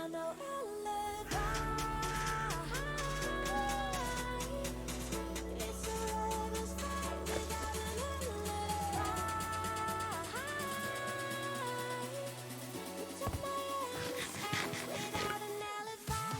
got no alibi. It's a lover's fight without an alibi. You took my innocence without an alibi.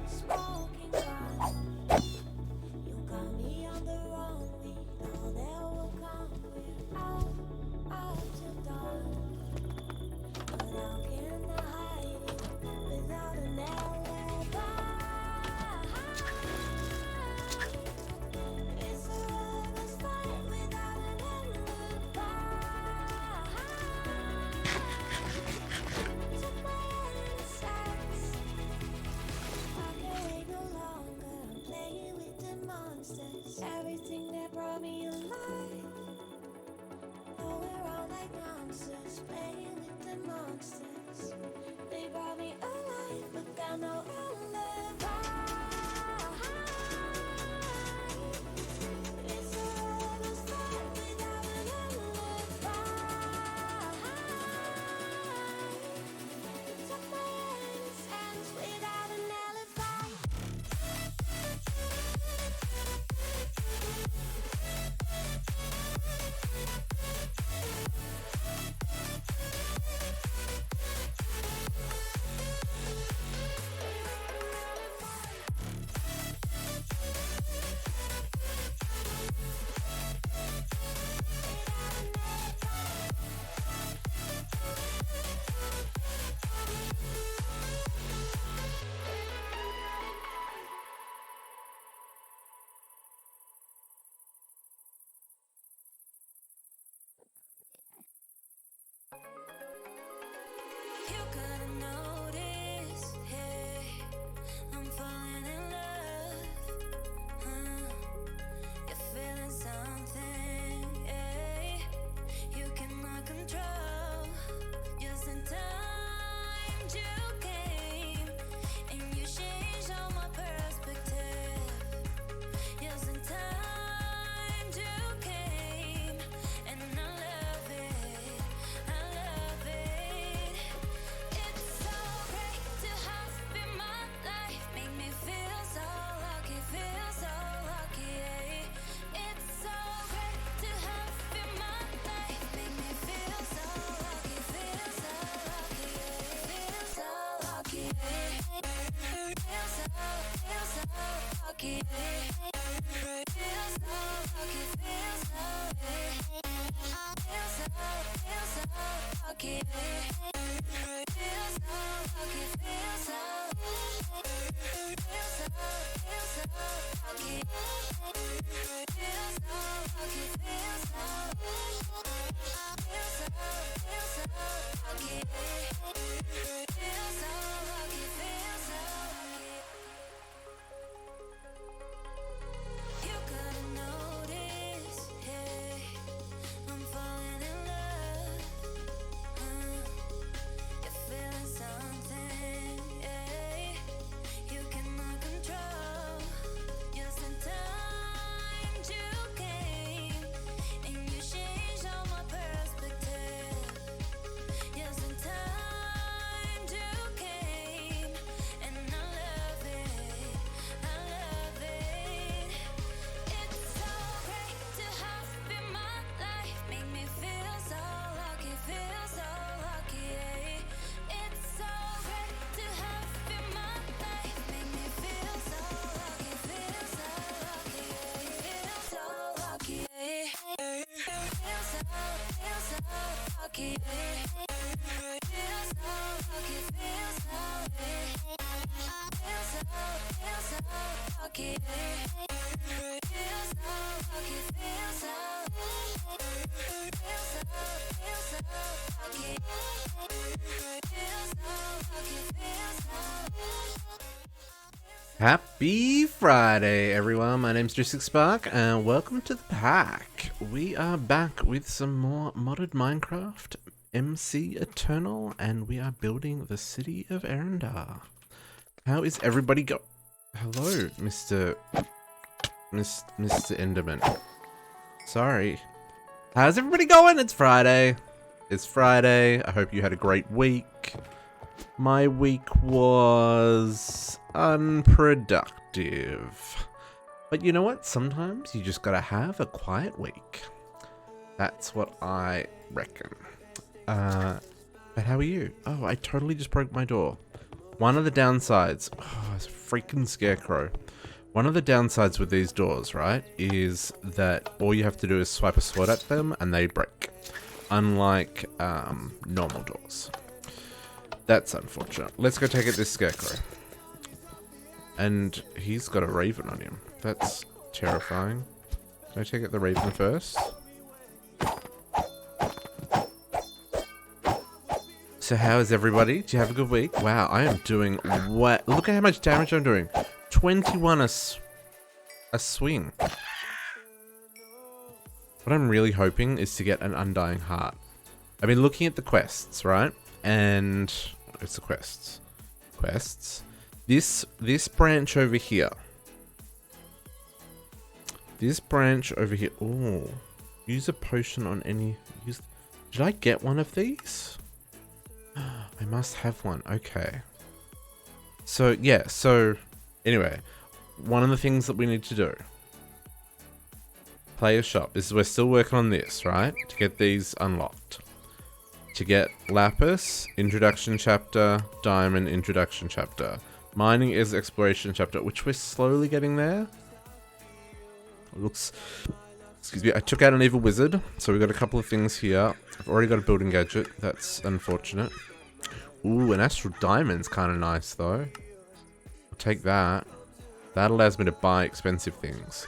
Smoking gun, you got me on the wrong. We know that will come. We're out till dawn. But how can I hide it without an alibi? It's a lover's fight without an alibi. Took my innocence. I can't wait no longer. I'm playing with the monsters. Everything that brought me alive. Oh, we're all like monsters, playing with the monsters. They brought me alive, but got no alibi. It's a lover's fight without an alibi. You took my innocence without an alibi. You could've noticed, hey, I'm falling in love. You're feeling something, hey, you cannot control. Just in time you came, and you changed all my perspective. Just in time you came, and I love it, I love it. It's so Happy Friday, everyone. My name's Spark, and welcome to the pack. We are back with some more modded Minecraft, MC Eternal, and we are building the city of Erendar. How is everybody go? Hello, Mr. Enderman. Sorry. How's everybody going? It's Friday. It's Friday. I hope you had a great week. My week was unproductive. But you know what? Sometimes you just gotta have a quiet week. That's what I reckon. But how are you? Oh, I totally just broke my door. One of the downsides... Oh, it's a freaking scarecrow. One of the downsides with these doors, right, is that all you have to do is swipe a sword at them and they break. Unlike normal doors. That's unfortunate. Let's go take out this scarecrow. And he's got a raven on him. That's terrifying. Can I take out the raven first? So how is everybody? Do you have a good week? Wow, I am doing what? Look at how much damage I'm doing. 21 a swing. What I'm really hoping is to get an undying heart. I've been looking at the quests, right? And it's the quests. This branch over here. Oh, use a potion on any. Did I get one of these? I must have one. Okay. So yeah. So anyway, one of the things that we need to do. Player shop. We're still working on this, right? To get these unlocked. To get lapis, introduction chapter, diamond, introduction chapter. Mining is exploration chapter, which we're slowly getting there. Looks, excuse me, I took out an evil wizard, so we've got a couple of things here. I've already got a building gadget, that's unfortunate. Ooh, an astral diamond's kind of nice though. I'll take that. That allows me to buy expensive things.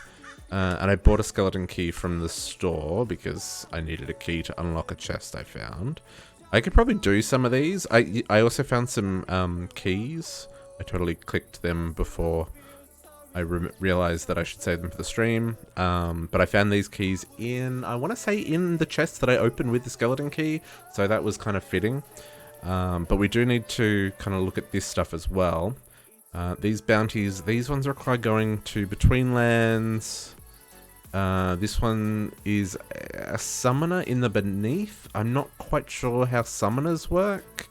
And I bought a skeleton key from the store because I needed a key to unlock a chest I found. I could probably do some of these. I also found some keys. I totally clicked them before I realized that I should save them for the stream. But I found these keys in, I want to say in the chest that I opened with the skeleton key. So that was kind of fitting. But we do need to kind of look at this stuff as well. These bounties, these ones require going to Between Lands. This one is a summoner in the beneath. I'm not quite sure how summoners work.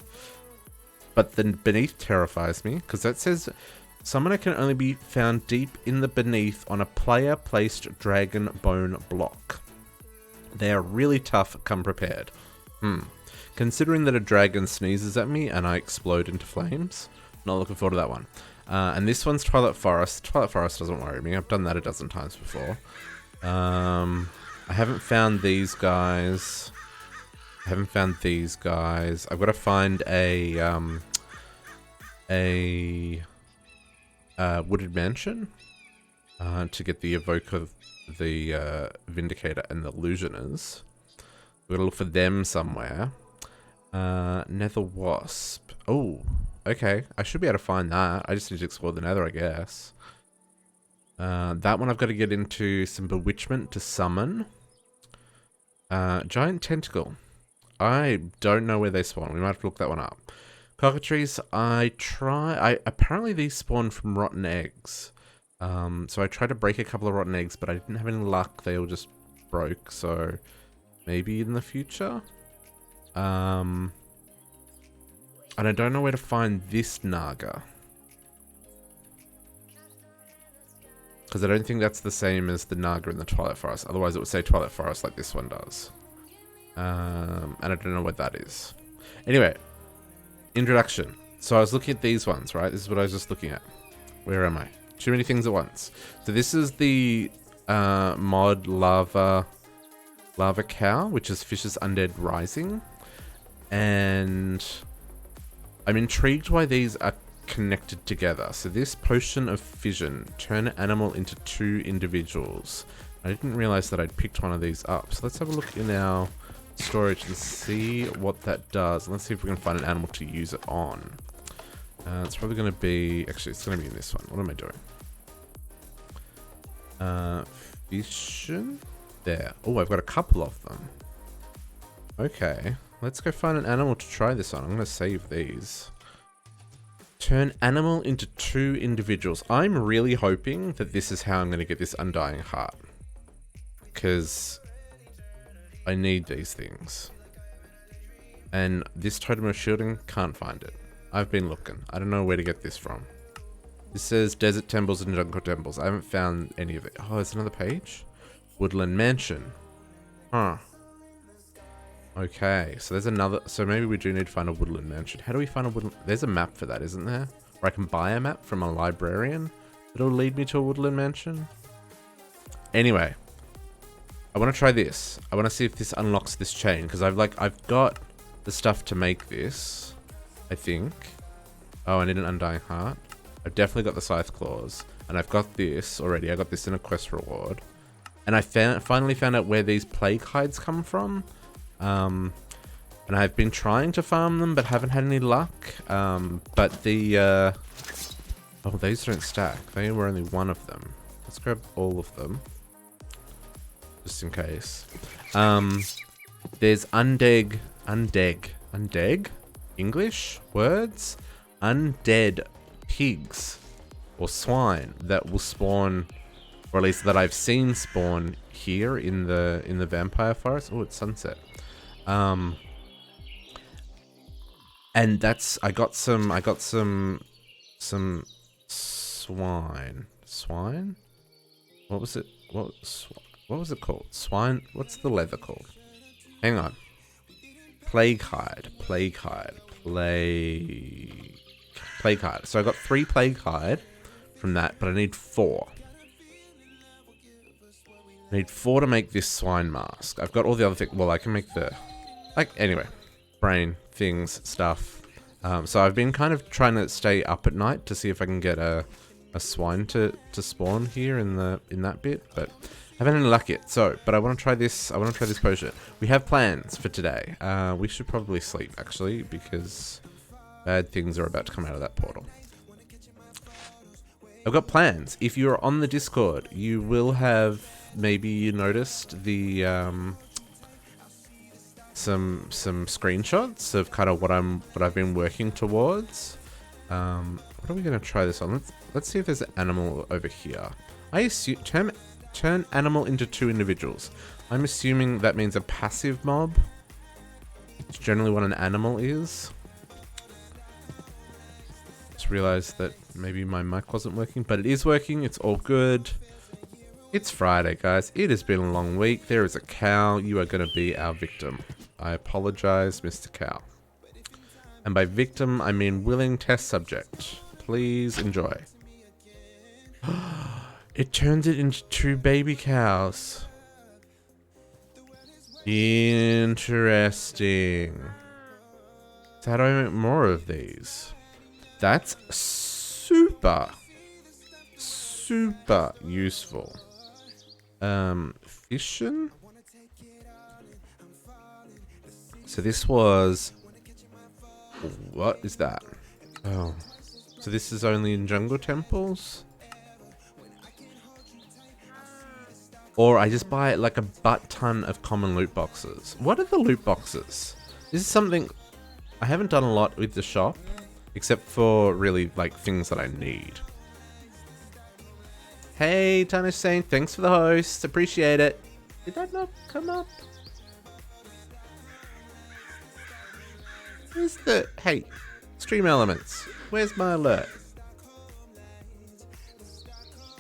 But the beneath terrifies me. Because that says summoner can only be found deep in the beneath on a player placed dragon bone block. They are really tough, come prepared. Considering that a dragon sneezes at me and I explode into flames. Not looking forward to that one. And this one's Twilight Forest. Twilight Forest doesn't worry me. I've done that a dozen times before. I haven't found these guys. I've got to find a Woodland Mansion to get the Evoker, the Vindicator, and the Illusioners. We've got to look for them somewhere. Nether Wasp. Oh, okay. I should be able to find that. I just need to explore the Nether, I guess. That one I've got to get into some Bewitchment to summon. Giant Tentacle. I don't know where they spawn. We might have to look that one up. Cockatrice, apparently these spawn from rotten eggs. So I tried to break a couple of rotten eggs, but I didn't have any luck. They all just broke, so maybe in the future. And I don't know where to find this Naga. Because I don't think that's the same as the Naga in the Twilight Forest. Otherwise it would say Twilight Forest like this one does. And I don't know what that is. Anyway, introduction. So I was looking at these ones, right? This is what I was just looking at. Where am I? Too many things at once. So this is the mod Lava Cow, which is Fish's Undead Rising. And I'm intrigued why these are connected together. So this potion of fission, turn an animal into two individuals. I didn't realize that I'd picked one of these up. So let's have a look in our storage and see what that does. Let's see if we can find an animal to use it on. It's probably going to be... Actually, it's going to be in this one. What am I doing? Vision? There. Oh, I've got a couple of them. Okay. Let's go find an animal to try this on. I'm going to save these. Turn animal into 2 individuals. I'm really hoping that this is how I'm going to get this Undying Heart. Because I need these things. And this totem of shielding, can't find it. I've been looking. I don't know where to get this from. This says desert temples and jungle temples. I haven't found any of it. Oh, there's another page. Woodland Mansion. Huh. Okay, so there's another... So maybe we do need to find a Woodland Mansion. How do we find a Woodland... There's a map for that, isn't there? Or I can buy a map from a librarian that'll lead me to a Woodland Mansion. Anyway. I want to try this. I want to see if this unlocks this chain. Because I've got the stuff to make this. I think. Oh, I need an Undying Heart. I've definitely got the Scythe Claws. And I've got this already. I got this in a quest reward. And I finally found out where these plague hides come from. And I've been trying to farm them, but haven't had any luck. But the... Oh, these don't stack. They were only one of them. Let's grab all of them. Just in case. There's undeg... English words? Undead pigs. Or swine that will spawn... Or at least that I've seen spawn here in the vampire forest. Oh, it's sunset. And that's I got some swine. Swine? What was it? What was it called? Swine? What's the leather called? Hang on. Plague hide. Plague hide. Plague hide. So I got 3 plague hide from that, but I need 4. I need 4 to make this swine mask. I've got all the other things. Well, I can make the... anyway. Brain, things, stuff. So I've been kind of trying to stay up at night to see if I can get a swine to spawn here in that bit. But I haven't had any luck yet. So, but I want to try this. I want to try this potion. We have plans for today. We should probably sleep, actually, because bad things are about to come out of that portal. I've got plans. If you're on the Discord, you will have... Maybe you noticed the some screenshots of kind of what I've been working towards. What are we gonna try this on? Let's see if there's an animal over here. I assume turn animal into 2 individuals. I'm assuming that means a passive mob. It's generally what an animal is. Just realized that maybe my mic wasn't working, but it is working. It's all good. It's Friday, guys. It has been a long week. There is a cow. You are going to be our victim. I apologize, Mr. Cow. And by victim, I mean willing test subject. Please enjoy. It turns it into 2 baby cows. Interesting. So how do I make more of these? That's super useful. Fission? So this was... What is that? Oh. So this is only in jungle temples? Or I just buy like a butt ton of common loot boxes. What are the loot boxes? This is something... I haven't done a lot with the shop. Except for really like things that I need. Hey, Tanish saying thanks for the host. Appreciate it. Did that not come up? Where's the... Hey, stream elements. Where's my alert?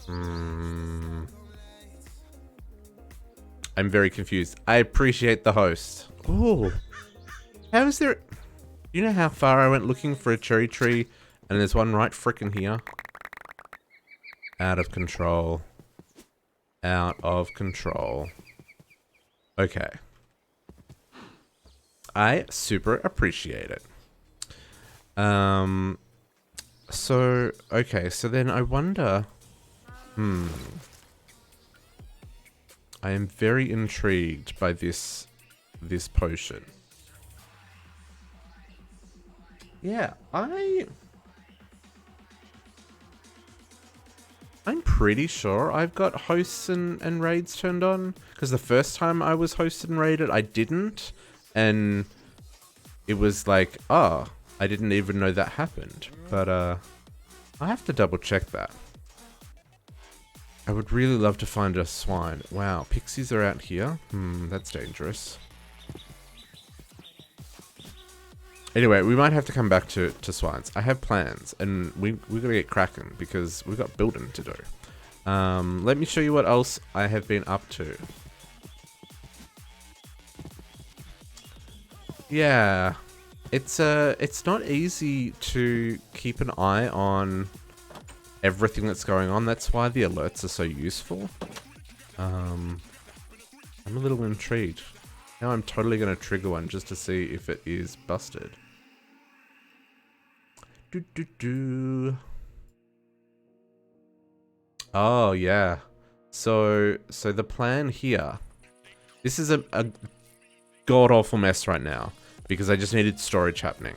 I'm very confused. I appreciate the host. Ooh. How is there... You know how far I went looking for a cherry tree and there's one right frickin' here? Out of control. Out of control. Okay. I super appreciate it. So, okay, so then I wonder... I am very intrigued by this potion. Yeah, I I'm pretty sure I've got hosts and raids turned on. Because the first time I was hosted and raided, I didn't. And it was like, oh, I didn't even know that happened. But I have to double check that. I would really love to find a swine. Wow, pixies are out here. That's dangerous. Anyway, we might have to come back to swines. I have plans, and we gotta get cracking because we've got building to do. Let me show you what else I have been up to. Yeah, it's not easy to keep an eye on everything that's going on. That's why the alerts are so useful. I'm a little intrigued. Now I'm totally gonna trigger one just to see if it is busted. Oh yeah. So the plan here. This is a god awful mess right now because I just needed storage happening.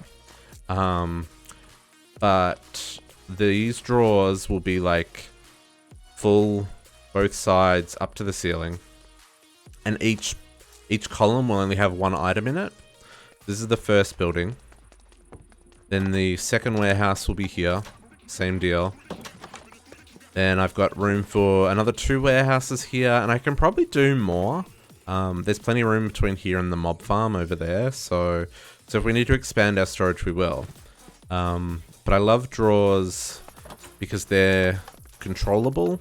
But these drawers will be like full both sides up to the ceiling, and each column will only have one item in it. This is the first building. Then the second warehouse will be here. Same deal. Then I've got room for another 2 warehouses here, and I can probably do more. There's plenty of room between here and the mob farm over there, so if we need to expand our storage, we will. But I love drawers because they're controllable.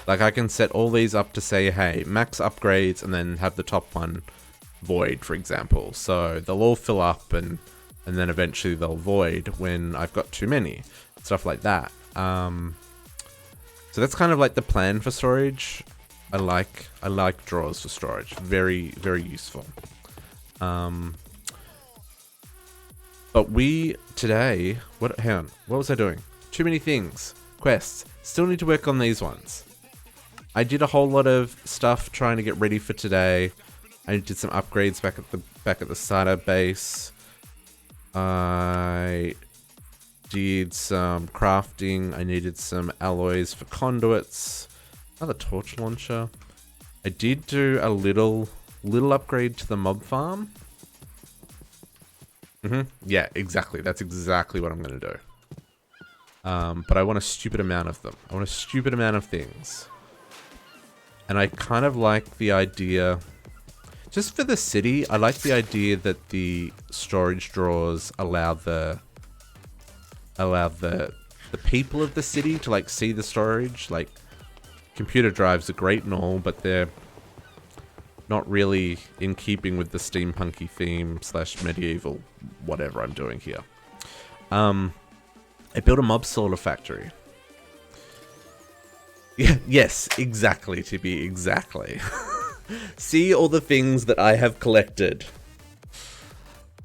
Like I can set all these up to say, hey, max upgrades, and then have the top one void, for example. So they'll all fill up and then eventually they'll void when I've got too many. Stuff like that. So that's kind of like the plan for storage. I like drawers for storage. Very, very useful. But we today, hang on, what was I doing? Too many things. Quests. Still need to work on these ones. I did a whole lot of stuff trying to get ready for today. I did some upgrades back at the starter base. I did some crafting. I needed some alloys for conduits. Another torch launcher. I did do a little upgrade to the mob farm. Yeah, exactly. That's exactly what I'm going to do. But I want a stupid amount of them. I want a stupid amount of things. And I kind of like the idea... Just for the city, I like the idea that the storage drawers allow the people of the city to like see the storage. Like, computer drives are great and all, but they're not really in keeping with the steampunky theme / medieval whatever I'm doing here. I built a mob slaughter factory. Yeah, yes, exactly, to be exactly. See all the things that I have collected.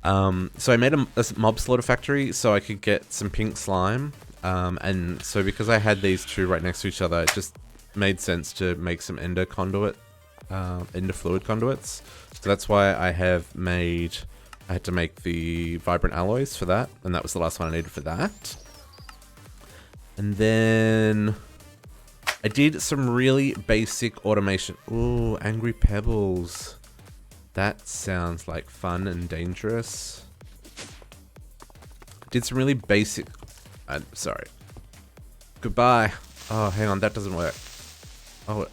So I made a mob slaughter factory so I could get some pink slime. And so because I had these 2 right next to each other, it just made sense to make some ender fluid conduits. So that's why I had to make the vibrant alloys for that. And that was the last one I needed for that. And then I did some really basic automation. Ooh, angry pebbles. That sounds like fun and dangerous. Did some really basic... I'm sorry. Goodbye. Oh, hang on, that doesn't work. Oh.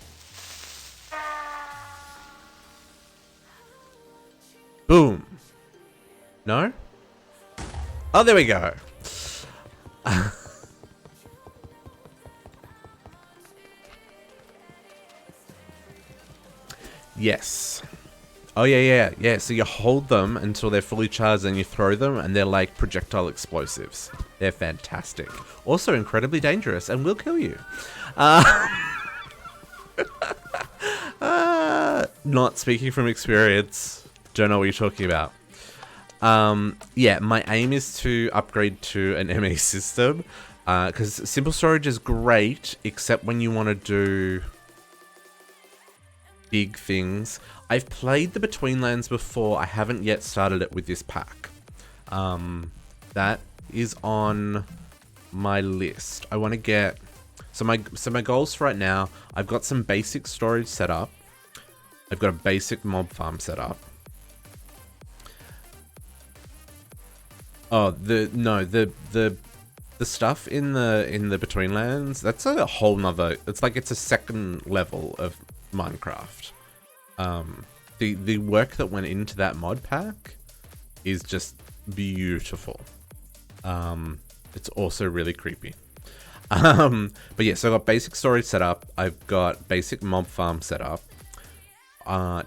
Boom. No? Oh, there we go. Yes. Oh, yeah. So you hold them until they're fully charged and you throw them and they're like projectile explosives. They're fantastic. Also incredibly dangerous and will kill you. Not speaking from experience. Don't know what you're talking about. Yeah, my aim is to upgrade to an ME system. Because simple storage is great, except when you want to do big things. I've played the Between Lands before. I haven't yet started it with this pack. That is on my list. I want to get So my goals for right now, I've got some basic storage set up. I've got a basic mob farm set up. Oh, the stuff in the Between Lands, that's a whole nother, it's like it's a second level of Minecraft. The work that went into that mod pack is just beautiful. It's also really creepy. But yeah, so I've got basic storage set up. I've got basic mob farm set up.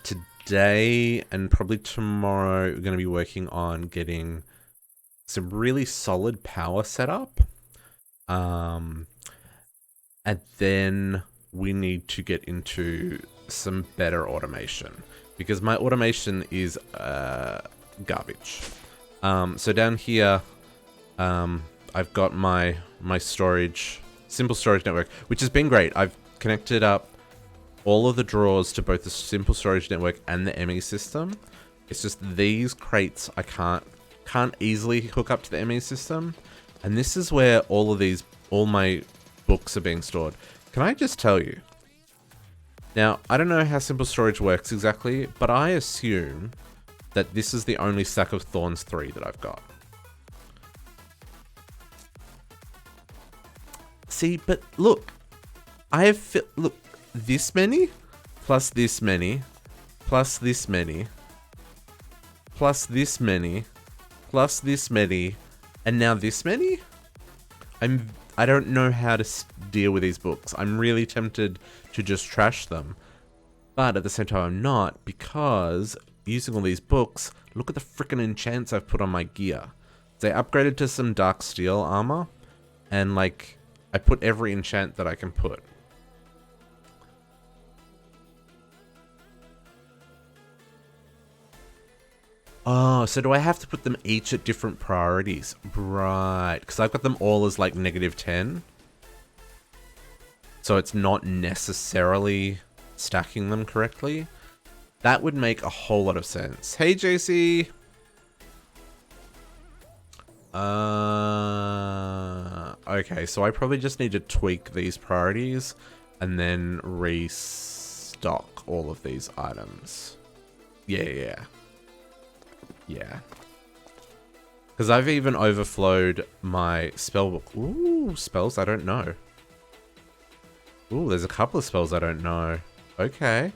Today and probably tomorrow, we're going to be working on getting some really solid power set up. And then we need to get into some better automation, because my automation is garbage. So down here, I've got my storage, simple storage network, which has been great. I've connected up all of the drawers to both the simple storage network and the ME system. It's just these crates I can't easily hook up to the ME system, and this is where all my books are being stored. Can I just tell you? Now, I don't know how simple storage works exactly, but I assume that this is the only Sack of Thorns 3 that I've got. See, but look, I have look, this many, plus this many, plus this many, plus this many, plus this many, and now this many? I don't know how to deal with these books. I'm really tempted to just trash them. But at the same time, I'm not, because using all these books, look at the freaking enchants I've put on my gear. They upgraded to some dark steel armor, and like, I put every enchant that I can put. Oh, so do I have to put them each at different priorities? Right, because I've got them all as like -10. So it's not necessarily stacking them correctly. That would make a whole lot of sense. Hey, JC! Okay, so I probably just need to tweak these priorities and then restock all of these items. Yeah. Because I've even overflowed my spellbook. Ooh, spells I don't know. Ooh, there's a couple of spells I don't know. Okay.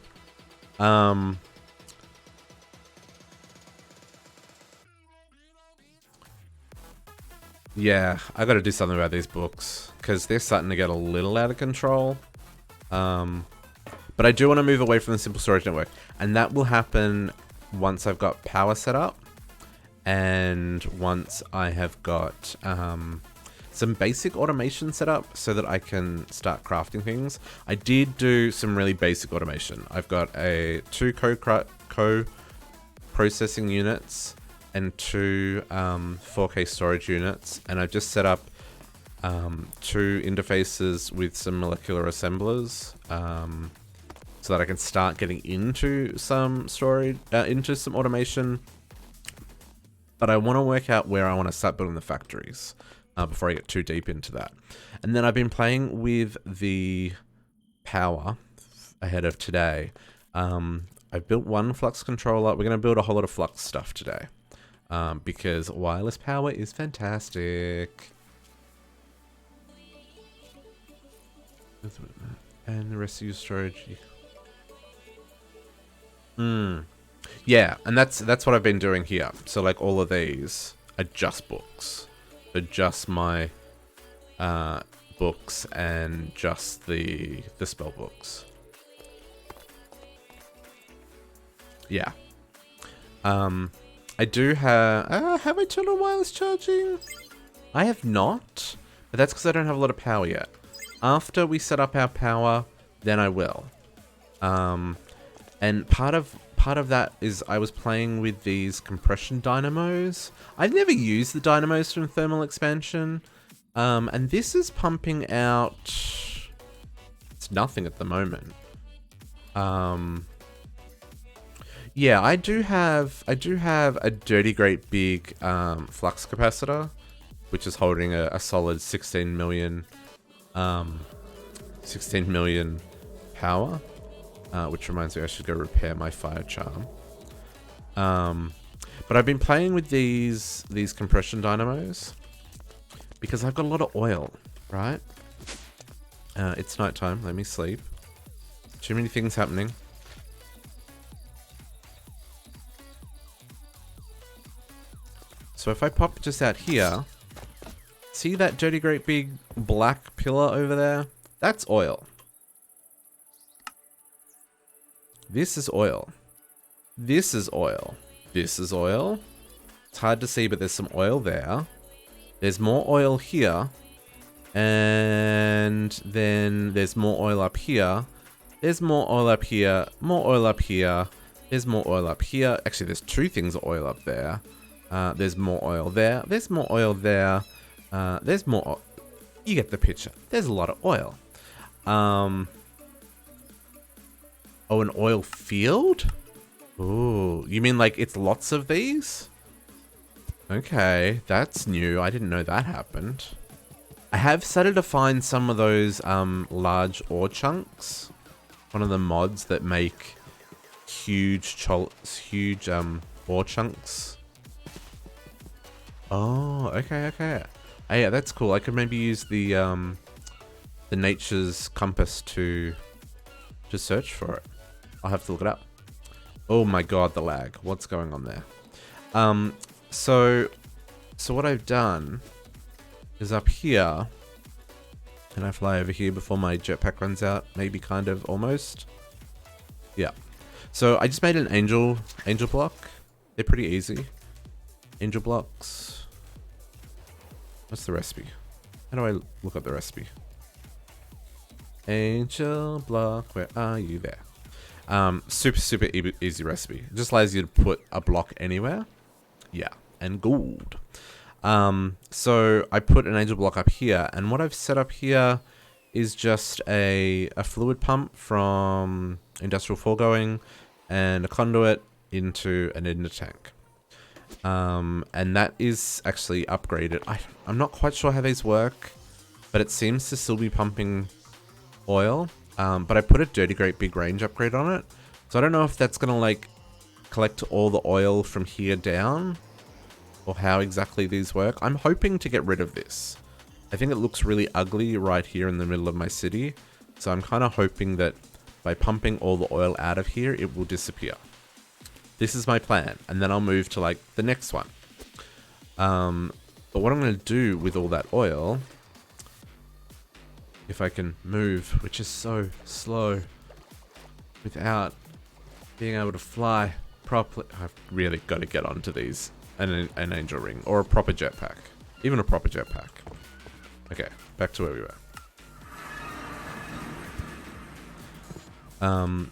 Yeah, I gotta do something about these books, because they're starting to get a little out of control. But I do want to move away from the simple storage network, and that will happen once I've got power set up, and once I have got some basic automation set up so that I can start crafting things. I did do some really basic automation. I've got two co-processing units and two 4K storage units, and I've just set up 2 interfaces with some molecular assemblers, so that I can start getting into some storage, into some automation. But I want to work out where I want to start building the factories before I get too deep into that. And then I've been playing with the power ahead of today. I've built one flux controller. We're going to build a whole lot of flux stuff today, because wireless power is fantastic. And the rest of your storage. Yeah, and that's what I've been doing here. So like all of these are just books. They're just my books and just the spell books. Yeah. I do have I turned on wireless charging? I have not, but that's because I don't have a lot of power yet. After we set up our power, then I will. And part of that is I was playing with these compression dynamos. I've never used the dynamos from thermal expansion, and this is pumping out. It's nothing at the moment. Yeah, I do have a dirty great big flux capacitor, which is holding a solid 16 million 16 million power. Which reminds me I should go repair my fire charm. But I've been playing with these compression dynamos because I've got a lot of oil, right? It's nighttime. Let me sleep. Too many things happening. So if I pop just out here, see that dirty great big black pillar over there? That's oil. This is oil. This is oil. This is oil. It's hard to see, but there's some oil there. There's more oil here. And then there's more oil up here. There's more oil up here. More oil up here. There's more oil up here. Actually, there's two things of oil up there. There's more oil there. There's more oil there. There's more oil. You get the picture. There's a lot of oil. Oh, an oil field? Ooh, you mean like it's lots of these? Okay, that's new. I didn't know that happened. I have started to find some of those large ore chunks. One of the mods that make huge ore chunks. Oh, okay. Oh, yeah, that's cool. I could maybe use the nature's compass to search for it. I'll have to look it up. Oh my god, the lag. What's going on there? So what I've done is up here. Can I fly over here before my jetpack runs out? Maybe, kind of, almost. Yeah. So I just made an angel block. They're pretty easy. Angel blocks. What's the recipe? How do I look up the recipe? Angel block, where are you? There. Super easy recipe. It just allows you to put a block anywhere. Yeah, and gold. So I put an angel block up here, and what I've set up here is just a fluid pump from industrial foregoing and a conduit into an ender tank. And that is actually upgraded. I'm not quite sure how these work, but it seems to still be pumping oil. But I put a dirty great big range upgrade on it. So I don't know if that's going to like collect all the oil from here down or how exactly these work. I'm hoping to get rid of this. I think it looks really ugly right here in the middle of my city. So I'm kind of hoping that by pumping all the oil out of here, it will disappear. This is my plan. And then I'll move to like the next one. But what I'm going to do with all that oil, if I can move, which is so slow, without being able to fly properly. I've really got to get onto these. An angel ring or a proper jetpack. Even a proper jetpack. Okay, back to where we were.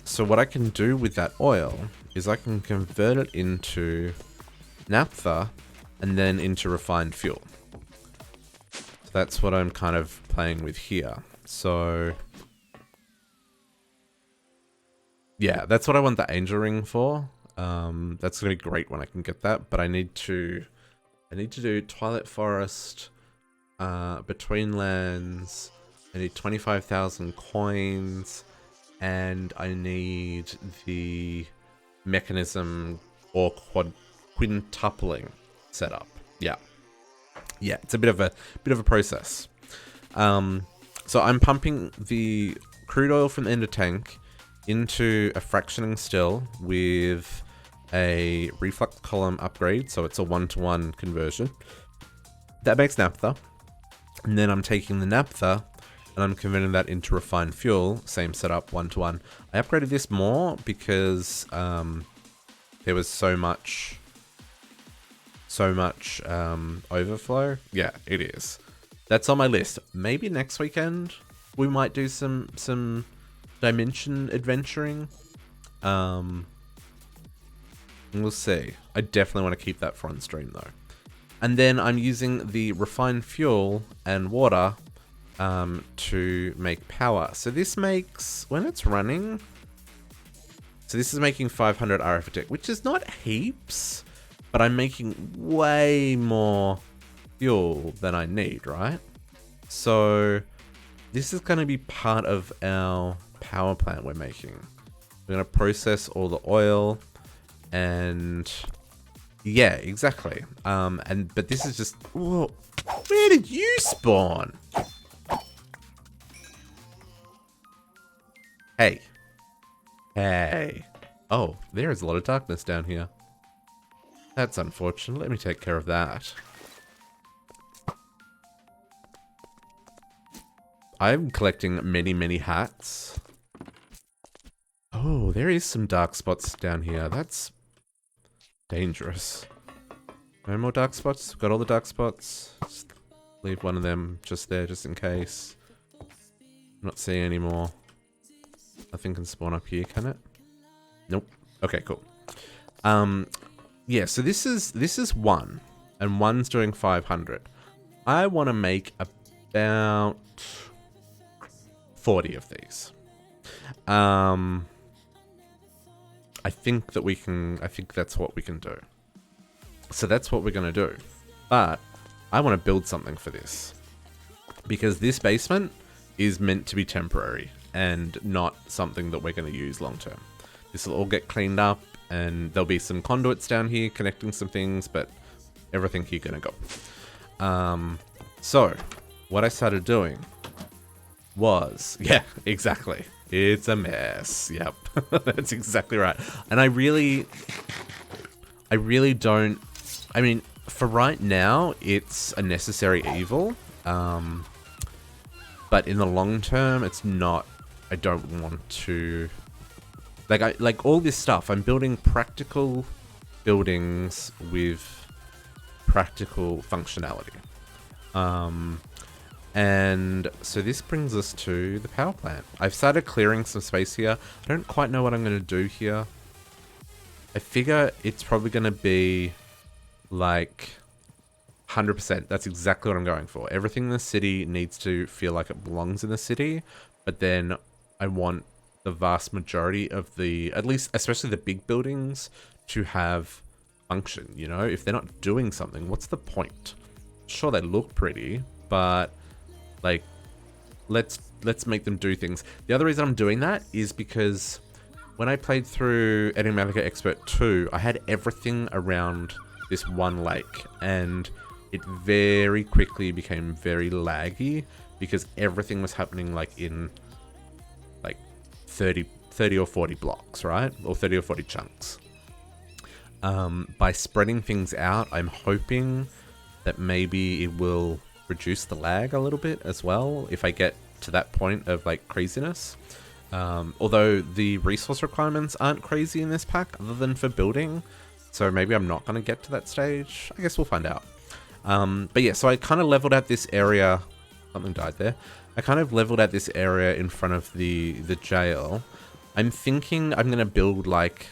So what I can do with that oil is I can convert it into naphtha and then into refined fuel. So that's what I'm kind of playing with here. So yeah, that's what I want the angel ring for. That's gonna be great when I can get that, but I need to do Twilight Forest, Between Lands. I need 25,000 coins, and I need the mechanism or quintupling setup. Yeah, it's a bit of a process. So I'm pumping the crude oil from the ender tank into a fractioning still with a reflux column upgrade, so it's a 1-to-1 conversion. That makes naphtha. And then I'm taking the naphtha and I'm converting that into refined fuel, same setup, 1-to-1. I upgraded this more because there was so much overflow. Yeah, it is. That's on my list. Maybe next weekend we might do some dimension adventuring. We'll see. I definitely want to keep that front stream though. And then I'm using the refined fuel and water to make power. So this makes, when it's running, so this is making 500 RF a tick, which is not heaps, but I'm making way more fuel than I need, right? So this is going to be part of our power plant we're making. We're going to process all the oil and yeah, exactly. But this is just, whoa, where did you spawn? Hey. Hey. Oh, there is a lot of darkness down here. That's unfortunate. Let me take care of that. I'm collecting many, many hats. Oh, there is some dark spots down here. That's dangerous. No more dark spots? Got all the dark spots. Just leave one of them just there, just in case. Not seeing any more. Nothing can spawn up here, can it? Nope. Okay, cool. Yeah, so this is 1. And 1's doing 500. I want to make about 40 of these. I think that we can, I think that's what we can do. So that's what we're going to do. But I want to build something for this. Because this basement is meant to be temporary and not something that we're going to use long term. This will all get cleaned up and there'll be some conduits down here connecting some things, but everything here going to go. So what I started doing was, yeah, exactly. It's a mess. Yep. That's exactly right. And I really don't, I mean, for right now, it's a necessary evil. But in the long term, it's not, I don't want to, like all this stuff, I'm building practical buildings with practical functionality. And so this brings us to the power plant. I've started clearing some space here. I don't quite know what I'm going to do here. I figure it's probably going to be like 100%. That's exactly what I'm going for. Everything in the city needs to feel like it belongs in the city, but then I want the vast majority of the, at least, especially the big buildings, to have function, you know? If they're not doing something, what's the point? Sure, they look pretty, but like, let's make them do things. The other reason I'm doing that is because when I played through Enigmatica Expert 2, I had everything around this one lake, and it very quickly became very laggy because everything was happening like in like 30 or 40 blocks, right? Or 30 or 40 chunks. By spreading things out, I'm hoping that maybe it will reduce the lag a little bit as well if I get to that point of like craziness. Although the resource requirements aren't crazy in this pack other than for building, so maybe I'm not going to get to that stage. I guess we'll find out. But yeah, so I kind of leveled out this area. Something died there. I kind of leveled out this area in front of the jail. I'm thinking I'm going to build like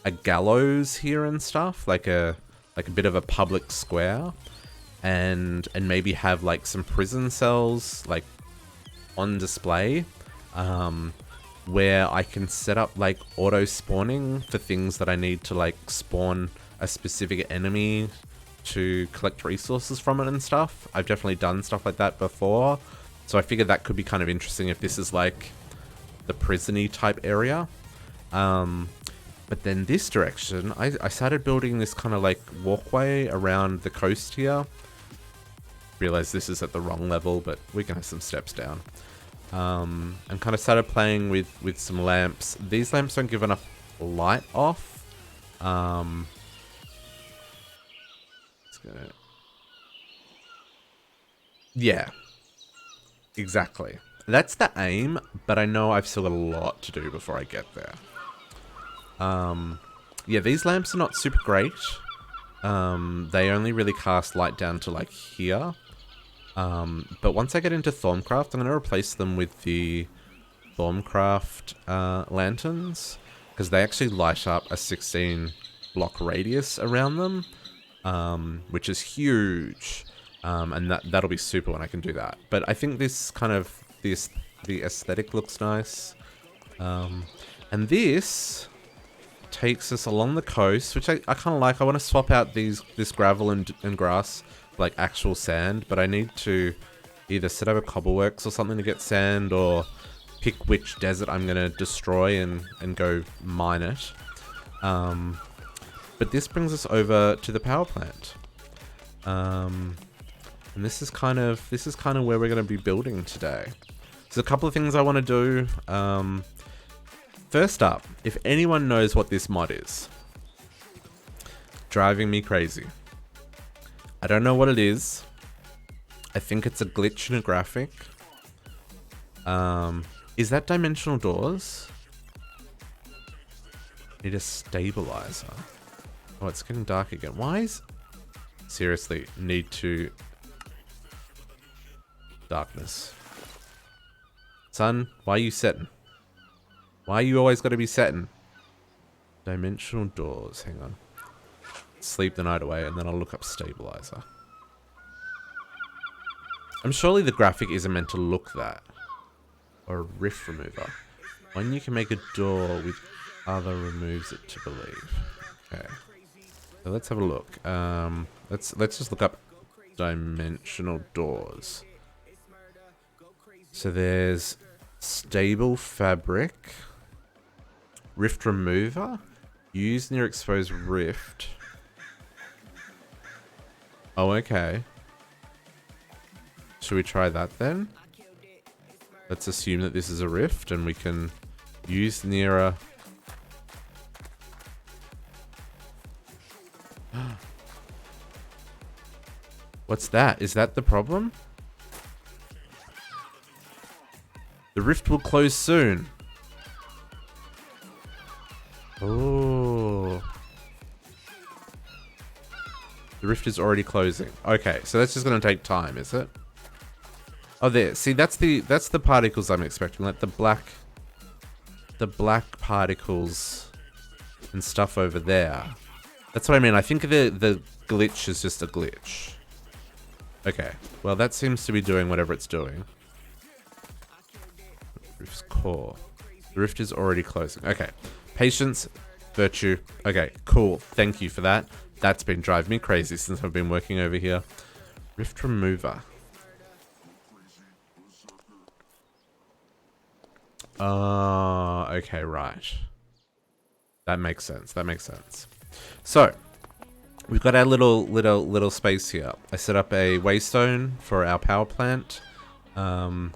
a gallows here and stuff, like a bit of a public square. And maybe have like some prison cells like on display, where I can set up like auto spawning for things that I need to like spawn a specific enemy to collect resources from it and stuff. I've definitely done stuff like that before, so I figured that could be kind of interesting if this is like the prison-y type area. But then this direction, I started building this kind of like walkway around the coast here. Realize this is at the wrong level, but we can have some steps down. And kind of started playing with some lamps. These lamps don't give enough light off. Yeah, exactly. That's the aim, but I know I've still got a lot to do before I get there. Yeah, these lamps are not super great. They only really cast light down to like here. But once I get into Thorncraft, I'm going to replace them with the Thorncraft lanterns, because they actually light up a 16 block radius around them, which is huge. And that'll be super when I can do that. But I think this kind of, the aesthetic looks nice. And this takes us along the coast, which I kind of like. I want to swap out this gravel and grass for like actual sand, but I need to either set up a cobbleworks or something to get sand, or pick which desert I'm going to destroy and go mine it. But this brings us over to the power plant. And this is kind of where we're going to be building today. There's a couple of things I want to do. First up, if anyone knows what this mod is, driving me crazy. I don't know what it is. I think it's a glitch in a graphic. Is that dimensional doors? Need a stabilizer. Oh, it's getting dark again. Why is... Seriously, need to... Darkness. Son, why are you setting? Why you always got to be setting? Dimensional doors. Hang on. Sleep the night away, and then I'll look up stabilizer. Surely the graphic isn't meant to look that. Or a rift remover. When you can make a door with other removes it to believe. Okay. So let's have a look. Let's just look up dimensional doors. So there's stable fabric, rift remover, used near exposed rift. Oh, okay. Should we try that then? Let's assume that this is a rift and we can use near a... What's that? Is that the problem? The rift will close soon. Oh. The rift is already closing. Okay, so that's just going to take time, is it? Oh, there. See, that's the particles I'm expecting. Like the black particles and stuff over there. That's what I mean. I think the glitch is just a glitch. Okay. Well, that seems to be doing whatever it's doing. Rift's core. The rift is already closing. Okay. Patience, virtue. Okay, cool. Thank you for that. That's been driving me crazy since I've been working over here. Rift remover. Okay, right. That makes sense. That makes sense. So, we've got our little space here. I set up a waystone for our power plant. I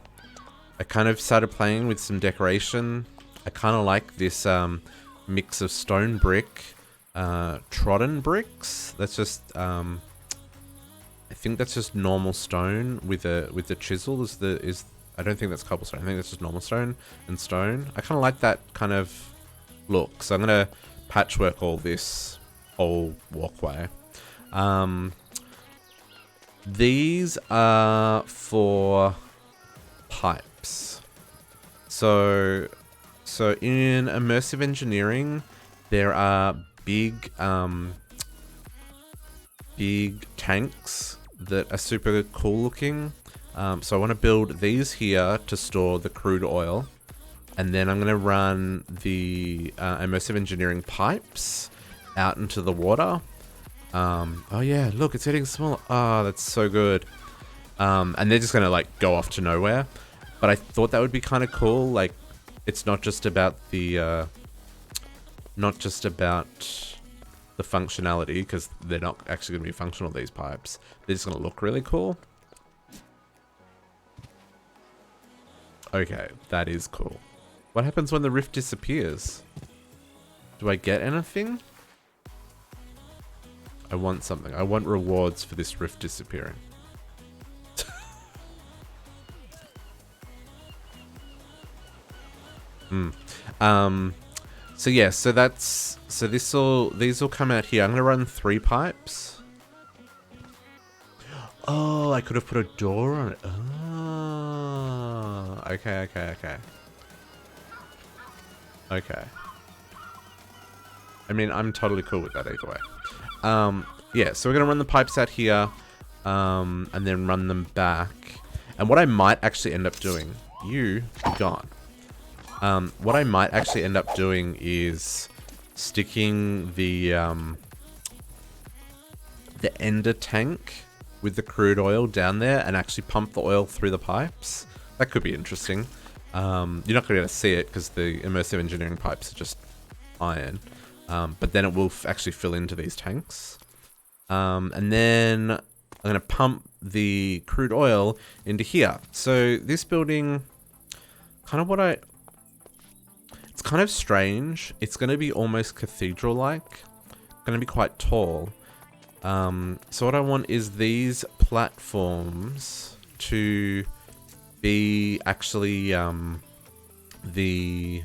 kind of started playing with some decoration. I kind of like this mix of stone brick, trodden bricks. That's just I think that's just normal stone with the chisel is I don't think that's cobblestone. I think that's just normal stone and stone. I kind of like that kind of look. So I'm going to patchwork all this whole walkway. These are for pipes. So in immersive engineering, there are big tanks that are super cool looking. So I want to build these here to store the crude oil, and then I'm going to run the immersive engineering pipes out into the water. Oh yeah, look, it's getting smaller. Oh, that's so good. And they're just going to like go off to nowhere. But I thought that would be kind of cool. Like, it's not just about the functionality, because they're not actually going to be functional, these pipes. They're just going to look really cool. Okay, that is cool. What happens when the rift disappears? Do I get anything? I want something. I want rewards for this rift disappearing. So yeah, so these will come out here. I'm gonna run 3 pipes. Oh, I could have put a door on it. Oh, okay. I mean, I'm totally cool with that either way. Yeah, so we're gonna run the pipes out here, and then run them back. And what I might actually end up doing, you be gone. What I might actually end up doing is sticking the ender tank with the crude oil down there and actually pump the oil through the pipes. That could be interesting. You're not going to be able to see it because the immersive engineering pipes are just iron. But then it will actually fill into these tanks. And then I'm going to pump the crude oil into here. So this building, it's kind of strange. It's going to be almost cathedral-like. Going to be quite tall. So what I want is these platforms to be actually the...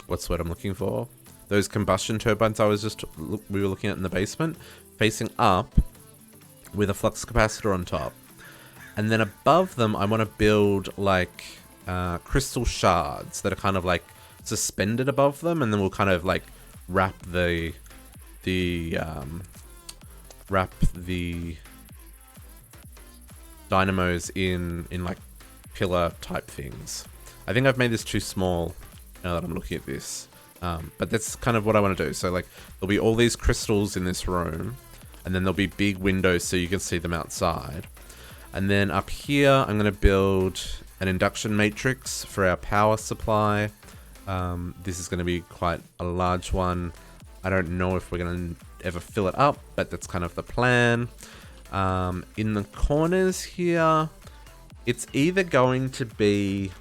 What's what I'm looking for? Those combustion turbines we were looking at in the basement, facing up with a flux capacitor on top. And then above them, I want to build like crystal shards that are kind of like suspended above them, and then we'll kind of like wrap the dynamos in like pillar type things. I think I've made this too small now that I'm looking at this. But that's kind of what I want to do. So like there'll be all these crystals in this room, and then there'll be big windows so you can see them outside. And then up here, I'm going to build an induction matrix for our power supply. This is going to be quite a large one. I don't know if we're going to ever fill it up, but that's kind of the plan. In the corners here, it's either going to be...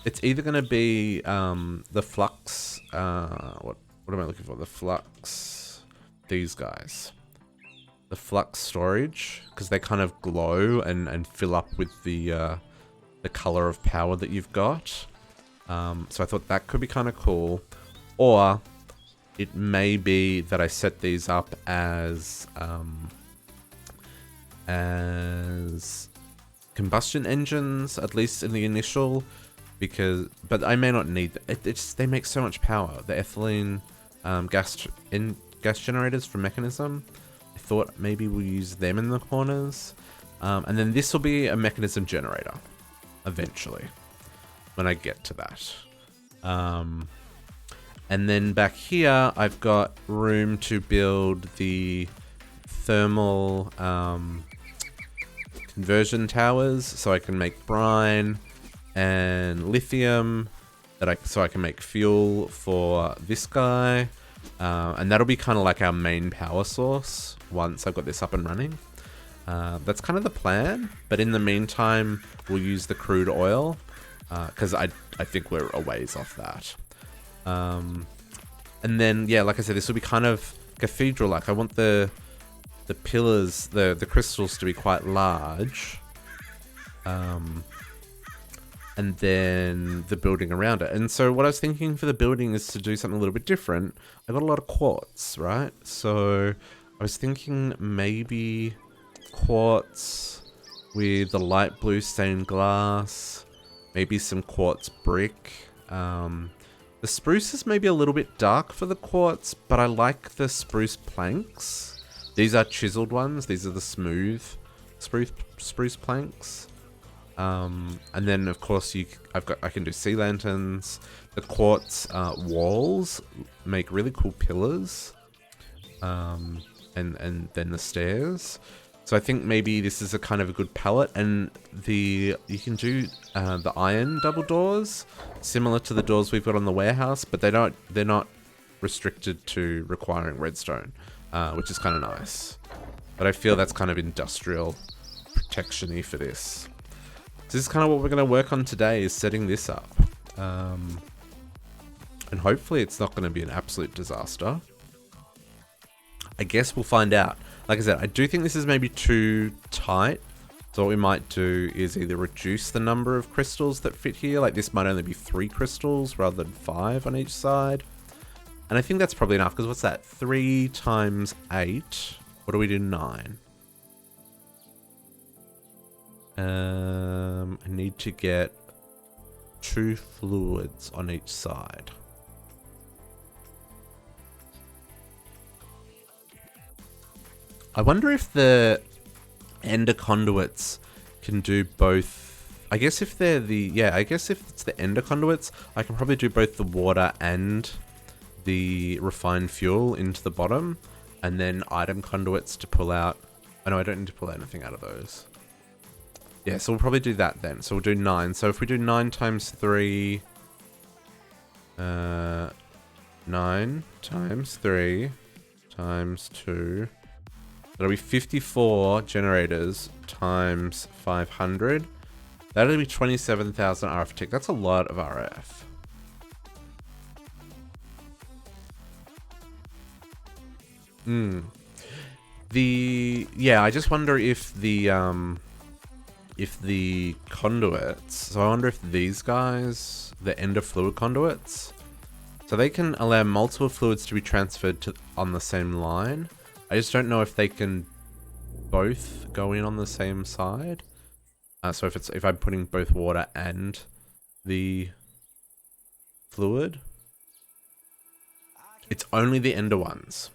It's either going to be the flux... what am I looking for? The flux... These guys. The flux storage, because they kind of glow and fill up with the color of power that you've got. So I thought that could be kind of cool. Or it may be that I set these up as combustion engines, at least in the initial, but I may not need it. They make so much power. The ethylene gas generators from Mechanism. I thought maybe we'll use them in the corners. And then this will be a Mechanism generator eventually when I get to that. And then back here, I've got room to build the thermal conversion towers, so I can make brine and lithium, so I can make fuel for this guy. And that'll be kind of like our main power source once I've got this up and running. That's kind of the plan, but in the meantime, we'll use the crude oil, because I think we're a ways off that. And then, yeah, like I said, this will be kind of cathedral-like. I want the pillars, the crystals to be quite large. And then the building around it. And so what I was thinking for the building is to do something a little bit different. I got a lot of quartz, right? So I was thinking maybe quartz with the light blue stained glass, maybe some quartz brick. The spruce is maybe a little bit dark for the quartz, but I like the spruce planks. These are chiseled ones. These are the smooth spruce planks. And then of course I can do sea lanterns. The quartz walls make really cool pillars. And then the stairs. So I think maybe this is a kind of a good palette, and you can do the iron double doors, similar to the doors we've got on the warehouse, but they're not restricted to requiring redstone, which is kind of nice. But I feel that's kind of industrial protection-y for this. So this is kind of what we're going to work on today, is setting this up. And hopefully it's not going to be an absolute disaster. I guess we'll find out. Like I said, I do think this is maybe too tight. So what we might do is either reduce the number of crystals that fit here. Like this might only be 3 crystals rather than 5 on each side. And I think that's probably enough, because what's that? 3 times 8. What do we do? 9. I need to get 2 fluids on each side. I wonder if the ender conduits can do both. I guess if they're I guess if it's the ender conduits, I can probably do both the water and the refined fuel into the bottom. and then item conduits to pull out. Oh no, I don't need to pull anything out of those. Yeah, so we'll probably do that then. So we'll do 9. So if we do 9 times 3... 9 times 3 times 2... That'll be 54 generators times 500. That'll be 27,000 RF tick. That's a lot of RF. Yeah, I just wonder if the conduits. So I wonder if these guys, the ender fluid conduits, so they can allow multiple fluids to be transferred to on the same line. I just don't know if they can both go in on the same side. So if I'm putting both water and the fluid, it's only the ender ones.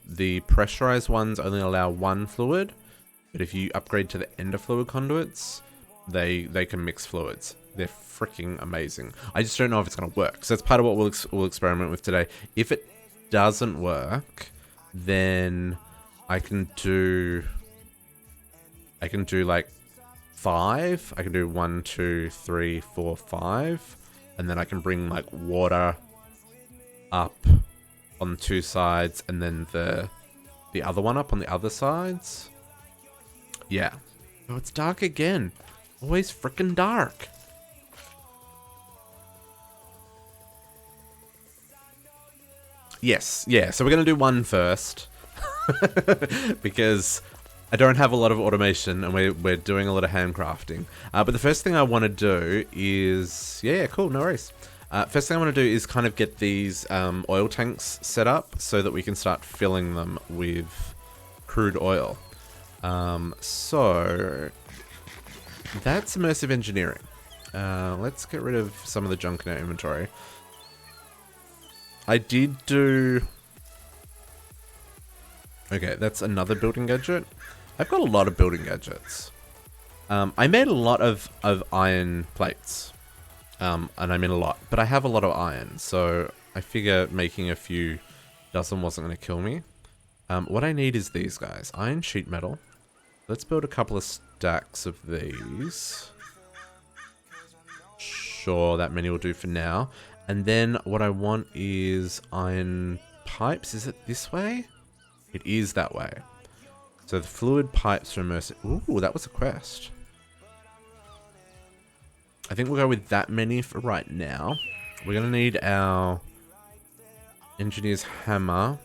The pressurized ones only allow one fluid, but if you upgrade to the ender fluid conduits, they can mix fluids. They're freaking amazing. I just don't know if it's going to work. So that's part of what we'll experiment with today. If it doesn't work, then I can do like 5. I can do 1, 2, 3, 4, 5, and then I can bring like water up on 2 sides, and then the other one up on the other sides. Yeah. Oh, it's dark again. Always freaking dark. Yes, yeah, so we're going to do 1 first. Because I don't have a lot of automation, and we're doing a lot of handcrafting. But the first thing I want to do is... Yeah, cool, no worries. First thing I want to do is kind of get these oil tanks set up so that we can start filling them with crude oil. So that's immersive engineering. Let's get rid of some of the junk in our inventory. I did do... Okay, that's another building gadget. I've got a lot of building gadgets. I made a lot of iron plates. And I mean a lot, but I have a lot of iron, so I figure making a few dozen wasn't going to kill me. What I need is these guys. Iron sheet metal. Let's build a couple of stacks of these. Sure, that many will do for now. And then what I want is iron pipes. Is it this way? It is that way. So the fluid pipes are immersive. Ooh, that was a quest. I think we'll go with that many for right now. We're going to need our engineer's hammer.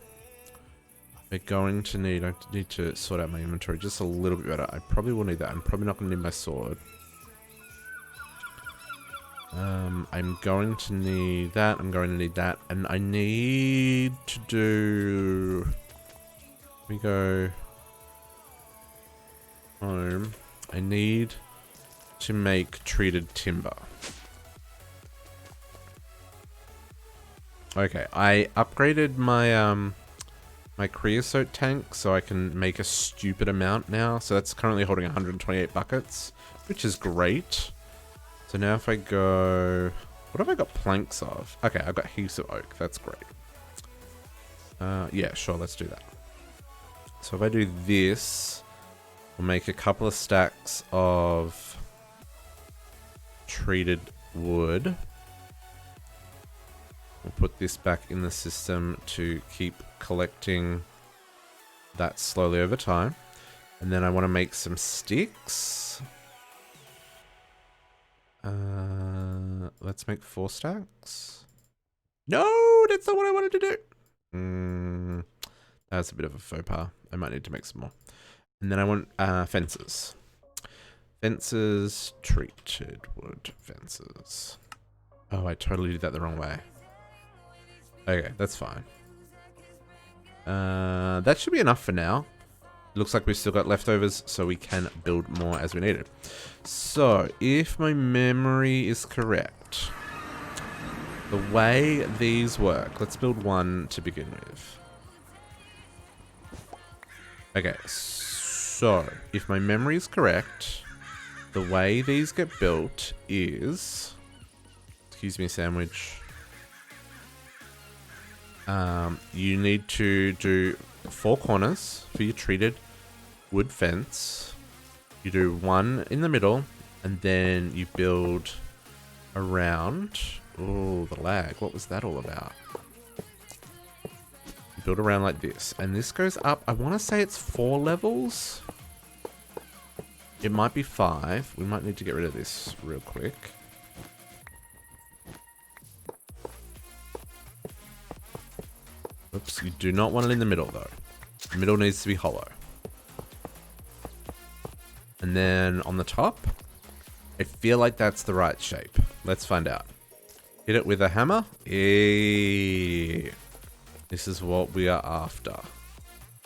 We're going to need... I need to sort out my inventory just a little bit better. I probably will need that. I'm probably not going to need my sword. I'm going to need that. I'm going to need that. And I need to do... We go home. I need to make treated timber. Okay, I upgraded my my creosote tank so I can make a stupid amount now. So that's currently holding 128 buckets, which is great. So now if I go... What have I got planks of? Okay, I've got heaps of oak. That's great. Yeah, sure, let's do that. So if I do this, we'll make a couple of stacks of treated wood. We'll put this back in the system to keep collecting that slowly over time. And then I want to make some sticks. Let's make 4 stacks. No, that's not what I wanted to do. That's a bit of a faux pas. I might need to make some more. And then I want fences. Fences, treated wood fences. Oh, I totally did that the wrong way. Okay, that's fine. That should be enough for now. Looks like we've still got leftovers, so we can build more as we need it. So, if my memory is correct, the way these work, let's build one to begin with. Okay, so, if my memory is correct, the way these get built is... Excuse me, sandwich. You need to do 4 corners for your treated wood fence. You do 1 in the middle, and then you build around. Oh, the lag. What was that all about? You build around like this, and this goes up. I want to say it's 4 levels. It might be 5. We might need to get rid of this real quick. Oops, you do not want it in the middle though. The middle needs to be hollow. And then on the top, I feel like that's the right shape. Let's find out. Hit it with a hammer. Eee. This is what we are after.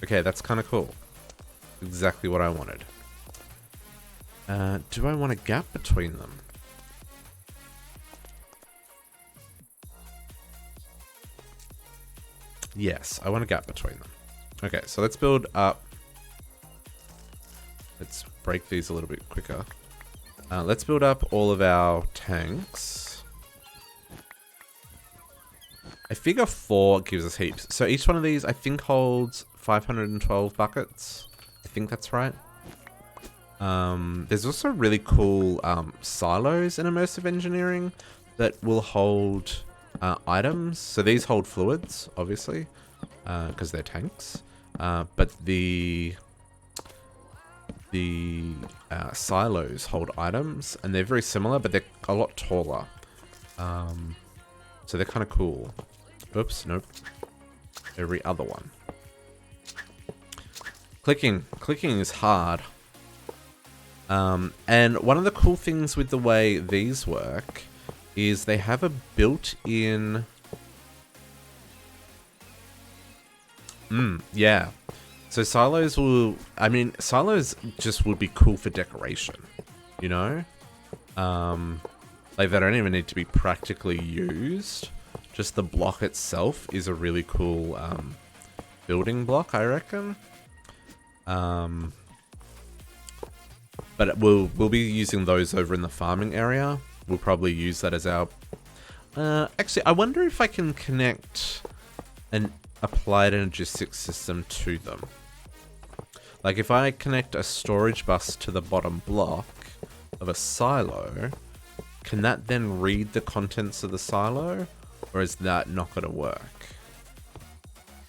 Okay, that's kind of cool. Exactly what I wanted. Do I want a gap between them? Yes, I want a gap between them. Okay, so let's build up. Let's break these a little bit quicker. Let's build up all of our tanks. I figure 4 gives us heaps. So each one of these, I think, holds 512 buckets. I think that's right. There's also really cool silos in immersive engineering that will hold items. So these hold fluids, obviously, because they're tanks. But the silos hold items, and they're very similar, but they're a lot taller. So they're kind of cool. Oops, nope. Every other one. Clicking is hard. And one of the cool things with the way these work is they have a built-in... yeah. So silos will... I mean, silos just would be cool for decoration, you know? Like, they don't even need to be practically used. Just the block itself is a really cool building block, I reckon. But we'll be using those over in the farming area. We'll probably use that as our... actually, I wonder if I can connect an applied logistics system to them. Like, if I connect a storage bus to the bottom block of a silo, can that then read the contents of the silo? Or is that not going to work?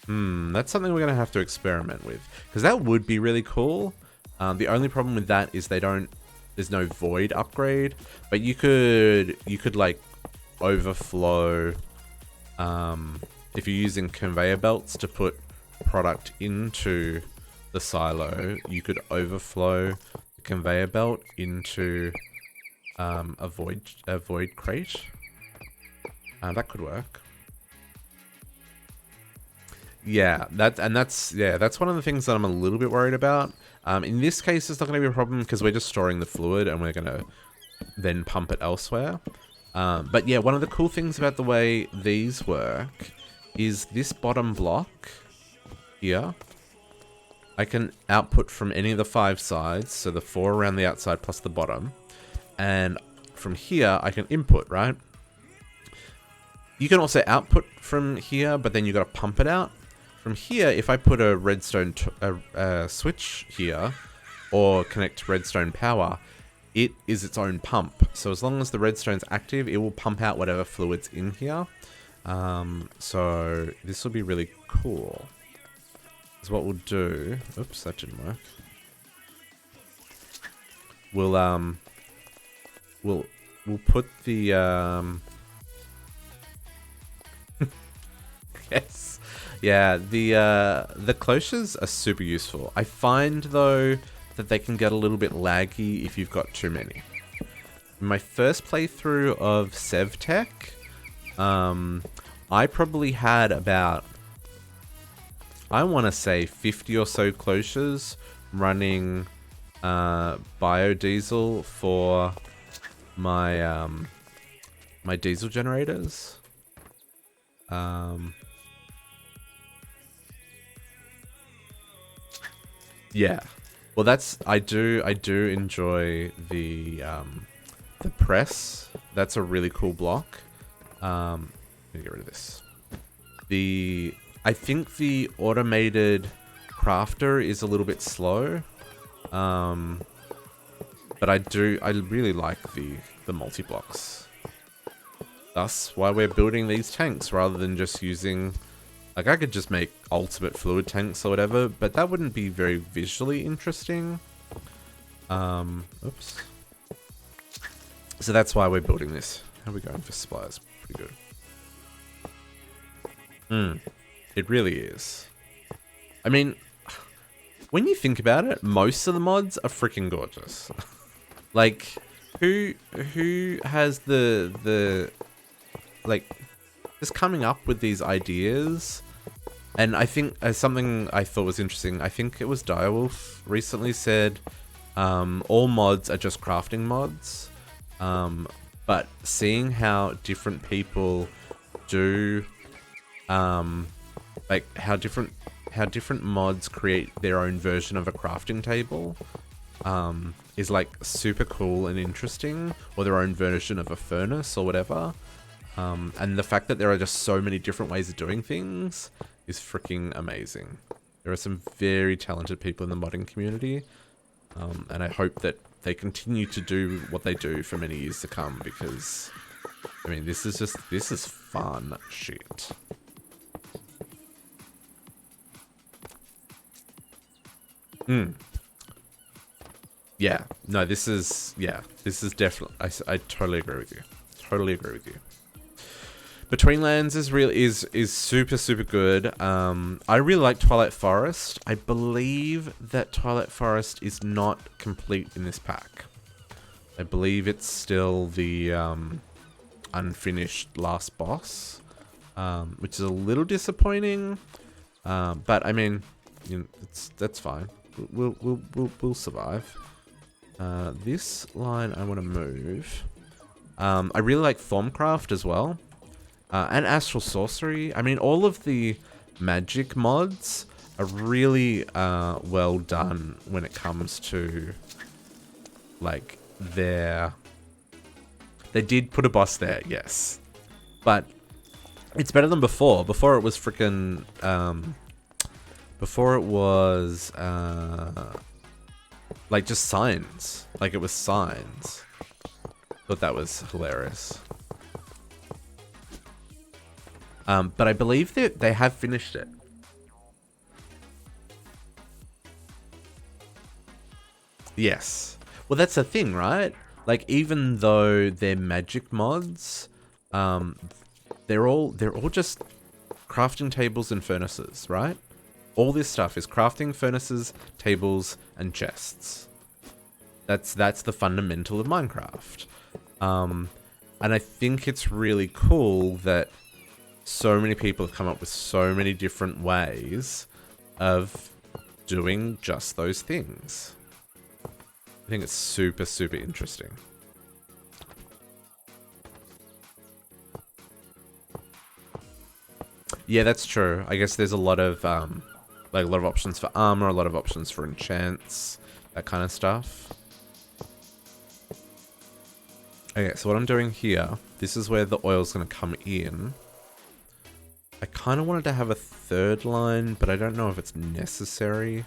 That's something we're going to have to experiment with. Because that would be really cool. The only problem with that is there's no void upgrade. But you could like overflow, if you're using conveyor belts to put product into the silo, you could overflow the conveyor belt into a void crate. That could work. Yeah, that's one of the things that I'm a little bit worried about. In this case, it's not going to be a problem because we're just storing the fluid and we're going to then pump it elsewhere. But yeah, one of the cool things about the way these work is this bottom block here. I can output from any of the 5 sides, so the 4 around the outside plus the bottom. And from here, I can input, right? You can also output from here, but then you got to pump it out. From here, if I put a redstone switch here, or connect redstone power, it is its own pump. So as long as the redstone's active, it will pump out whatever fluid's in here. So this will be really cool. Is what we'll do. Oops, that didn't work. We'll put the yes. Yeah, the cloches are super useful. I find though that they can get a little bit laggy if you've got too many. In my first playthrough of SevTech, I probably had about, I want to say 50 or so cloches running biodiesel for my my diesel generators. Yeah, well, that's I do enjoy the press. That's a really cool block. Let me get rid of this. I think the automated crafter is a little bit slow. But I really like the multi-blocks. Thus why we're building these tanks rather than just using, like, I could just make ultimate fluid tanks or whatever, but that wouldn't be very visually interesting. Oops. So that's why we're building this. How are we going for supplies? Pretty good. It really is. I mean, when you think about it, most of the mods are freaking gorgeous. Like, who has the like, just coming up with these ideas? And I think something I thought was interesting, I think it was Direwolf recently said, all mods are just crafting mods. But seeing how different people do, like how different mods create their own version of a crafting table, is like super cool and interesting, or their own version of a furnace or whatever. And the fact that there are just so many different ways of doing things is freaking amazing. There are some very talented people in the modding community, and I hope that they continue to do what they do for many years to come, because, I mean, this is fun shit. Yeah, no, this is definitely, I totally agree with you. Totally agree with you. Between Lands is super good. I really like Twilight Forest. I believe that Twilight Forest is not complete in this pack. I believe it's still the unfinished last boss, which is a little disappointing. But I mean, you know, that's fine. We'll survive. This line I want to move. I really like Thorncraft as well. And Astral Sorcery. I mean, all of the magic mods are really well done when it comes to, like, they did put a boss there, yes. But it's better than before. Before it was freaking, before it was, like, just signs. Like, it was signs. Thought that was hilarious. But I believe that they have finished it. Yes. Well, that's the thing, right? Like, even though they're magic mods, they're all just crafting tables and furnaces, right? All this stuff is crafting furnaces, tables, and chests. That's the fundamental of Minecraft. And I think it's really cool that so many people have come up with so many different ways of doing just those things. I think it's super interesting. Yeah, that's true. I guess there's a lot of like a lot of options for armor, a lot of options for enchants, that kind of stuff. Okay, so what I'm doing here, this is where the oil's going to come in. I kind of wanted to have a third line, but I don't know if it's necessary.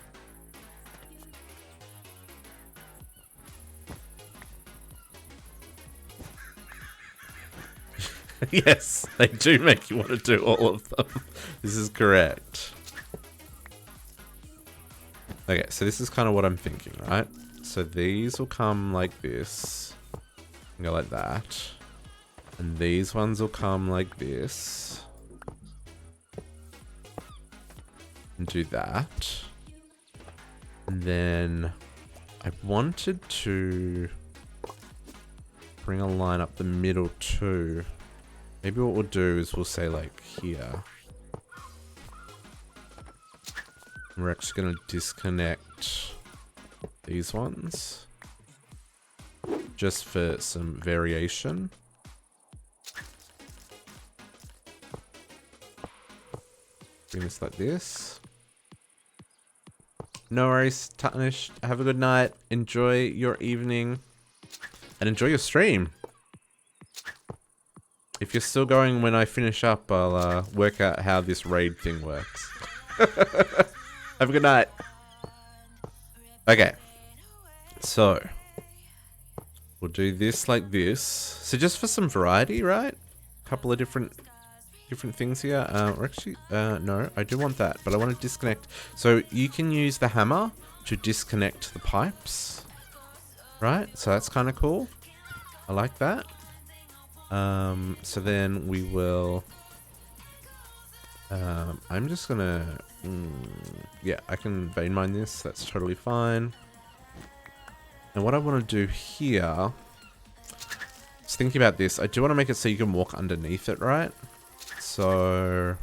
Yes, they do make you want to do all of them. This is correct. Okay, so this is kind of what I'm thinking, right? So these will come like this. And go like that. And these ones will come like this. And do that. And then I wanted to bring a line up the middle too. Maybe what we'll do is we'll say like here. We're actually going to disconnect these ones. Just for some variation. Bring this like this. No worries, Tutnish. Have a good night. Enjoy your evening. And enjoy your stream. If you're still going when I finish up, I'll work out how this raid thing works. Have a good night. Okay. So, we'll do this like this. So just for some variety, right? A couple of different things here. Or actually, no, I do want that, but I want to disconnect. So you can use the hammer to disconnect the pipes, right? So that's kind of cool. I like that. So then we will. I'm just gonna. Yeah, I can vein mine this. That's totally fine. And what I want to do here. Just thinking about this, I do want to make it so you can walk underneath it, right? So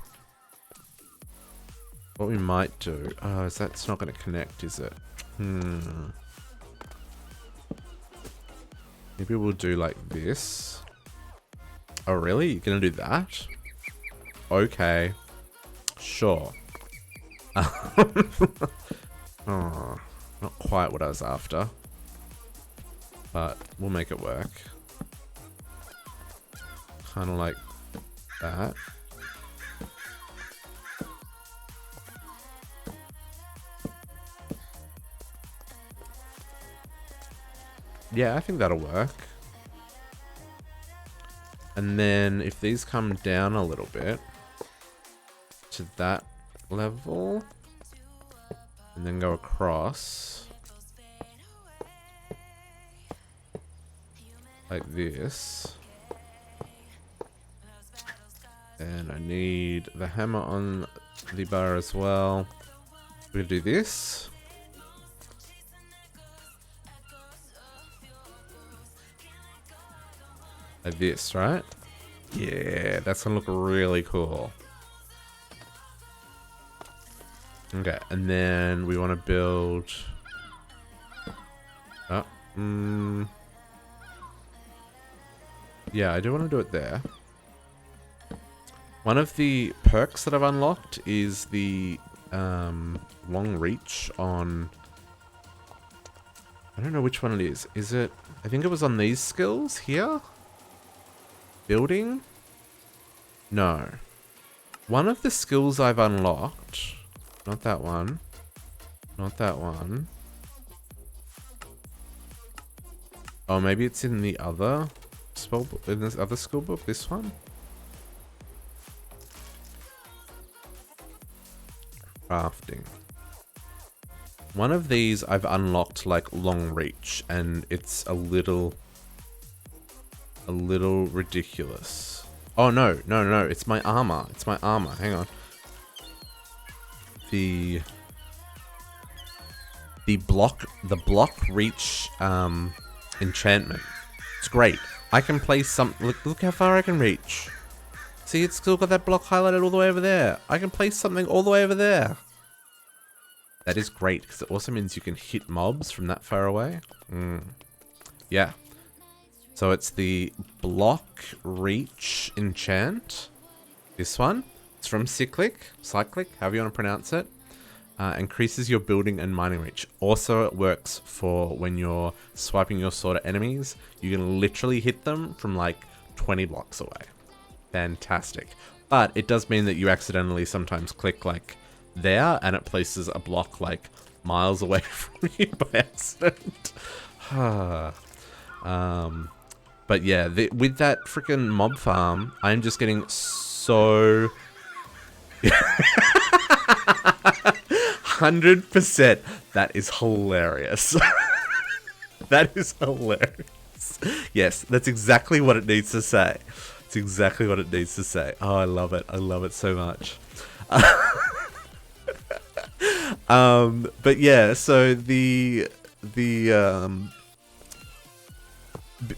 what we might do, is that's not going to connect, is it? Maybe we'll do like this. Oh, really? You're going to do that? Okay. Sure. Oh, not quite what I was after. But we'll make it work. Kind of like that. Yeah, I think that'll work. And then if these come down a little bit to that level and then go across like this. And I need the hammer on the bar as well. We're gonna do this. Like this, right? Yeah, that's gonna look really cool. Okay, and then we want to build... Yeah, I do want to do it there. One of the perks that I've unlocked is the long reach on... I don't know which one it is. Is it... I think it was on these skills here? Building? No. One of the skills I've unlocked... Not that one. Not that one. Oh, maybe it's in the other spell book, in this other skill book. This one. Crafting. One of these I've unlocked like long reach, and it's a little ridiculous. Oh no, no! It's my armor. It's my armor. Hang on. The block reach enchantment. It's great. I can place some. Look how far I can reach. See, it's still got that block highlighted all the way over there. I can place something all the way over there. That is great because it also means you can hit mobs from that far away. Yeah. So it's the block reach enchant. This one. It's from Cyclic, however you want to pronounce it. Increases your building and mining reach. Also, it works for when you're swiping your sword at enemies. You can literally hit them from like 20 blocks away. Fantastic. But it does mean that you accidentally sometimes click like there and it places a block like miles away from you by accident. But yeah, with that freaking mob farm, I'm just getting so... 100%. That is hilarious. That is hilarious. Yes, that's exactly what it needs to say. It's exactly what it needs to say. Oh, I love it. I love it so much. But yeah, so the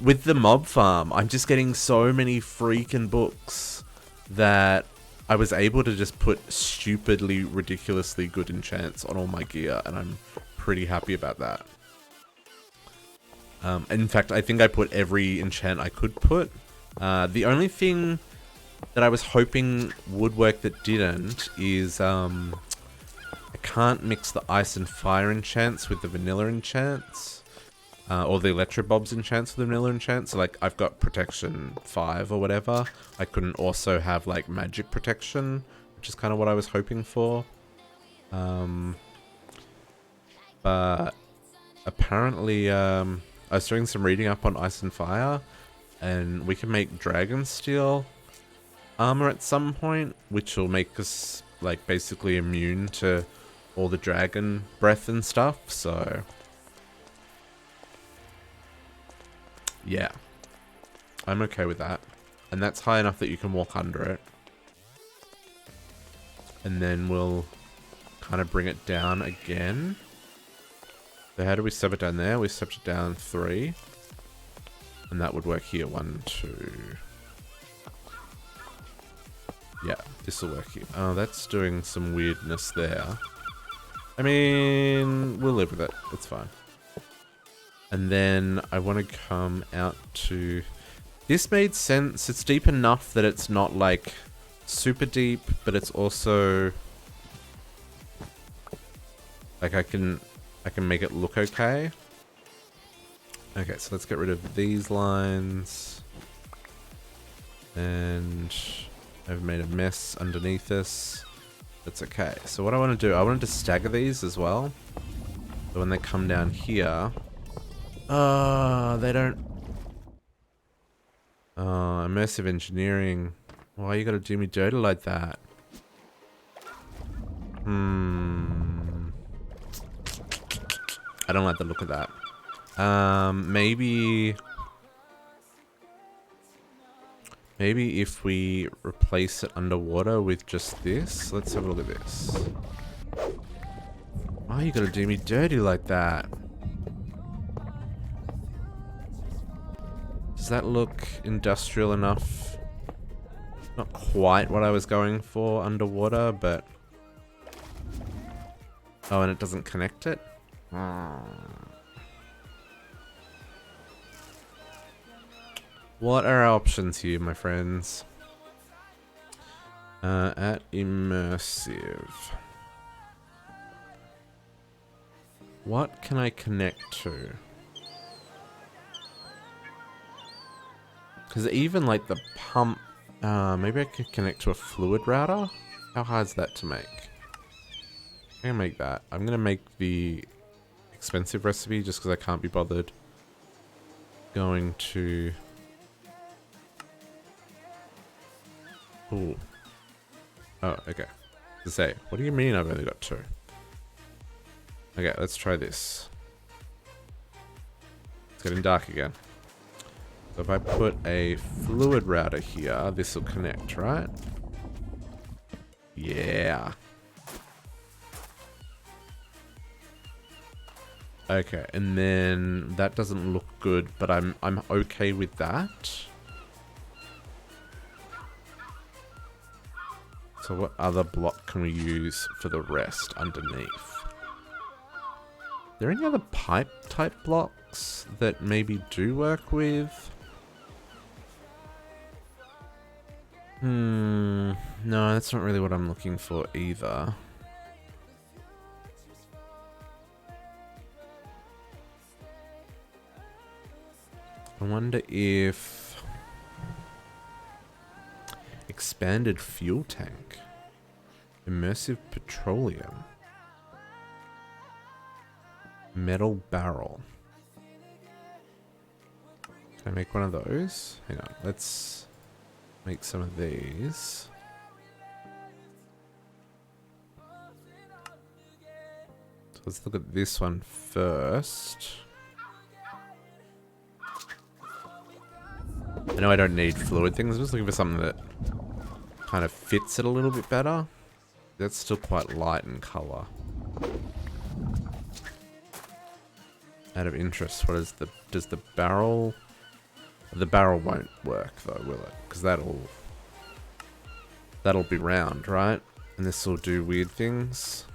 with the mob farm, I'm just getting so many freaking books that I was able to just put stupidly, ridiculously good enchants on all my gear, and I'm pretty happy about that. In fact, I think I put every enchant I could put. The only thing that I was hoping would work that didn't is I can't mix the ice and fire enchants with the vanilla enchants. Or the Electro Bob's enchants with the vanilla enchants. So, like, I've got protection 5 or whatever. I couldn't also have, like, magic protection, which is kind of what I was hoping for. But apparently, I was doing some reading up on Ice and Fire, and we can make dragon steel armor at some point, which will make us like basically immune to all the dragon breath and stuff. So yeah, I'm okay with that. And that's high enough that you can walk under it. And then we'll kind of bring it down again. So how do we step it down there? We stepped it down 3. And that would work here. 1, 2. Yeah, this will work here. Oh, that's doing some weirdness there. I mean, we'll live with it. It's fine. And then I want to come out to... This made sense. It's deep enough that it's not like super deep, but it's also like I can make it look okay. Okay, so let's get rid of these lines. And I've made a mess underneath this. That's okay. So what I want to do, I wanted to stagger these as well. So when they come down here, they don't. Oh, immersive engineering. Why you gotta do me dirty like that? I don't like the look of that. Maybe if we replace it underwater with just this. Let's have a look at this. Why you gotta do me dirty like that? Does that look industrial enough? Not quite what I was going for underwater, but... Oh, and it doesn't connect it? What are our options here, my friends? At immersive. What can I connect to? Because even like the pump... maybe I could connect to a fluid router? How hard is that to make? I'm gonna make that. I'm gonna make the expensive recipe just because I can't be bothered going to... Ooh. Oh, okay. To say, what do you mean I've only got 2? Okay, let's try this. It's getting dark again. So if I put a fluid router here, this will connect, right? Yeah. Okay, and then that doesn't look good, but I'm okay with that. So what other block can we use for the rest underneath? Are there any other pipe type blocks that maybe do work with? No, that's not really what I'm looking for either. I wonder if... Expanded fuel tank. Immersive petroleum. Metal barrel. Can I make one of those? Hang on, let's make some of these. So let's look at this one first. I know I don't need fluid things, I'm just looking for something that kind of fits it a little bit better. That's still quite light in color. Out of interest, what is the... Does the barrel... The barrel won't work though, will it? Because that'll be round, right? And this will do weird things.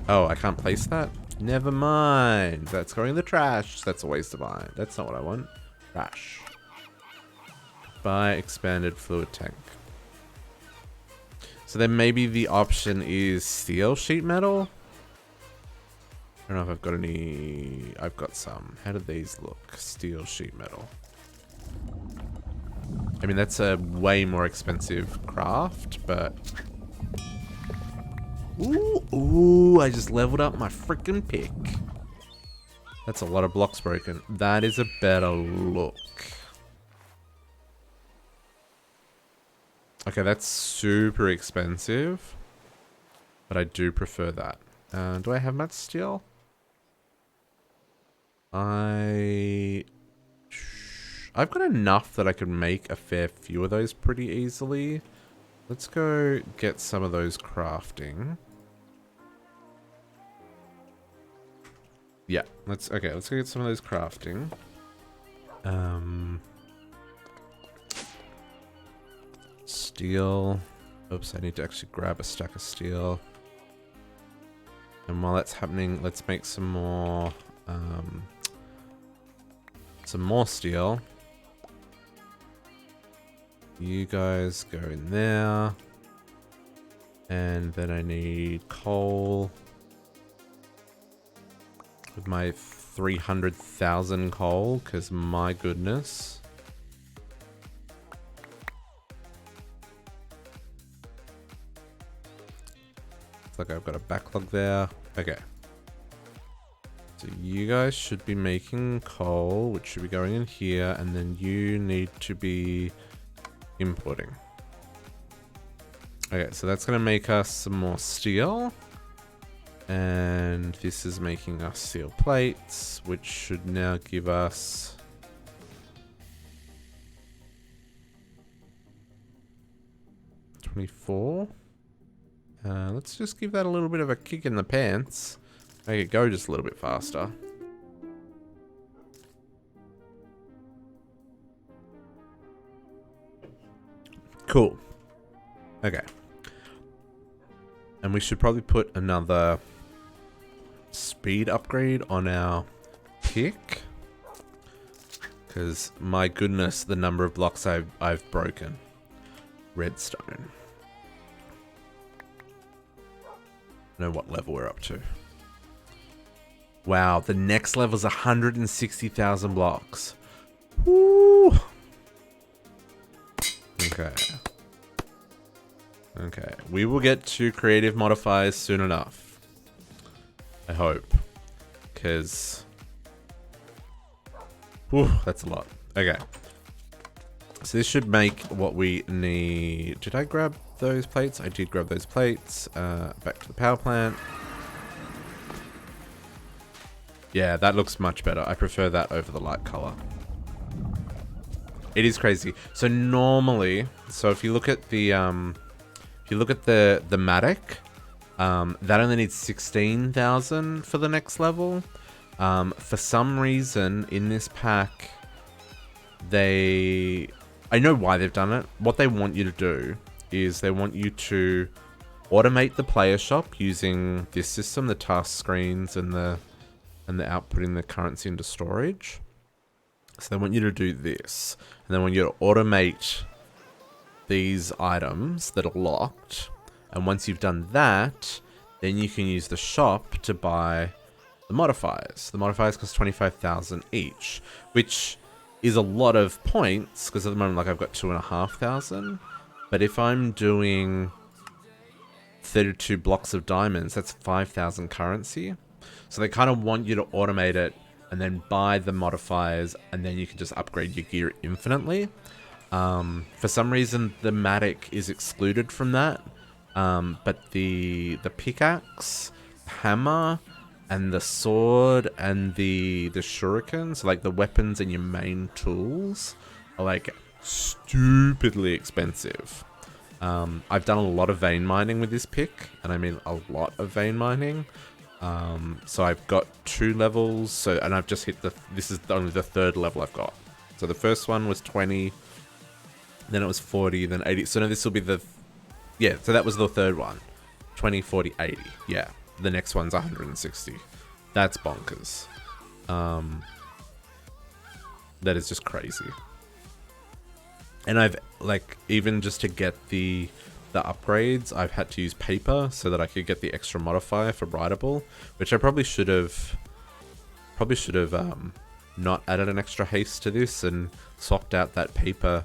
Oh, I can't place that? Never mind. That's going in the trash. That's a waste of iron. That's not what I want. Trash. Buy expanded fluid tank. So then maybe the option is steel sheet metal? I don't know if I've got any... I've got some. How do these look? Steel sheet metal. I mean, that's a way more expensive craft, but... Ooh, I just leveled up my freaking pick. That's a lot of blocks broken. That is a better look. Okay, that's super expensive. But I do prefer that. Do I have much steel? I've got enough that I could make a fair few of those pretty easily. Let's go get some of those crafting. Yeah, let's go get some of those crafting. Steel. Oops, I need to actually grab a stack of steel. And while that's happening, let's make some more steel. You guys go in there. And then I need coal. With my 300,000 coal, because my goodness. It's like I've got a backlog there. Okay. So you guys should be making coal, which should be going in here, and then you need to be importing. Okay, so that's going to make us some more steel. And this is making us steel plates, which should now give us 24. Let's just give that a little bit of a kick in the pants. Make it go just a little bit faster. Cool. Okay. And we should probably put another speed upgrade on our pick. Because my goodness, the number of blocks I've broken. Redstone. Know what level we're up to. Wow, the next level is 160,000 blocks. Woo! Okay. Okay, we will get to creative modifiers soon enough. I hope. Because... whew, that's a lot. Okay. So this should make what we need. Did I grab those plates? I did grab those plates. Back to the power plant. Yeah, that looks much better. I prefer that over the light color. It is crazy. So normally, if you look at the the Matic, that only needs 16,000 for the next level. For some reason in this pack, I know why they've done it. What they want you to do is they want you to automate the player shop using this system, the task screens and the outputting the currency into storage. So they want you to do this, and they want you to automate these items that are locked. And once you've done that, then you can use the shop to buy the modifiers. The modifiers cost 25,000 each, which is a lot of points, because at the moment, like, I've got 2,500. But if I'm doing 32 blocks of diamonds, that's 5,000 currency. So they kind of want you to automate it and then buy the modifiers, and then you can just upgrade your gear infinitely. For some reason, the Matic is excluded from that. But the pickaxe, hammer, and the sword, and the shuriken, so like the weapons and your main tools, are like stupidly expensive. I've done a lot of vein mining with this pick, and I mean a lot of vein mining. So I've got 2 levels, and I've just hit this is only the 3rd level I've got. So the first one was 20, then it was 40, then 80. So now this will be so that was the 3rd one. 20, 40, 80. Yeah. The next one's 160. That's bonkers. That is just crazy. And I've, like, even just to get the upgrades, I've had to use paper so that I could get the extra modifier for writable, which I probably should have not added an extra haste to this and swapped out that paper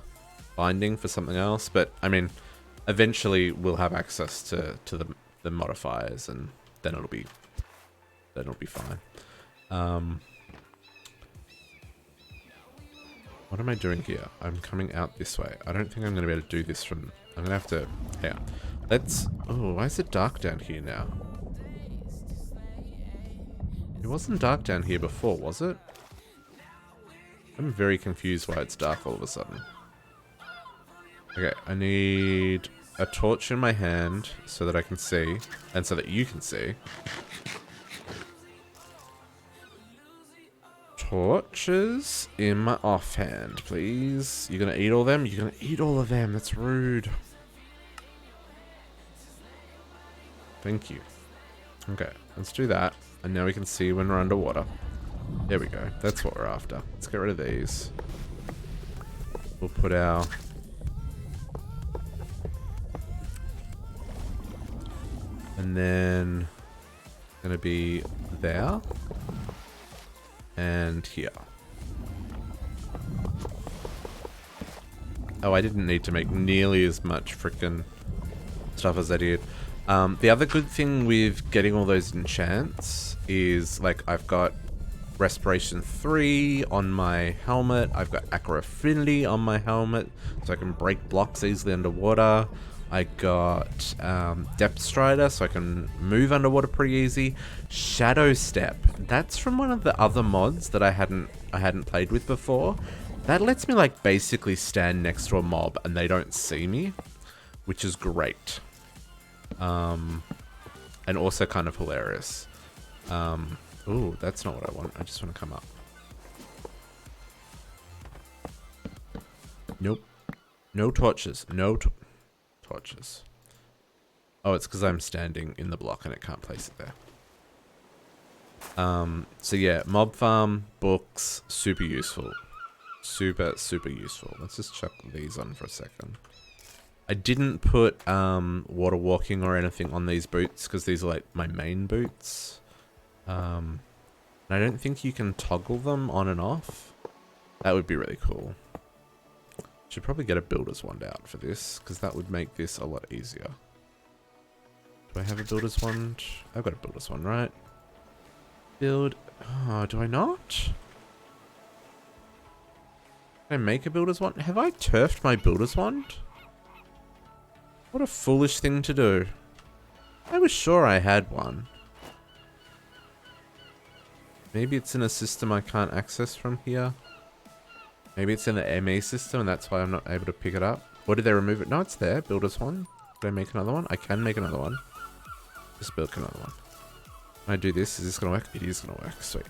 binding for something else. But I mean, eventually we'll have access to the modifiers, and then it'll be fine. What am I doing here? I'm coming out this way. I don't think I'm going to be able to do this from... I'm going to have to... Yeah. Let's... Oh, why is it dark down here now? It wasn't dark down here before, was it? I'm very confused why it's dark all of a sudden. Okay, I need a torch in my hand so that I can see, and so that you can see. Torches in my offhand, please. You're gonna eat all them? You're gonna eat all of them. That's rude. Thank you. Okay, let's do that. And now we can see when we're underwater. There we go. That's what we're after. Let's get rid of these. We'll put our... And then... Gonna be there. And here. Oh, I didn't need to make nearly as much frickin' stuff as I did. The other good thing with getting all those enchants is, like, I've got Respiration 3 on my helmet. I've got Aqua Affinity on my helmet, so I can break blocks easily underwater. I got Depth Strider, so I can move underwater pretty easy. Shadow Step. That's from one of the other mods that I hadn't played with before. That lets me, like, basically stand next to a mob and they don't see me, which is great. And also kind of hilarious. Ooh, that's not what I want. I just want to come up. Nope. No torches. No torches. Oh, it's because I'm standing in the block and it can't place it there. So yeah, mob farm, books, super useful. Super useful. Let's just chuck these on for a second. I didn't put water walking or anything on these boots because these are like my main boots. And I don't think you can toggle them on and off. That would be really cool. Should probably get a builder's wand out for this because that would make this a lot easier. Do I have a builder's wand? I've got a builder's wand, right? Build. Oh, do I not? Can I make a builder's wand? Have I turfed my builder's wand? What a foolish thing to do. I was sure I had one. Maybe it's in a system I can't access from here. Maybe it's in the ME system and that's why I'm not able to pick it up. Or did they remove it? No, it's there. Builder's wand. Did I make another one? I can make another one. Just build another one. When I do this, is this going to work? It is going to work. Sweet.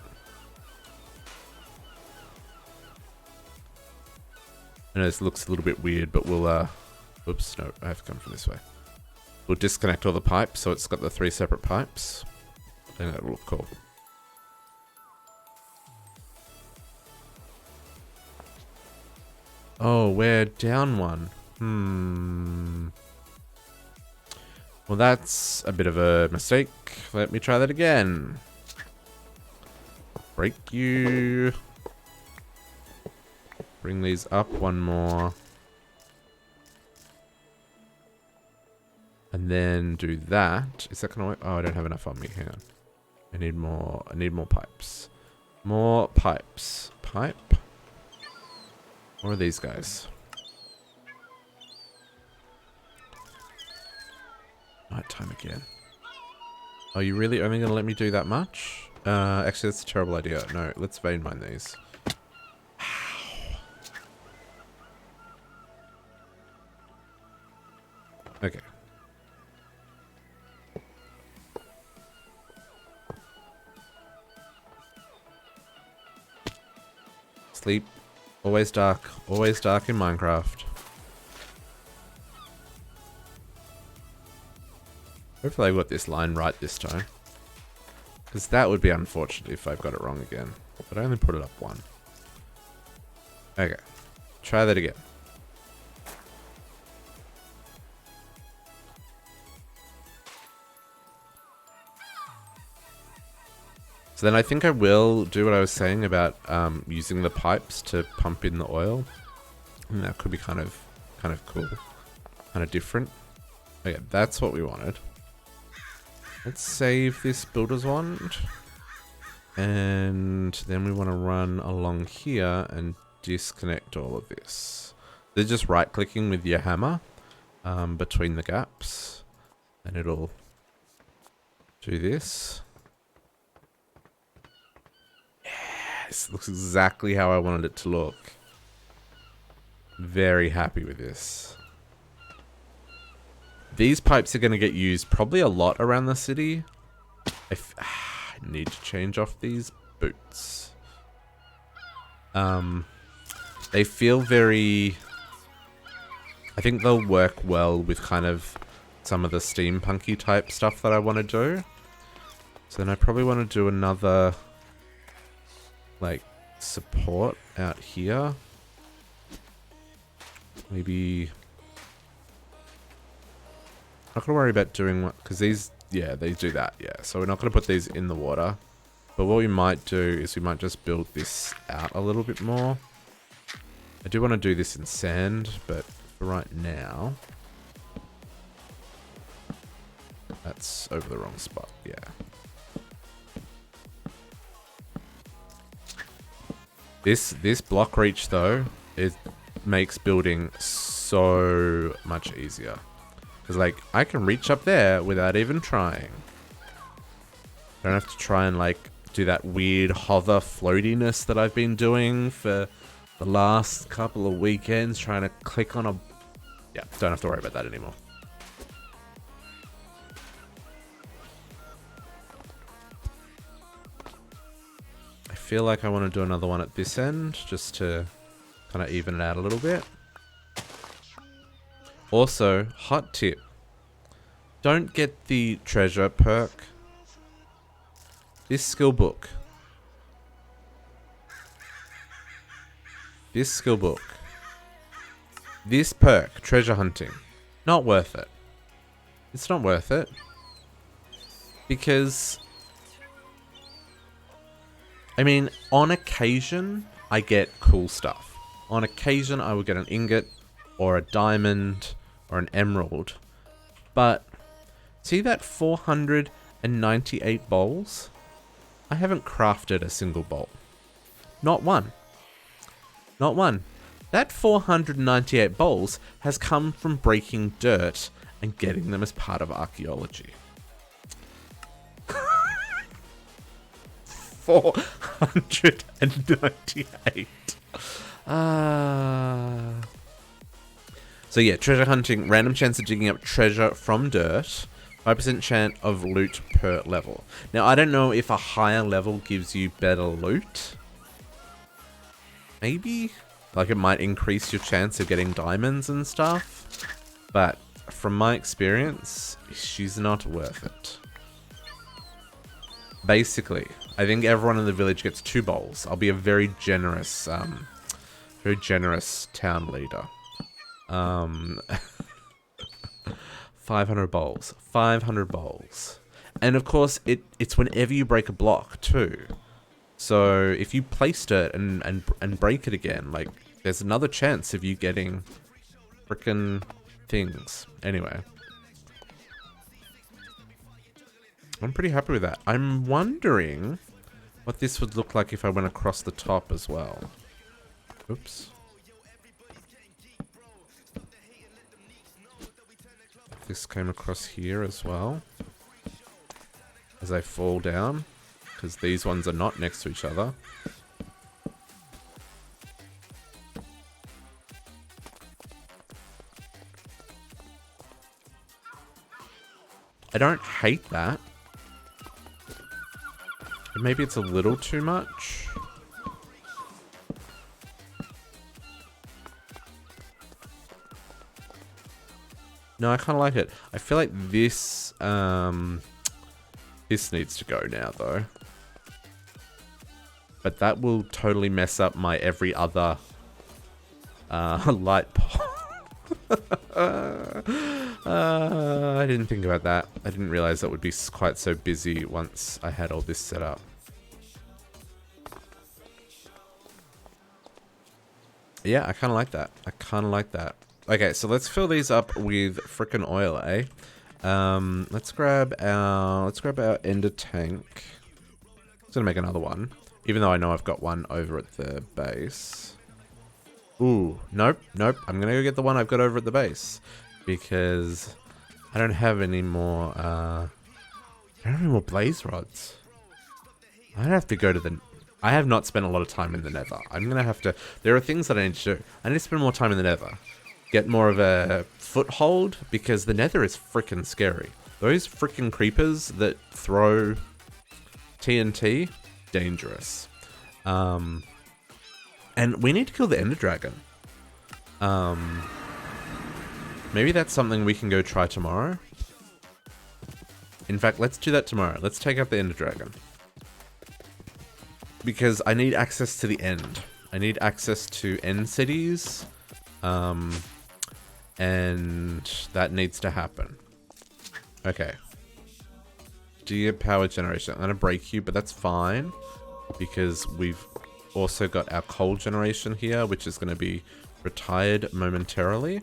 I know this looks a little bit weird, but we'll, oops, no, I have to come from this way. We'll disconnect all the pipes, so it's got the 3 separate pipes. I think that'll look cool. Oh, we're down one. Well, that's a bit of a mistake. Let me try that again. Break you. Bring these up one more. And then do that. Is that gonna work? Oh, I don't have enough on me. Hang on. I need more pipes. More pipes. Pipe. What are these guys? Nighttime again. Are you really only gonna let me do that much? Actually, that's a terrible idea. No, let's vein mine these. Okay. Sleep. Always dark. Always dark in Minecraft. Hopefully I got this line right this time. Because that would be unfortunate if I've got it wrong again. But I only put it up one. Okay. Try that again. So then I think I will do what I was saying about using the pipes to pump in the oil. And that could be kind of cool. Kind of different. Okay, that's what we wanted. Let's save this builder's wand. And then we want to run along here and disconnect all of this. They're just right clicking with your hammer between the gaps. And it'll do this. Yes, looks exactly how I wanted it to look. Very happy with this. These pipes are going to get used probably a lot around the city. I need to change off these boots. They feel very... I think they'll work well with kind of some of the steampunky type stuff that I want to do. So then I probably want to do another, like, support out here. Maybe... Not gonna worry about doing what, because these, yeah, they do that, yeah. So we're not gonna put these in the water. But what we might do is we might just build this out a little bit more. I do want to do this in sand, but for right now, that's over the wrong spot, yeah. This block reach though, it makes building so much easier. Because, like, I can reach up there without even trying. I don't have to try and, like, do that weird hover floatiness that I've been doing for the last couple of weekends. Trying to click on a... Yeah, don't have to worry about that anymore. I feel like I want to do another one at this end, just to kind of even it out a little bit. Also, hot tip. Don't get the treasure perk. This skill book. This perk, treasure hunting. Not worth it. It's not worth it. Because... I mean, on occasion, I get cool stuff. On occasion, I will get an ingot, or a diamond, or an emerald. But, see that 498 bowls? I haven't crafted a single bowl. Not one. Not one. That 498 bowls has come from breaking dirt and getting them as part of archaeology. 498. So yeah, treasure hunting, random chance of digging up treasure from dirt, 5% chance of loot per level. Now, I don't know if a higher level gives you better loot. Maybe? Like, it might increase your chance of getting diamonds and stuff. But, from my experience, she's not worth it. Basically, I think everyone in the village gets 2 bowls. I'll be a very generous town leader. 500 bowls. 500 bowls. And of course, it's whenever you break a block too. So if you placed it and break it again, like, there's another chance of you getting frickin' things. Anyway. I'm pretty happy with that. I'm wondering what this would look like if I went across the top as well. Oops. This came across here as well. As I fall down. Because these ones are not next to each other. I don't hate that. But maybe it's a little too much. No, I kind of like it. I feel like this, this needs to go now, though. But that will totally mess up my every other, light pole. I didn't think about that. I didn't realize that would be quite so busy once I had all this set up. Yeah, I kind of like that. I kind of like that. Okay, so let's fill these up with frickin' oil, eh? Let's grab our ender tank. Just gonna make another one, even though I know I've got one over at the base. Ooh, nope. I'm gonna go get the one I've got over at the base because I don't have any more. I don't have any more blaze rods. I have to go to the. I have not spent a lot of time in the Nether. I'm gonna have to. There are things that I need to do. I need to spend more time in the Nether. Get more of a foothold because the Nether is freaking scary. Those freaking creepers that throw TNT, dangerous. And we need to kill the Ender Dragon. Maybe that's something we can go try tomorrow. In fact, let's do that tomorrow. Let's take out the Ender Dragon. Because I need access to the end. I need access to end cities. And that needs to happen. Okay. Dear power generation. I'm going to break you, but that's fine. Because we've also got our coal generation here, which is going to be retired momentarily.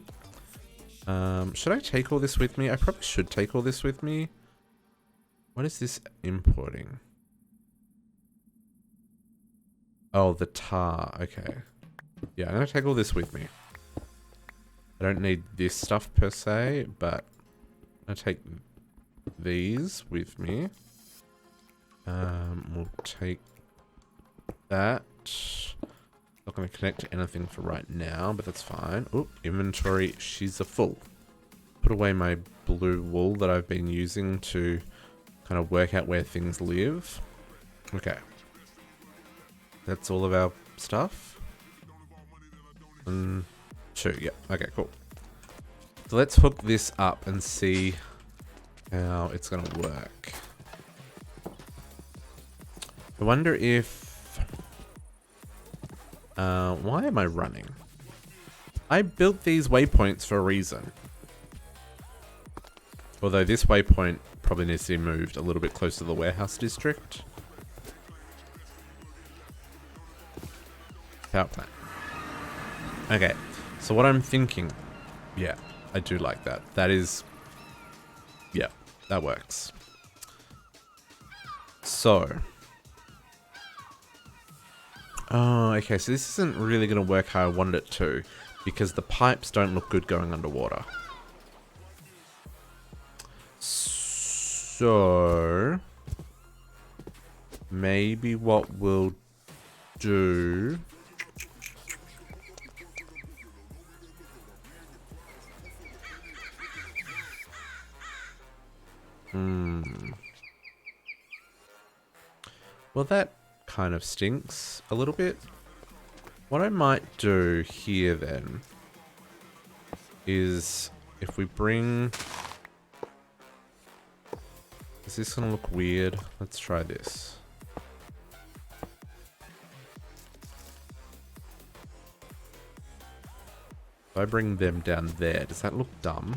Should I take all this with me? I probably should take all this with me. What is this importing? Oh, the tar. Okay. Yeah, I'm going to take all this with me. I don't need this stuff per se, but I'll take these with me. We'll take that. Not going to connect to anything for right now, but that's fine. Oh, inventory. She's a full. Put away my blue wool that I've been using to kind of work out where things live. Okay. That's all of our stuff. 2, yeah. Okay, cool. So let's hook this up and see how it's going to work. I wonder if... why am I running? I built these waypoints for a reason. Although this waypoint probably needs to be moved a little bit closer to the warehouse district. Power plant. Okay, so what I'm thinking... Yeah, I do like that. That is... Yeah, that works. So... Oh, okay, so this isn't really going to work how I wanted it to, because the pipes don't look good going underwater. So... Maybe what we'll do... Well, that kind of stinks a little bit. What I might do here then is if we bring... Is this going to look weird? Let's try this. If I bring them down there, does that look dumb?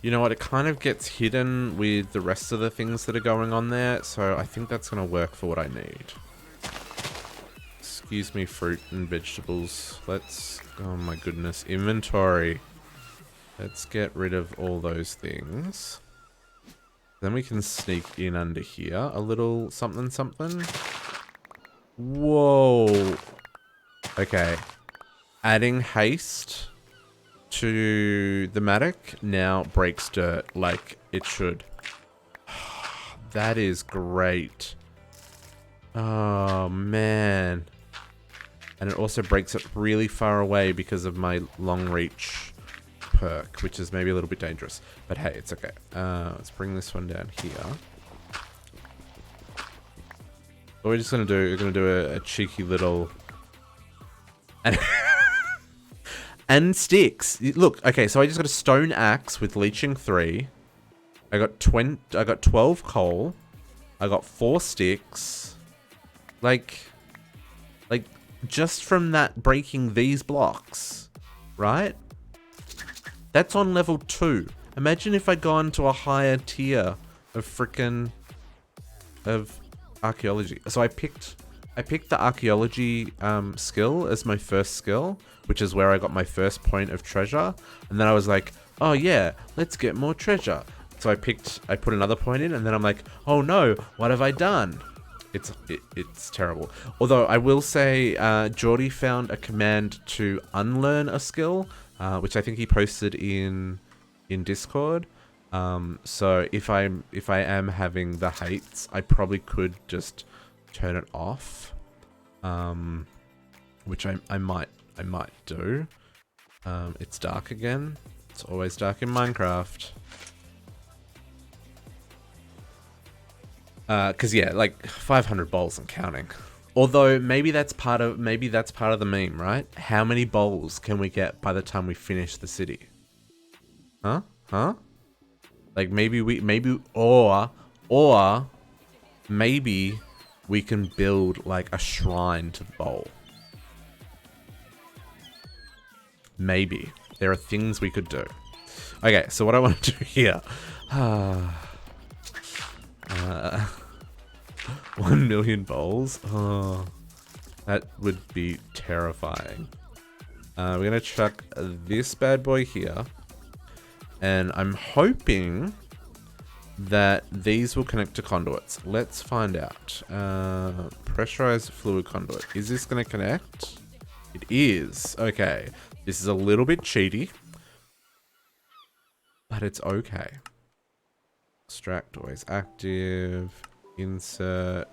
You know what, it kind of gets hidden with the rest of the things that are going on there, so I think that's going to work for what I need. Excuse me, fruit and vegetables. Let's... Oh my goodness, inventory. Let's get rid of all those things. Then we can sneak in under here a little something something. Whoa. Okay. Adding haste to the Matic now breaks dirt like it should. That is great. Oh, man. And it also breaks it really far away because of my long reach perk, which is maybe a little bit dangerous. But hey, it's okay. Let's bring this one down here. What we're just going to do, we're going to do a cheeky little... And sticks. Look, okay, so I just got a stone axe with leeching 3. I got 12 coal. I got 4 sticks. Like just from that breaking these blocks, right? That's on level 2. Imagine if I'd gone to a higher tier of archaeology. So I picked the archaeology skill as my first skill, which is where I got my first point of treasure. And then I was like, oh yeah, let's get more treasure. So I put another point in, and then I'm like, oh no, what have I done? It's terrible. Although I will say, Geordie found a command to unlearn a skill, which I think he posted in Discord. So if I am having the hates, I probably could just turn it off, which I might do. It's dark again. It's always dark in Minecraft. Cause yeah, like 500 bowls and counting. Although maybe that's part of the meme, right? How many bowls can we get by the time we finish the city? Huh? Like maybe or maybe we can build like a shrine to the bowl. Maybe there are things we could do. Okay, so what I want to do here. 1 million bowls. Oh, that would be terrifying. We're gonna chuck this bad boy here, and I'm hoping that these will connect to conduits. Let's find out. Pressurized fluid conduit. Is this gonna connect? It is. Okay. This is a little bit cheaty, but it's okay. Extract always active. Insert.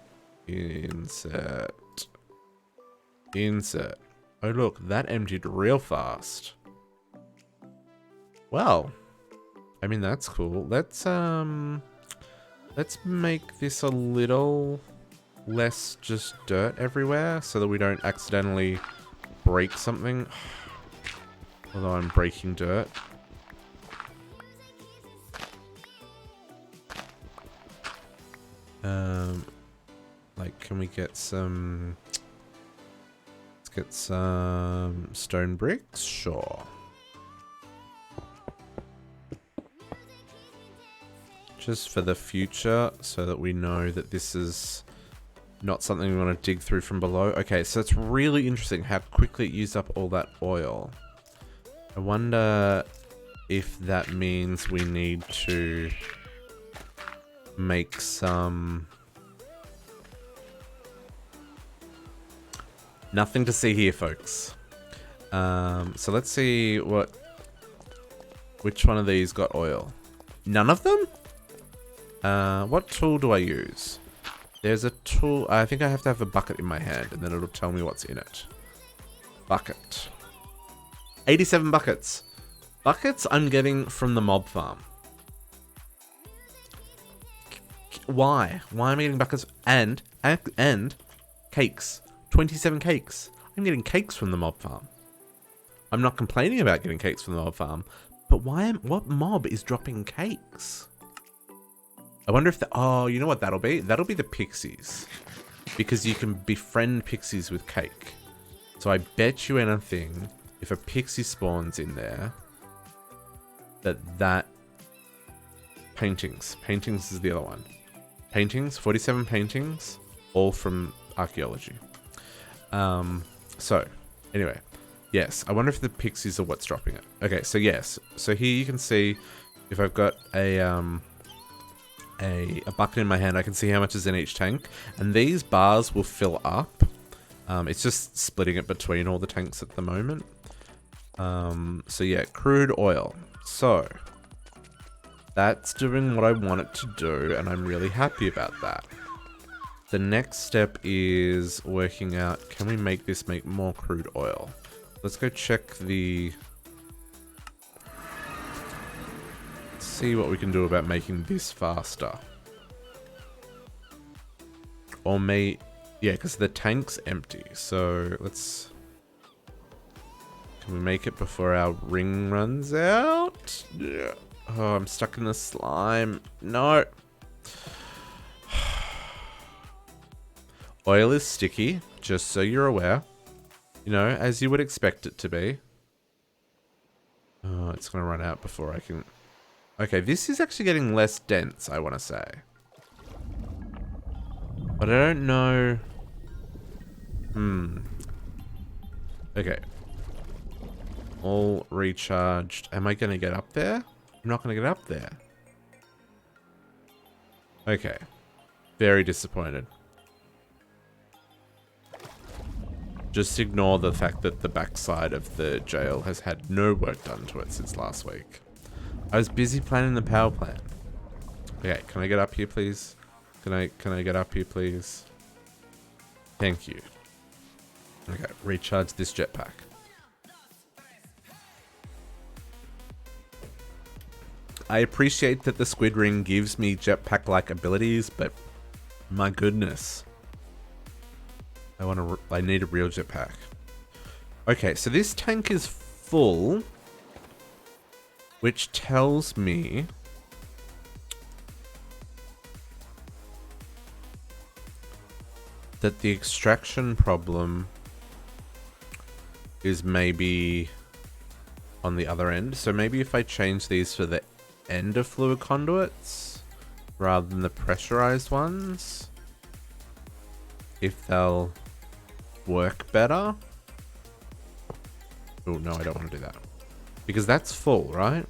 Oh look, that emptied real fast. Well, I mean that's cool. Let's make this a little less just dirt everywhere so that we don't accidentally break something. Although I'm breaking dirt. Like, can we get some... Let's get some stone bricks? Sure. Just for the future, so that we know that this is not something we want to dig through from below. Okay, so it's really interesting how quickly it used up all that oil. I wonder if that means we need to make some... Nothing to see here, folks. So let's see which one of these got oil. None of them? What tool do I use? There's a tool. I think I have to have a bucket in my hand, and then it'll tell me what's in it. Bucket. 87 buckets. Buckets I'm getting from the mob farm. Why? Why am I getting buckets? And cakes. 27 cakes. I'm getting cakes from the mob farm. I'm not complaining about getting cakes from the mob farm, but what mob is dropping cakes? I wonder if oh, you know what that'll be? That'll be the pixies. Because you can befriend pixies with cake. So I bet you anything, if a pixie spawns in there, that paintings is the other one. Paintings, 47 paintings, all from archaeology. So anyway, yes, I wonder if the pixies are what's dropping it. Okay, so yes, so here you can see if I've got a bucket in my hand, I can see how much is in each tank, and these bars will fill up. It's just splitting it between all the tanks at the moment. So yeah, crude oil. So that's doing what I want it to do, and I'm really happy about that. The next step is working out, can we make this make more crude oil? Let's go check see what we can do about making this faster. Or yeah, because the tank's empty. So can we make it before our ring runs out? Yeah. Oh, I'm stuck in the slime. No. Oil is sticky, just so you're aware. You know, as you would expect it to be. Oh, it's going to run out before I can... Okay, this is actually getting less dense, I want to say. But I don't know... Okay. All recharged. Am I going to get up there? I'm not going to get up there. Okay. Very disappointed. Just ignore the fact that the backside of the jail has had no work done to it since last week. I was busy planning the power plant. Okay, can I get up here, please? Can I get up here, please? Thank you. Okay, recharge this jetpack. I appreciate that the squid ring gives me jetpack-like abilities, but my goodness. I need a real jetpack. Okay, so this tank is full, which tells me that the extraction problem is maybe on the other end. So maybe if I change these for the end of fluid conduits rather than the pressurized ones, if they'll work better. Oh no, I don't want to do that because that's full, right?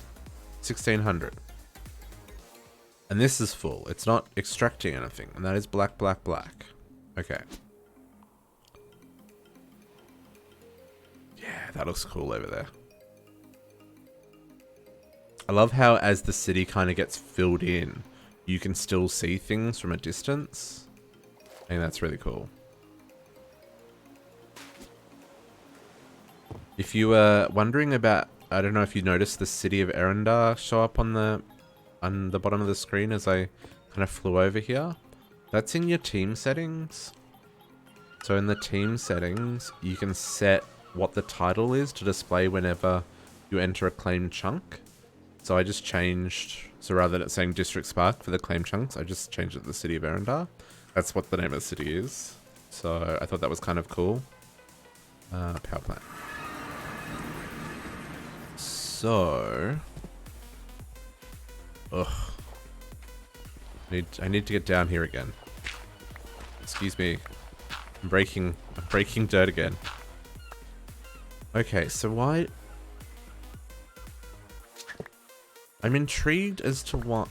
1600, and this is full. It's not extracting anything, and that is black, black, black. Okay. Yeah, that looks cool over there. I love how as the city kind of gets filled in, you can still see things from a distance. I think that's really cool. If you were wondering about, I don't know if you noticed the city of Erendar show up on the bottom of the screen as I kind of flew over here. That's in your team settings. So in the team settings, you can set what the title is to display whenever you enter a claimed chunk. So I just changed, so rather than it saying District Spark for the claim chunks, I just changed it to the City of Erendar. That's what the name of the city is. So I thought that was kind of cool. Power plant. So... Ugh. I need to get down here again. Excuse me. I'm breaking dirt again. Okay, so why... I'm intrigued as to what...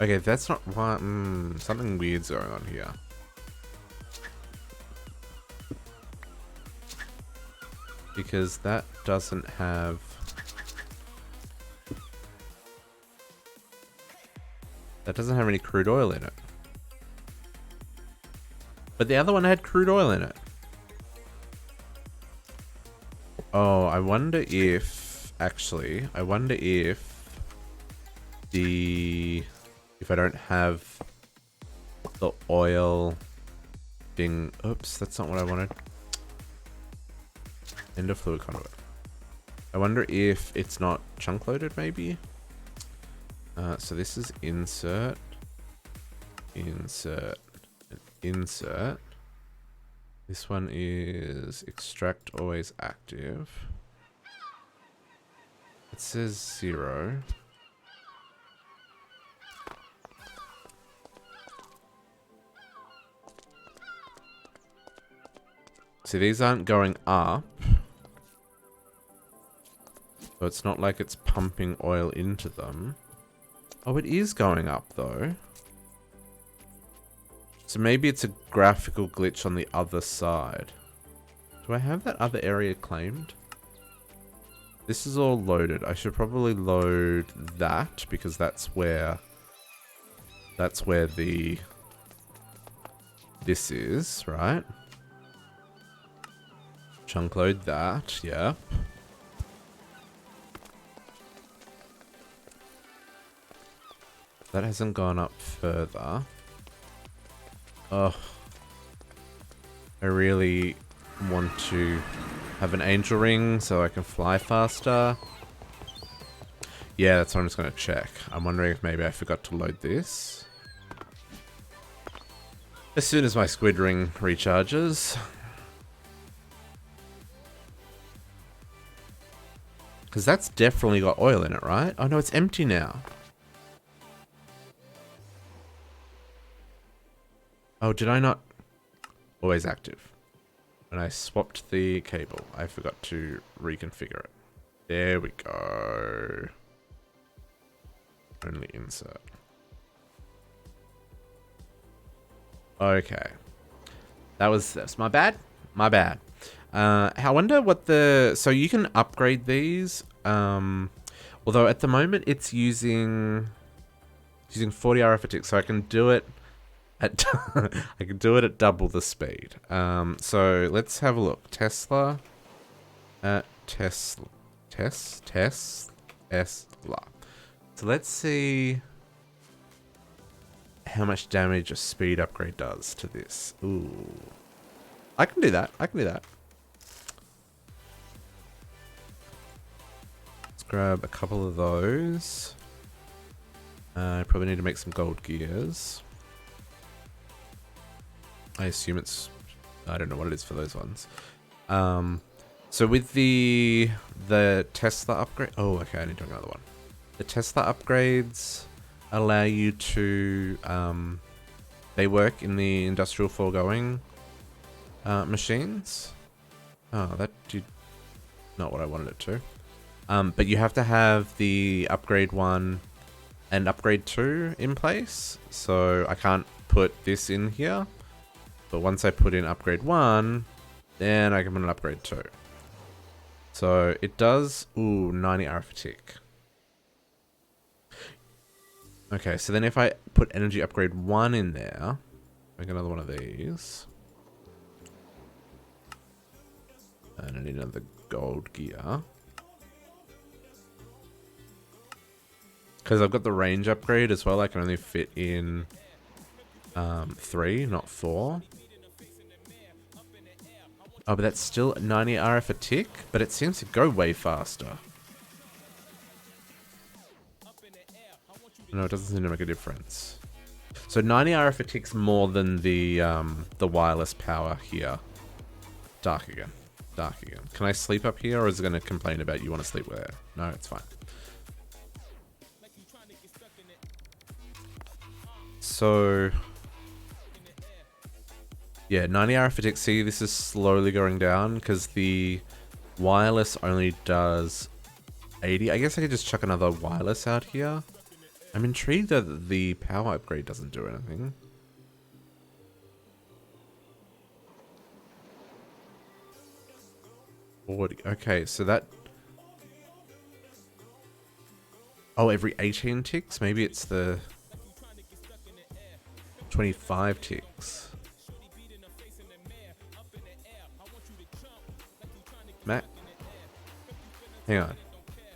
Okay, that's not why... something weird's going on here. Because that doesn't have... That doesn't have any crude oil in it. But the other one had crude oil in it. Oh, I wonder if... Actually, I wonder if if I don't have the oil being... Oops, that's not what I wanted. End of fluid conduit. I wonder if it's not chunk loaded, maybe? So this is insert, insert, and insert. This one is extract always active. It says 0. See, these aren't going up. So it's not like it's pumping oil into them. Oh, it is going up though. So maybe it's a graphical glitch on the other side. Do I have that other area claimed? This is all loaded. I should probably load that because that's where the this is, right? Chunk load that, yep. That hasn't gone up further. Oh, I really want to have an angel ring so I can fly faster. Yeah, that's what I'm just going to check. I'm wondering if maybe I forgot to load this. As soon as my squid ring recharges. Because that's definitely got oil in it, right? Oh no, it's empty now. Oh, did I not? Always active. When I swapped the cable, I forgot to reconfigure it. There we go. Only insert. Okay. That's my bad. My bad. I wonder what so you can upgrade these. Although at the moment it's using 40 RF a tick, so I can do it at I can do it at double the speed. So let's have a look. Tesla. Tesla. So let's see how much damage a speed upgrade does to this. Ooh. I can do that. Let's grab a couple of those. I probably need to make some gold gears. I assume I don't know what it is for those ones. So with the Tesla upgrade, oh, okay, I need to do another one. The Tesla upgrades allow you to, they work in the industrial foregoing machines. Oh, that did not what I wanted it to. But you have to have the upgrade 1 and upgrade 2 in place. So I can't put this in here. But once I put in upgrade 1, then I can put an upgrade 2. So it does, 90 RF a tick. Okay, so then if I put energy upgrade 1 in there, make another one of these. And I need another gold gear. Because I've got the range upgrade as well, I can only fit in 3, not 4. Oh, but that's still 90 RF a tick, but it seems to go way faster. No, it doesn't seem to make a difference. So 90 RF a tick's more than the wireless power here. Dark again. Can I sleep up here, or is it going to complain about you want to sleep there? No, it's fine. So yeah, 90 RF a tick. See, this is slowly going down because the wireless only does 80. I guess I could just chuck another wireless out here. I'm intrigued that the power upgrade doesn't do anything. Okay, so that... Oh, every 18 ticks? Maybe it's the 25 ticks. Hang on.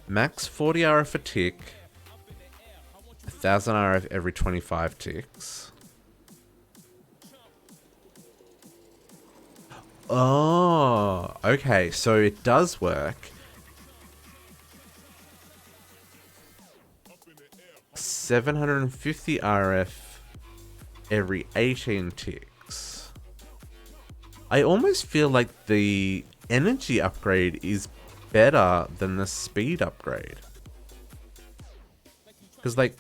Max 40 RF a tick. 1000 RF every 25 ticks. Oh, okay. So it does work. 750 RF every 18 ticks. I almost feel like the energy upgrade is better than the speed upgrade. Because, like,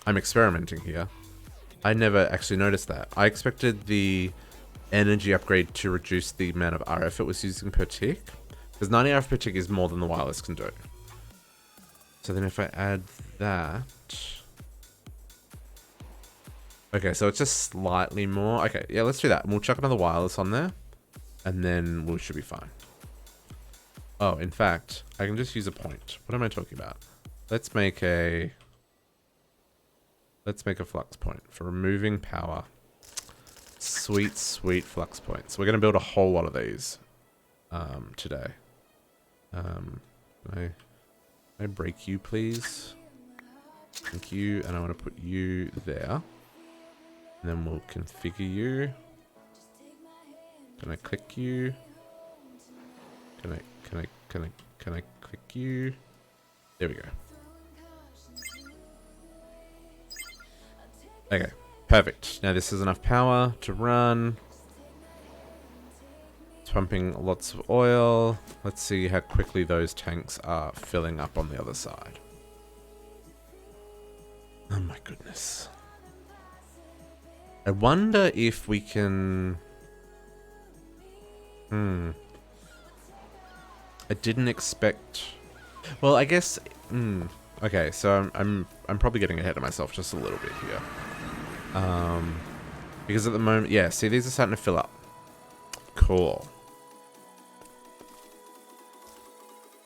I'm experimenting here. I never actually noticed that. I expected the energy upgrade to reduce the amount of RF it was using per tick. Because 90 RF per tick is more than the wireless can do. So then if I add that... Okay, so it's just slightly more. Okay, yeah, let's do that. We'll chuck another wireless on there. And then we should be fine. Oh, in fact, I can just use a point. What am I talking about? Let's make a flux point for removing power. Sweet, sweet flux point. So we're going to build a whole lot of these today. Can I break you, please? Thank you. And I want to put you there. And then we'll configure you. Can I click you? Can I click you? There we go. Okay, perfect. Now this is enough power to run. It's pumping lots of oil. Let's see how quickly those tanks are filling up on the other side. Oh my goodness. I wonder if we can I didn't expect... Well, I guess... Okay, so I'm probably getting ahead of myself just a little bit here. Because at the moment... Yeah, see, these are starting to fill up. Cool.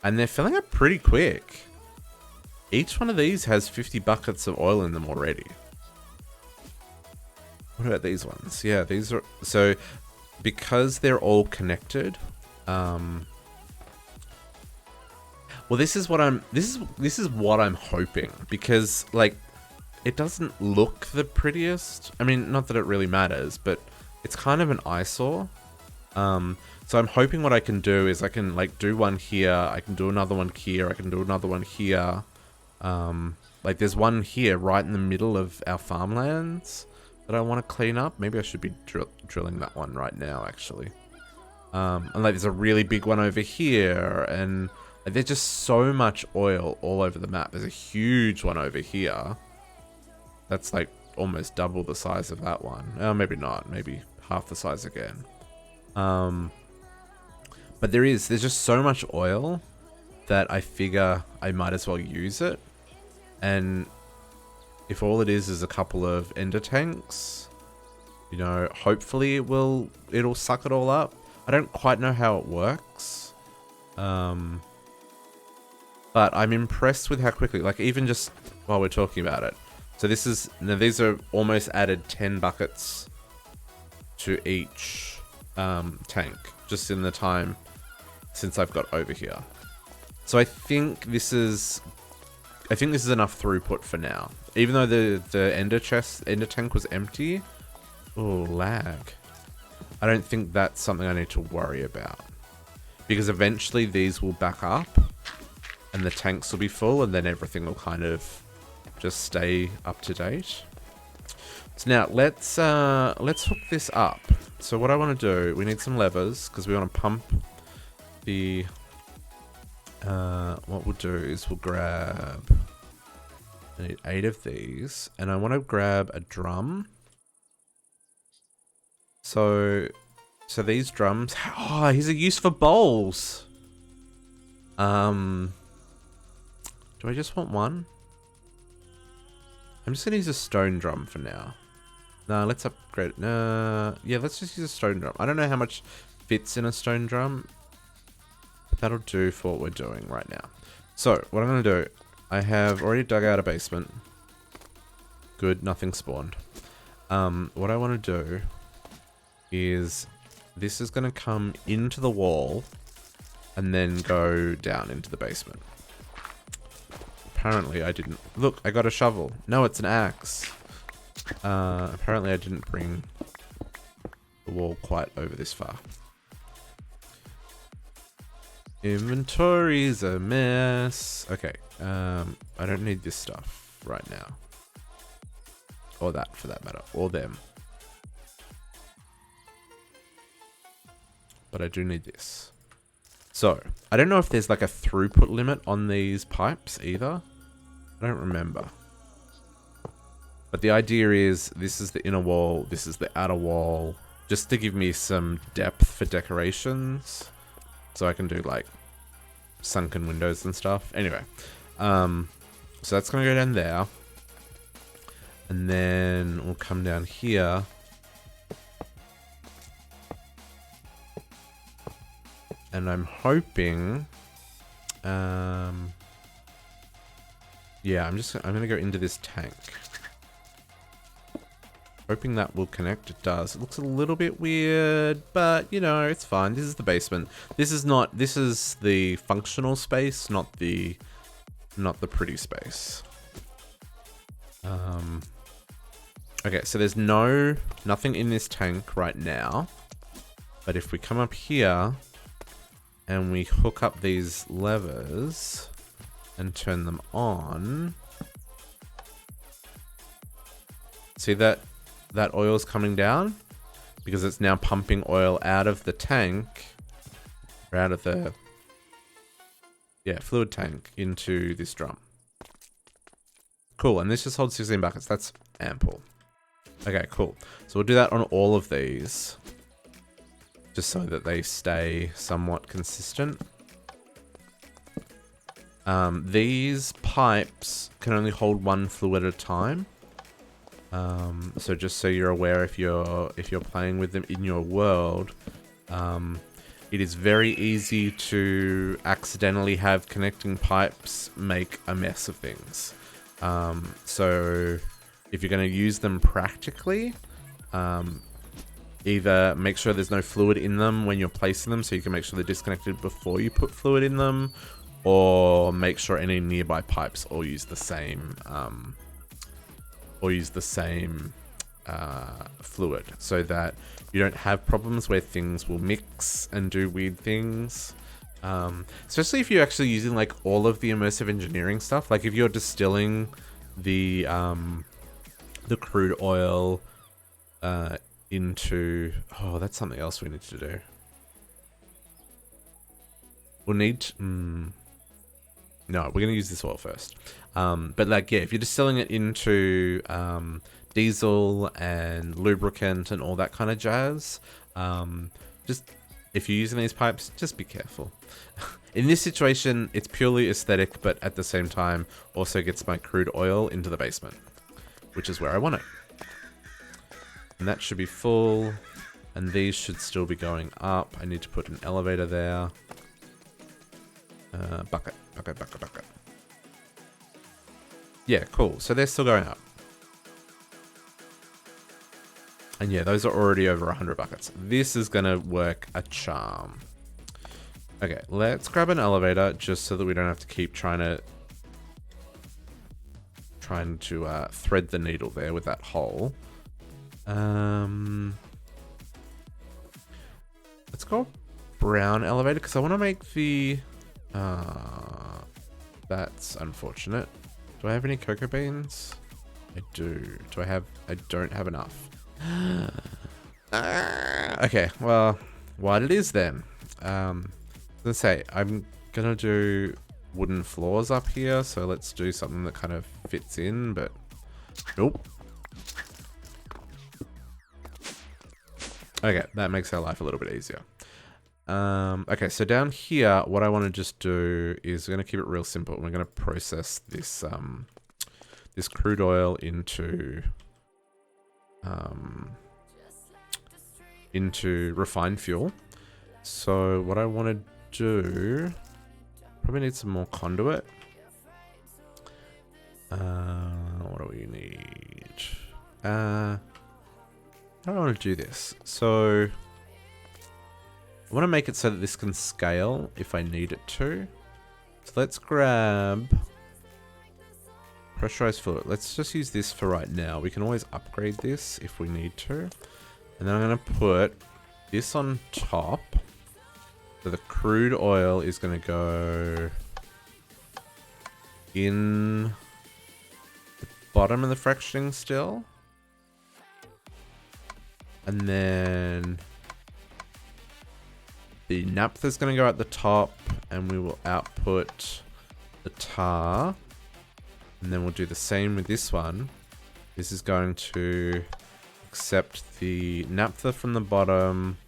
And they're filling up pretty quick. Each one of these has 50 buckets of oil in them already. What about these ones? Yeah, these are... So, because they're all connected... well, this is what I'm... This is what I'm hoping. Because, like, it doesn't look the prettiest. I mean, not that it really matters, but it's kind of an eyesore. So I'm hoping what I can do is I can, like, do one here. I can do another one here. I can do another one here. Like, there's one here right in the middle of our farmlands that I want to clean up. Maybe I should be drilling that one right now, actually. And, like, there's a really big one over here. And like, there's just so much oil all over the map. There's a huge one over here. That's, like, almost double the size of that one. Oh, maybe not. Maybe half the size again. But there's just so much oil that I figure I might as well use it. And if all it is a couple of ender tanks, you know, hopefully it'll suck it all up. I don't quite know how it works. But I'm impressed with how quickly, like, even just while we're talking about it. So these are almost added 10 buckets to each tank just in the time since I've got over here. So I think this is enough throughput for now. Even though the ender tank was empty. Oh, lag. I don't think that's something I need to worry about. Because eventually these will back up and the tanks will be full and then everything will kind of just stay up to date. So now let's hook this up. So what I want to do, we need some levers because we want to pump the... what we'll do is we'll grab... I need 8 of these. And I want to grab a drum. So these drums... Oh, here's a use for bowls! Do I just want one? I'm just going to use a stone drum for now. No, let's upgrade it. Yeah, let's just use a stone drum. I don't know how much fits in a stone drum. But that'll do for what we're doing right now. So, what I'm going to do... I have already dug out a basement. Good, nothing spawned. What I want to do... is... this is going to come into the wall... and then go down into the basement. Apparently I didn't... Look, I got a shovel. No, it's an axe. Apparently I didn't bring the wall quite over this far. Inventory's a mess. Okay, I don't need this stuff right now. Or that, for that matter. Or them. But I do need this. So, I don't know if there's like a throughput limit on these pipes either. I don't remember. But the idea is, this is the inner wall, this is the outer wall, just to give me some depth for decorations. So I can do like sunken windows and stuff. Anyway, so that's going to go down there. And then we'll come down here. And I'm hoping, yeah, I'm gonna go into this tank. Hoping that will connect. It does. It looks a little bit weird, but you know, it's fine. This is the basement. This is the functional space, not the pretty space. Okay, so there's nothing in this tank right now. But if we come up here and we hook up these levers and turn them on, see that oil's coming down? Because it's now pumping oil out of the tank, or out of the, yeah, fluid tank into this drum. Cool, and this just holds 16 buckets. That's ample. Okay, cool. So we'll do that on all of these. just so that they stay somewhat consistent. These pipes can only hold one fluid at a time. So just so you're aware, if you're playing with them in your world, it is very easy to accidentally have connecting pipes make a mess of things. So if you're going to use them practically, either make sure there's no fluid in them when you're placing them, so you can make sure they're disconnected before you put fluid in them, or make sure any nearby pipes all use the same fluid, so that you don't have problems where things will mix and do weird things. Especially if you're actually using like all of the immersive engineering stuff. Like if you're distilling the crude oil into... Oh, that's something else we need to do. We'll need... No, we're going to use this oil first. But like, yeah, if you're distilling it into diesel and lubricant and all that kind of jazz, just if you're using these pipes, just be careful. In this situation, it's purely aesthetic, but at the same time also gets my crude oil into the basement, which is where I want it. And that should be full, and these should still be going up. I need to put an elevator there. Bucket. Yeah, cool. So they're still going up. And yeah, those are already over 100 buckets. This is going to work a charm. Okay, let's grab an elevator just so that we don't have to keep trying to thread the needle there with that hole. Let's go brown elevator because I want to make the... that's unfortunate. Do I have any cocoa beans? I do. I don't have enough. Okay, well, what it is then. Let's say I'm gonna do wooden floors up here, so let's do something that kind of fits in, but nope. Okay, that makes our life a little bit easier. Okay, so down here, what I want to just do is we're going to keep it real simple. We're going to process this this crude oil into refined fuel. So what I want to do, probably need some more conduit. What do we need? How do I want to do this? So I want to make it so that this can scale if I need it to. So let's grab pressurized fluid. Let's just use this for right now. We can always upgrade this if we need to. And then I'm going to put this on top. So the crude oil is going to go in the bottom of the fractioning still. And then the naphtha is going to go at the top, and we will output the tar. And then we'll do the same with this one. This is going to accept the naphtha from the bottom,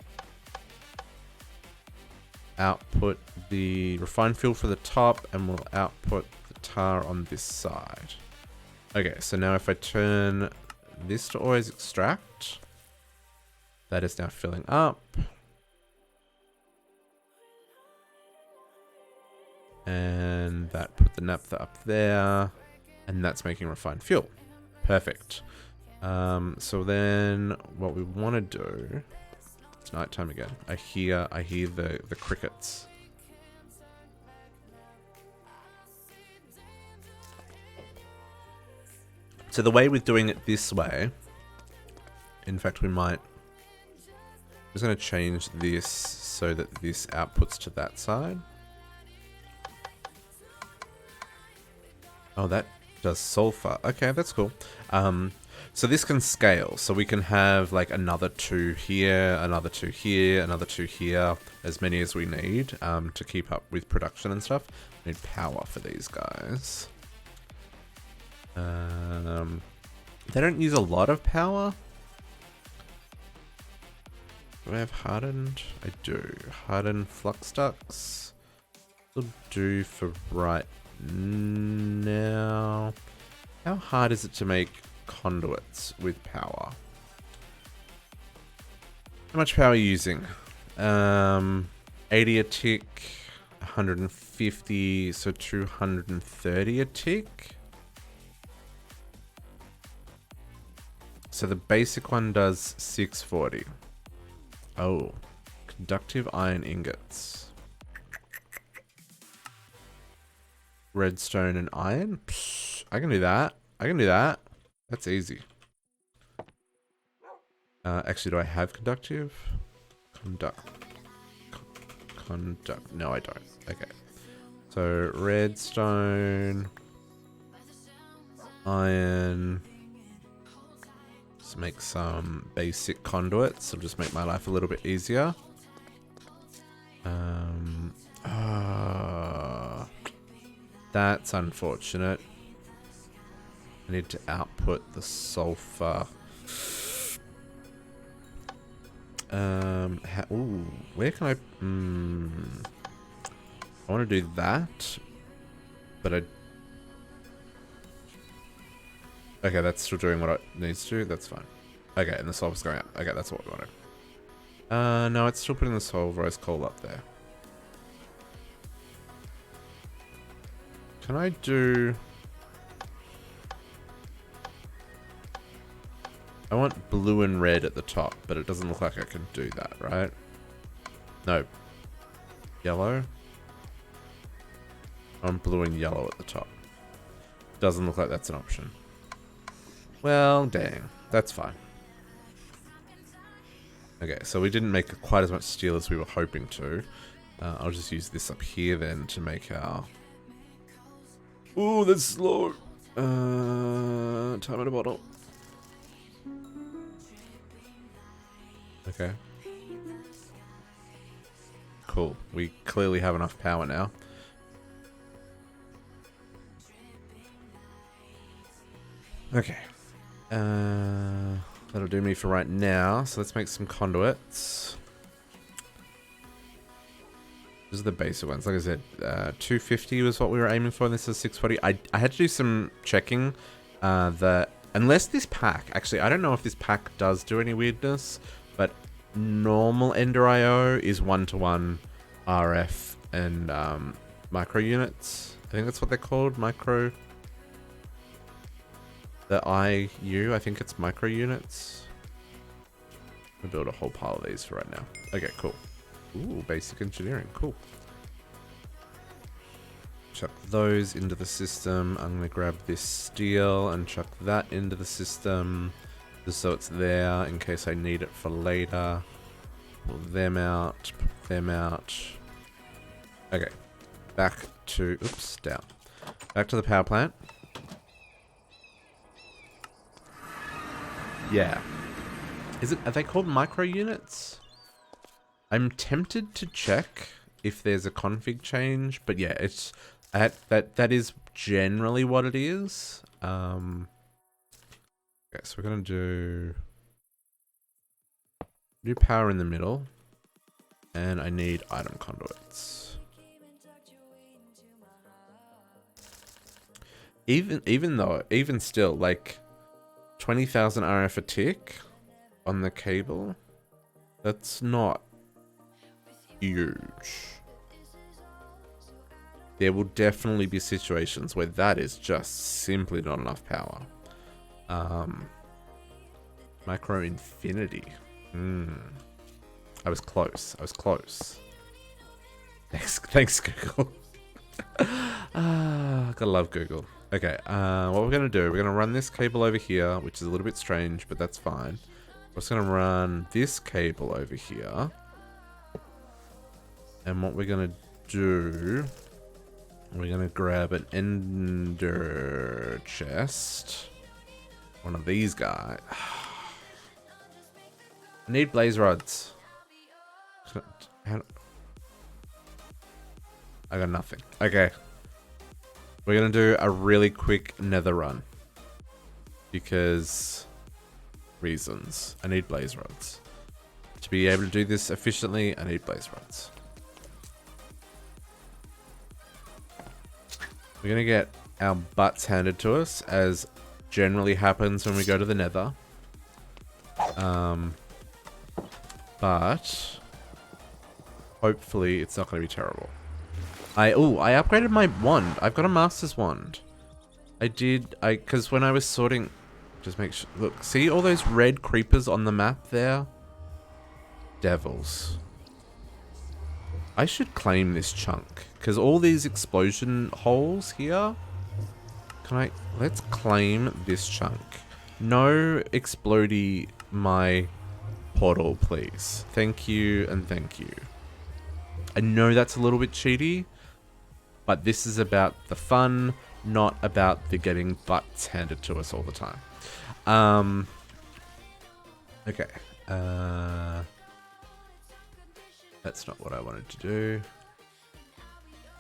output the refined fuel for the top, and we'll output the tar on this side. Okay, so now if I turn this to always extract, that is now filling up. And that put the naphtha up there, and that's making refined fuel. Perfect. So then what we want to do, it's nighttime again. I hear the crickets. So the way with doing it this way, in fact we might, I'm just going to change this so that this outputs to that side. Oh, that does sulfur. Okay, that's cool. So this can scale. So we can have like another 2 here, another 2 here, another 2 here, as many as we need to keep up with production and stuff. We need power for these guys. They don't use a lot of power. Do I have hardened? I do. Hardened flux ducts. Will do for right now. How hard is it to make conduits with power? How much power are you using? 80 a tick, 150, so 230 a tick. So the basic one does 640. Oh, conductive iron ingots. Redstone and iron? Psh, I can do that. I can do that. That's easy. Actually, do I have conductive? Conduct. No, I don't. Okay. So, redstone. Iron. Let's make some basic conduits. It'll just make my life a little bit easier. That's unfortunate. I need to output the sulfur. Where can I... I want to do that, but I... Okay, that's still doing what it needs to do. That's fine. Okay, and the sulfur's going up. Okay, that's what we wanted. No, it's still putting the sulfurized coal up there. Can I do... I want blue and red at the top, but it doesn't look like I can do that, right? No. Yellow? I want blue and yellow at the top. Doesn't look like that's an option. Well, dang. That's fine. Okay, so we didn't make quite as much steel as we were hoping to. I'll just use this up here then to make our... Ooh, that's slow. Time in a bottle. Okay. Cool. We clearly have enough power now. Okay. That'll do me for right now. So let's make some conduits. This is the basic ones. Like I said, 250 was what we were aiming for, and this is 640. I had to do some checking that unless this pack, actually, I don't know if this pack does do any weirdness, but normal Ender IO is 1-to-1 RF and micro units. I think that's what they're called, micro. The IU, I think it's micro units. I'll build a whole pile of these for right now. Okay, cool. Ooh, basic engineering, cool. Chuck those into the system. I'm gonna grab this steel and chuck that into the system, just so it's there in case I need it for later. Pull them out, put them out. Okay, back to, oops, down. Back to the power plant. Yeah. Are they called micro units? I'm tempted to check if there's a config change, but yeah, it's that is generally what it is. Okay, so we're gonna do power in the middle, and I need item conduits. Even still, like 20,000 RF a tick on the cable. That's not huge. There will definitely be situations where that is just simply not enough power. Micro infinity. I was close. Thanks Google. Gotta love Google. Okay, what we're gonna do, we're gonna run this cable over here, which is a little bit strange, but that's fine. We're just gonna run this cable over here. And what we're gonna do, we're gonna grab an ender chest. One of these guys. I need blaze rods. I got nothing. Okay. We're gonna do a really quick nether run. Because reasons. I need blaze rods. To be able to do this efficiently, I need blaze rods. We're going to get our butts handed to us, as generally happens when we go to the Nether. But hopefully it's not going to be terrible. I upgraded my wand. I've got a master's wand. Because when I was sorting, just make sure, look, see all those red creepers on the map there? Devils. I should claim this chunk, because all these explosion holes here, let's claim this chunk. No explodey my portal, please. Thank you and thank you. I know that's a little bit cheaty, but this is about the fun, not about the getting butts handed to us all the time. Okay. That's not what I wanted to do.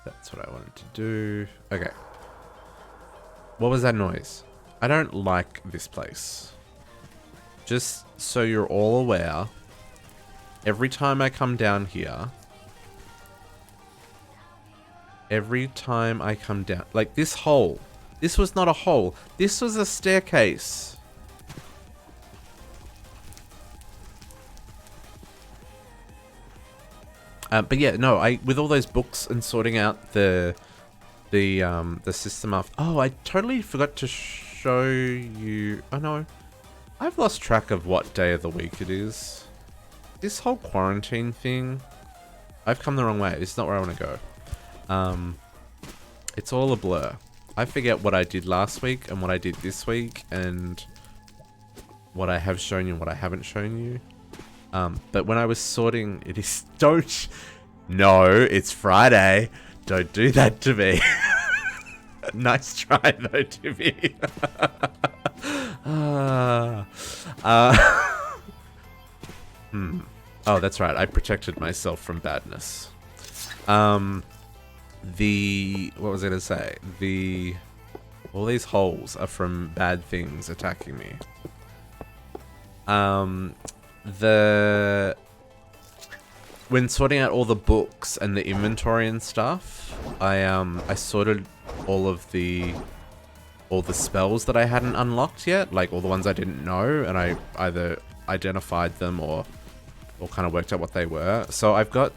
That's what I wanted to do. Okay. What was that noise? I don't like this place. Just so you're all aware, every time I come down here, like this hole, this was not a hole, this was a staircase. But yeah, no, with all those books and sorting out the system after. Oh, I totally forgot to show you. Oh no, I've lost track of what day of the week it is. This whole quarantine thing, I've come the wrong way. This is not where I want to go. It's all a blur. I forget what I did last week and what I did this week and what I have shown you and what I haven't shown you. But when I was sorting, no, it's Friday. Don't do that to me. Nice try though, Timmy. Oh, that's right. I protected myself from badness. What was I gonna say? All these holes are from bad things attacking me. When sorting out all the books and the inventory and stuff, I sorted all the spells that I hadn't unlocked yet, like all the ones I didn't know, and I either identified them or kind of worked out what they were. So I've got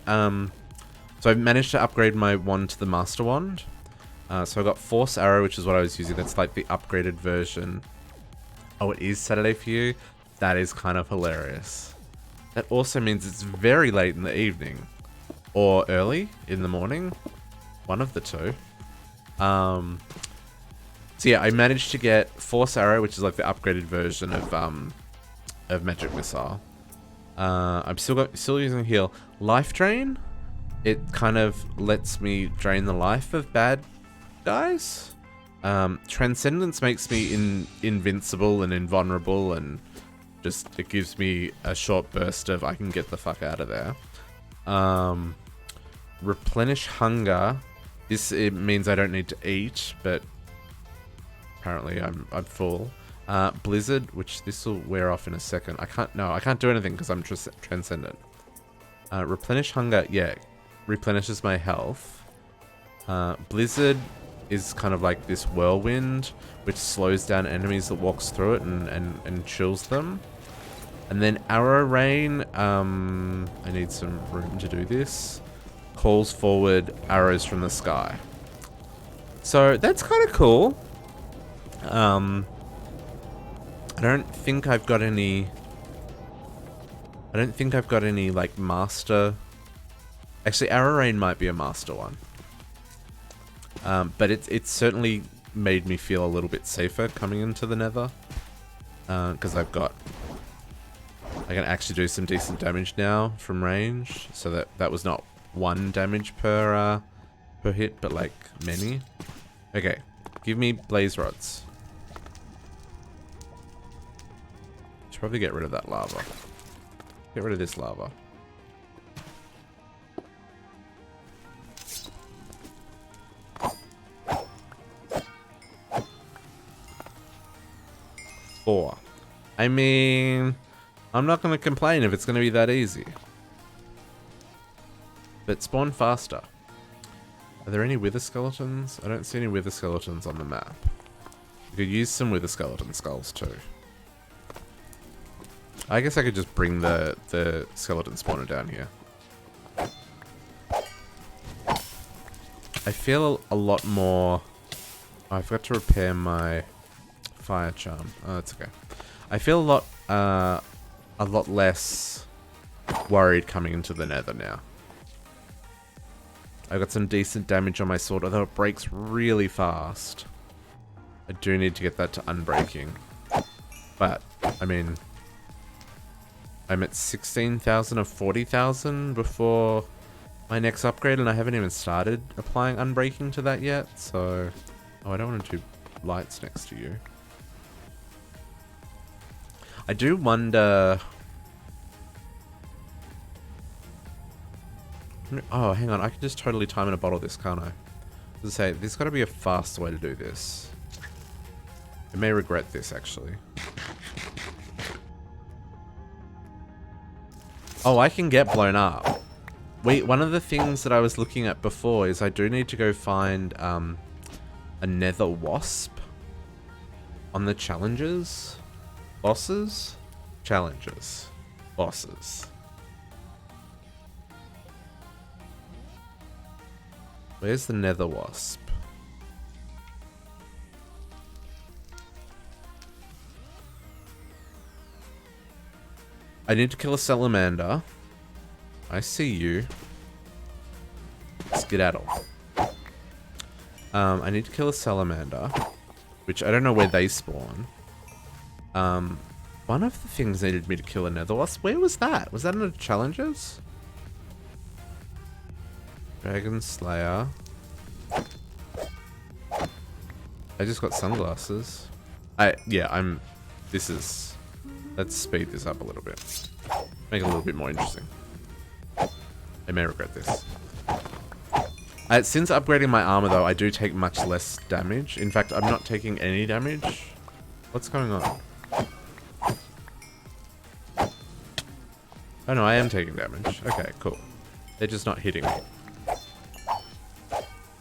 so I've managed to upgrade my wand to the master wand. So I got Force Arrow, which is what I was using. That's like the upgraded version. Oh, it is Saturday for you? That is kind of hilarious. That also means it's very late in the evening. Or early in the morning. One of the two. So yeah, I managed to get Force Arrow, which is like the upgraded version of Magic Missile. I'm still using Heal. Life Drain? It kind of lets me drain the life of bad guys. Transcendence makes me invincible and invulnerable, and just it gives me a short burst of I can get the fuck out of there. Replenish Hunger. It means I don't need to eat, but apparently I'm full. Blizzard, which this will wear off in a second. I can't do anything because I'm transcendent. Replenish Hunger, yeah, replenishes my health. Blizzard is kind of like this whirlwind, which slows down enemies that walks through it and chills them. And then Arrow Rain, I need some room to do this. Calls forward arrows from the sky. So that's kind of cool. I don't think I've got any like master. Actually, Arrow Rain might be a master one. But it's certainly made me feel a little bit safer coming into the Nether. Because I can actually do some decent damage now from range. So that was not 1 damage per hit, but like many. Okay, give me blaze rods. Should probably get rid of that lava. Get rid of this lava. I mean, I'm not going to complain if it's going to be that easy. But spawn faster. Are there any wither skeletons? I don't see any wither skeletons on the map. You could use some wither skeleton skulls too. I guess I could just bring the skeleton spawner down here. I feel a lot more... Oh, I forgot to repair my fire charm. Oh, that's okay. I feel a lot less worried coming into the nether now. I got some decent damage on my sword, although it breaks really fast. I do need to get that to unbreaking. But, I mean... I'm at 16,000 of 40,000 before my next upgrade, and I haven't even started applying unbreaking to that yet, so... Oh, I don't want to do lights next to you. I do wonder... Oh, hang on. I can just totally time in a bottle this, can't I? As I say, there's got to be a fast way to do this. I may regret this, actually. Oh, I can get blown up. Wait, one of the things that I was looking at before is I do need to go find a nether wasp on the challenges. Bosses? Challenges. Bosses. Where's the nether wasp? I need to kill a salamander. I see you. Skedaddle. I need to kill a salamander, which I don't know where they spawn. One of the things needed me to kill a nether wasp. Where was that? Was that in the challenges? Dragon Slayer. I just got sunglasses. Let's speed this up a little bit. Make it a little bit more interesting. I may regret this. Since upgrading my armor though, I do take much less damage. In fact, I'm not taking any damage. What's going on? Oh no, I am taking damage. Okay, cool. They're just not hitting me.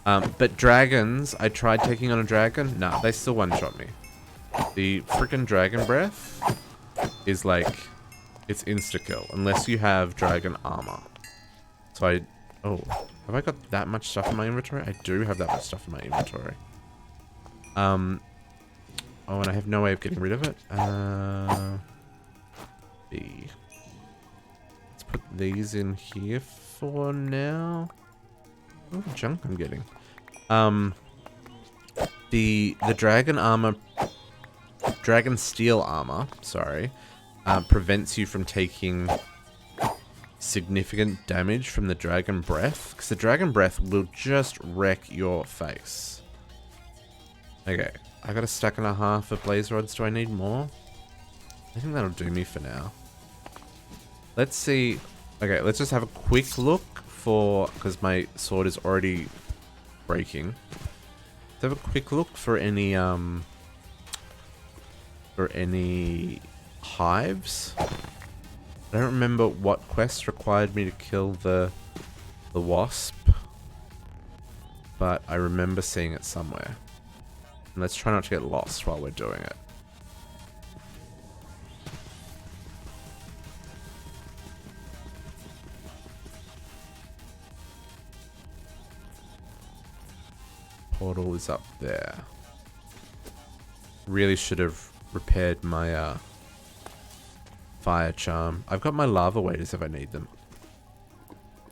But dragons, I tried taking on a dragon. Nah, they still one-shot me. The freaking dragon breath is like, it's insta-kill. Unless you have dragon armor. So oh, have I got that much stuff in my inventory? I do have that much stuff in my inventory. Oh, and I have no way of getting rid of it. B. Let's put these in here for now. Oh, junk I'm getting. The dragon armor, dragon steel armor, sorry, prevents you from taking significant damage from the dragon breath, because the dragon breath will just wreck your face. Okay, I got a stack and a half of blaze rods. Do I need more? I think that'll do me for now. Let's see. Okay, let's just have a quick look for, because my sword is already breaking. Let's have a quick look for any hives. I don't remember what quest required me to kill the wasp, but I remember seeing it somewhere. And let's try not to get lost while we're doing it. Portal is up there. Really should have repaired my fire charm. I've got my lava waders if I need them.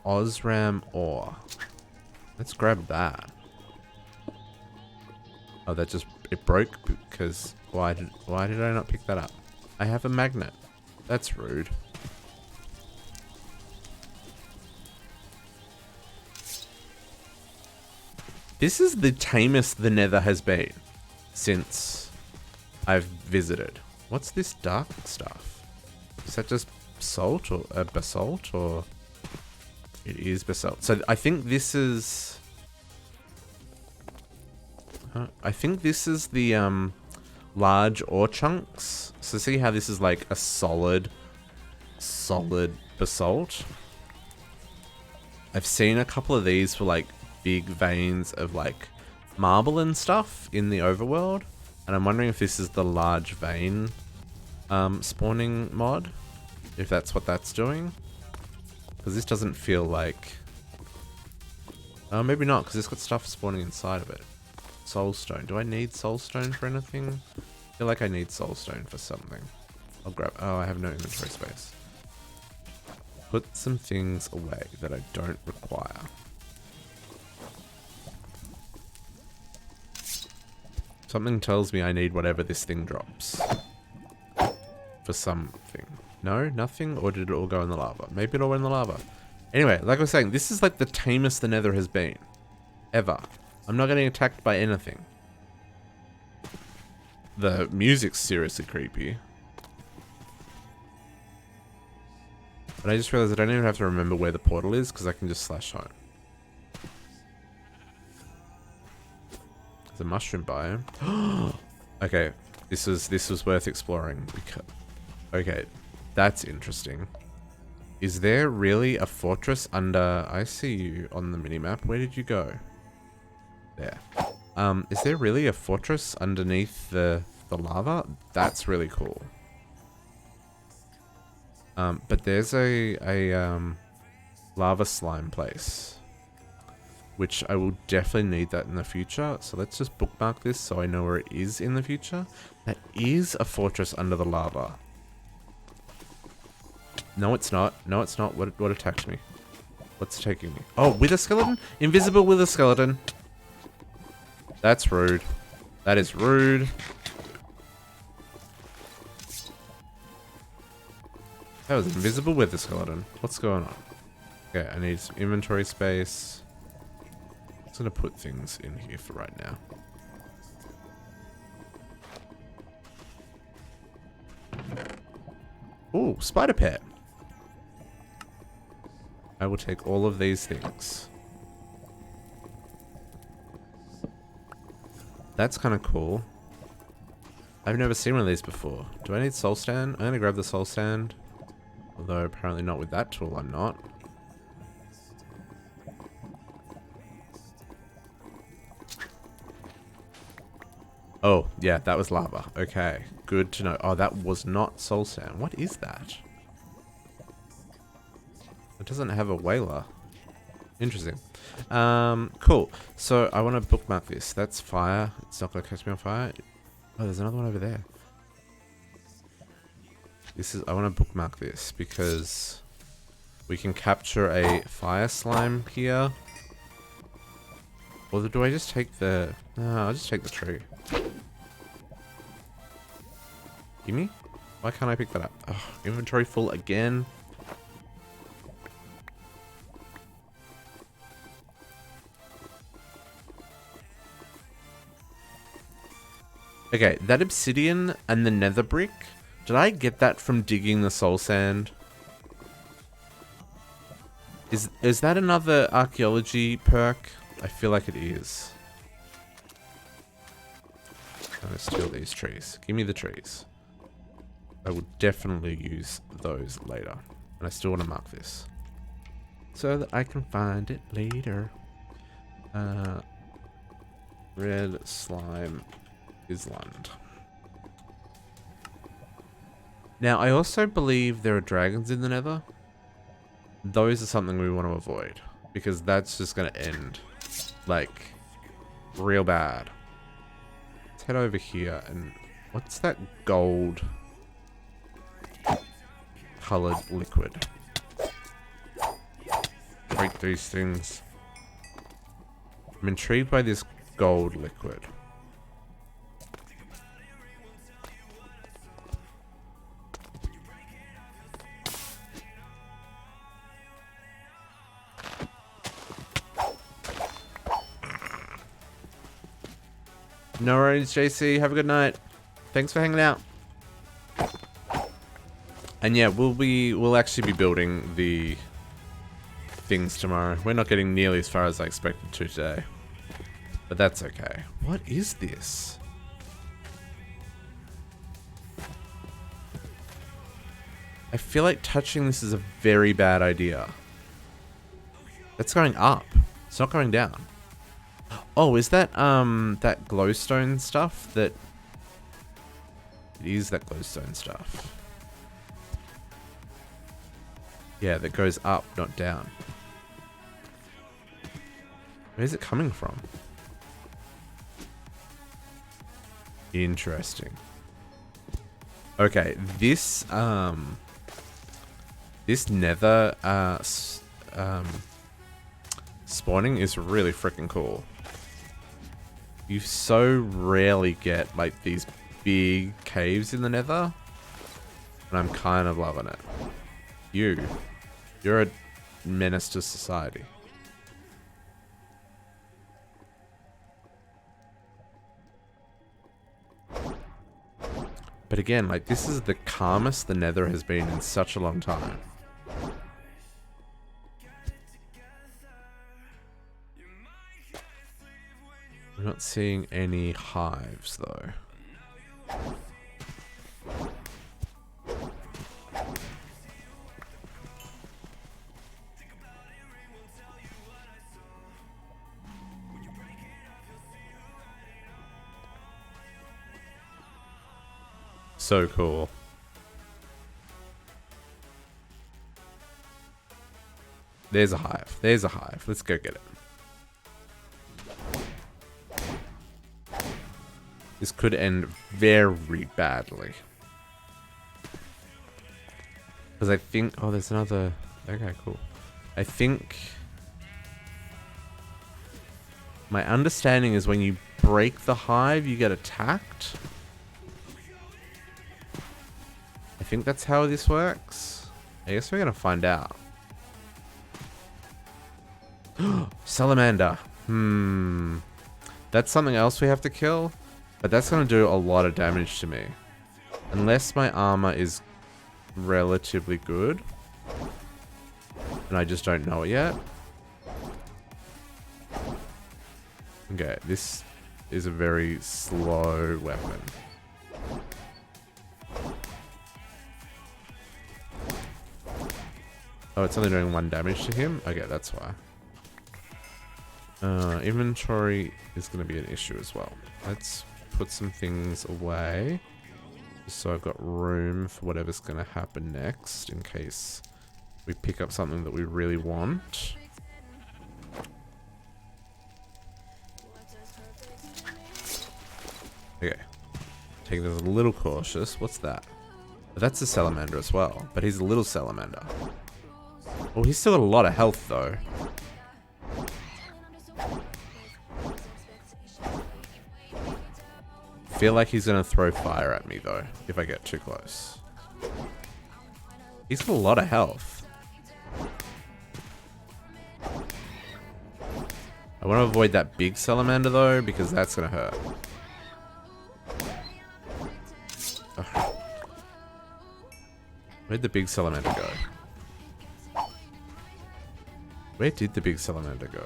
Osram ore. Let's grab that. Oh, that just, it broke because why did I not pick that up? I have a magnet. That's rude. This is the tamest the Nether has been since I've visited. What's this dark stuff? Is that just salt or basalt, or it is basalt? So I think this is. I think this is the large ore chunks. So see how this is like a solid solid basalt. I've seen a couple of these for like big veins of like marble and stuff in the overworld, and I'm wondering if this is the large vein spawning mod, if that's what that's doing, because this doesn't feel like maybe not, because it's got stuff spawning inside of it. Soulstone. Do I need soulstone for anything? I feel like I need soulstone for something. I'll grab... Oh, I have no inventory space. Put some things away that I don't require. Something tells me I need whatever this thing drops. For something. No? Nothing? Or did it all go in the lava? Maybe it all went in the lava. Anyway, like I was saying, this is like the tamest the Nether has been. Ever. I'm not getting attacked by anything. The music's seriously creepy. But I just realized I don't even have to remember where the portal is, because I can just slash home. There's a mushroom biome. Okay, this was worth exploring. Because, okay, that's interesting. Is there really a fortress under... I see you on the minimap. Where did you go? There. Is there really a fortress underneath the lava? That's really cool. But there's a lava slime place, which I will definitely need that in the future. So let's just bookmark this so I know where it is in the future. That is a fortress under the lava. No, it's not. No, it's not. What attacked me? What's taking me? Oh, wither skeleton? Invisible wither skeleton. That's rude. That is rude. That was invisible wither skeleton. What's going on? Okay, I need some inventory space. I'm just gonna put things in here for right now. Ooh, spider pet. I will take all of these things. That's kind of cool. I've never seen one of these before. Do I need soul stand? I'm gonna grab the soul stand. Although apparently not with that tool, I'm not. Oh, yeah, that was lava. Okay, good to know. Oh, that was not soul sand. What is that? It doesn't have a whaler. Interesting. Cool. So I want to bookmark this. That's fire. It's not going to catch me on fire. Oh, there's another one over there. I want to bookmark this because we can capture a fire slime here. Or do I just take the... No, I'll just take the tree. Gimme? Why can't I pick that up? Oh, inventory full again. Okay, that obsidian and the nether brick, did I get that from digging the soul sand? Is that another archaeology perk? I feel like it is. I'm gonna steal these trees. Give me the trees. I will definitely use those later. And I still want to mark this, so that I can find it later. Red slime Island. Now, I also believe there are dragons in the nether. Those are something we want to avoid, because that's just going to end, like, real bad. Let's head over here, and what's that gold colored liquid? Break these things. I'm intrigued by this gold liquid. No worries, JC. Have a good night. Thanks for hanging out. And yeah, we'll actually be building the things tomorrow. We're not getting nearly as far as I expected to today, but that's okay. What is this? I feel like touching this is a very bad idea. That's going up. It's not going down. Oh, is that that glowstone stuff that... It is that glowstone stuff. Yeah, that goes up, not down. Where's it coming from? Interesting. Okay, this this nether spawning is really freaking cool. You so rarely get like these big caves in the nether, and I'm kind of loving it. You're a menace to society. But again, like, this is the calmest the nether has been in such a long time. I'm not seeing any hives, though. So cool. There's a hive. There's a hive. Let's go get it. This could end very badly. Because I think... Oh, there's another... Okay, cool. I think... My understanding is when you break the hive, you get attacked. I think that's how this works. I guess we're gonna find out. Salamander. That's something else we have to kill. But that's gonna do a lot of damage to me. Unless my armor is relatively good. And I just don't know it yet. Okay, this is a very slow weapon. Oh, it's only doing 1 damage to him? Okay, that's why. Inventory is going to be an issue as well. Let's put some things away. Just so I've got room for whatever's going to happen next. In case we pick up something that we really want. Okay. Taking this a little cautious. What's that? Oh, that's a salamander as well. But he's a little salamander. Oh, he's still got a lot of health, though. Feel like he's going to throw fire at me, though, if I get too close. He's got a lot of health. I want to avoid that big salamander, though, because that's going to hurt. Ugh. Where'd the big salamander go? Where did the big salamander go?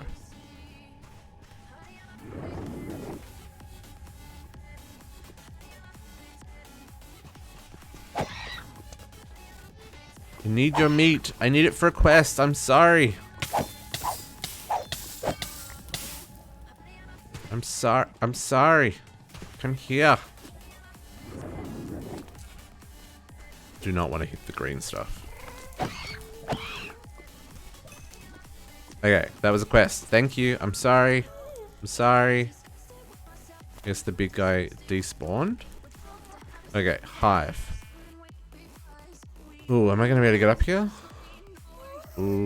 I need your meat. I need it for a quest. I'm sorry. I'm sorry. Come here. Do not want to hit the green stuff. Okay, that was a quest. Thank you. I'm sorry. I'm sorry. I guess the big guy despawned. Okay, hive. Ooh, am I gonna be able to get up here? Ooh,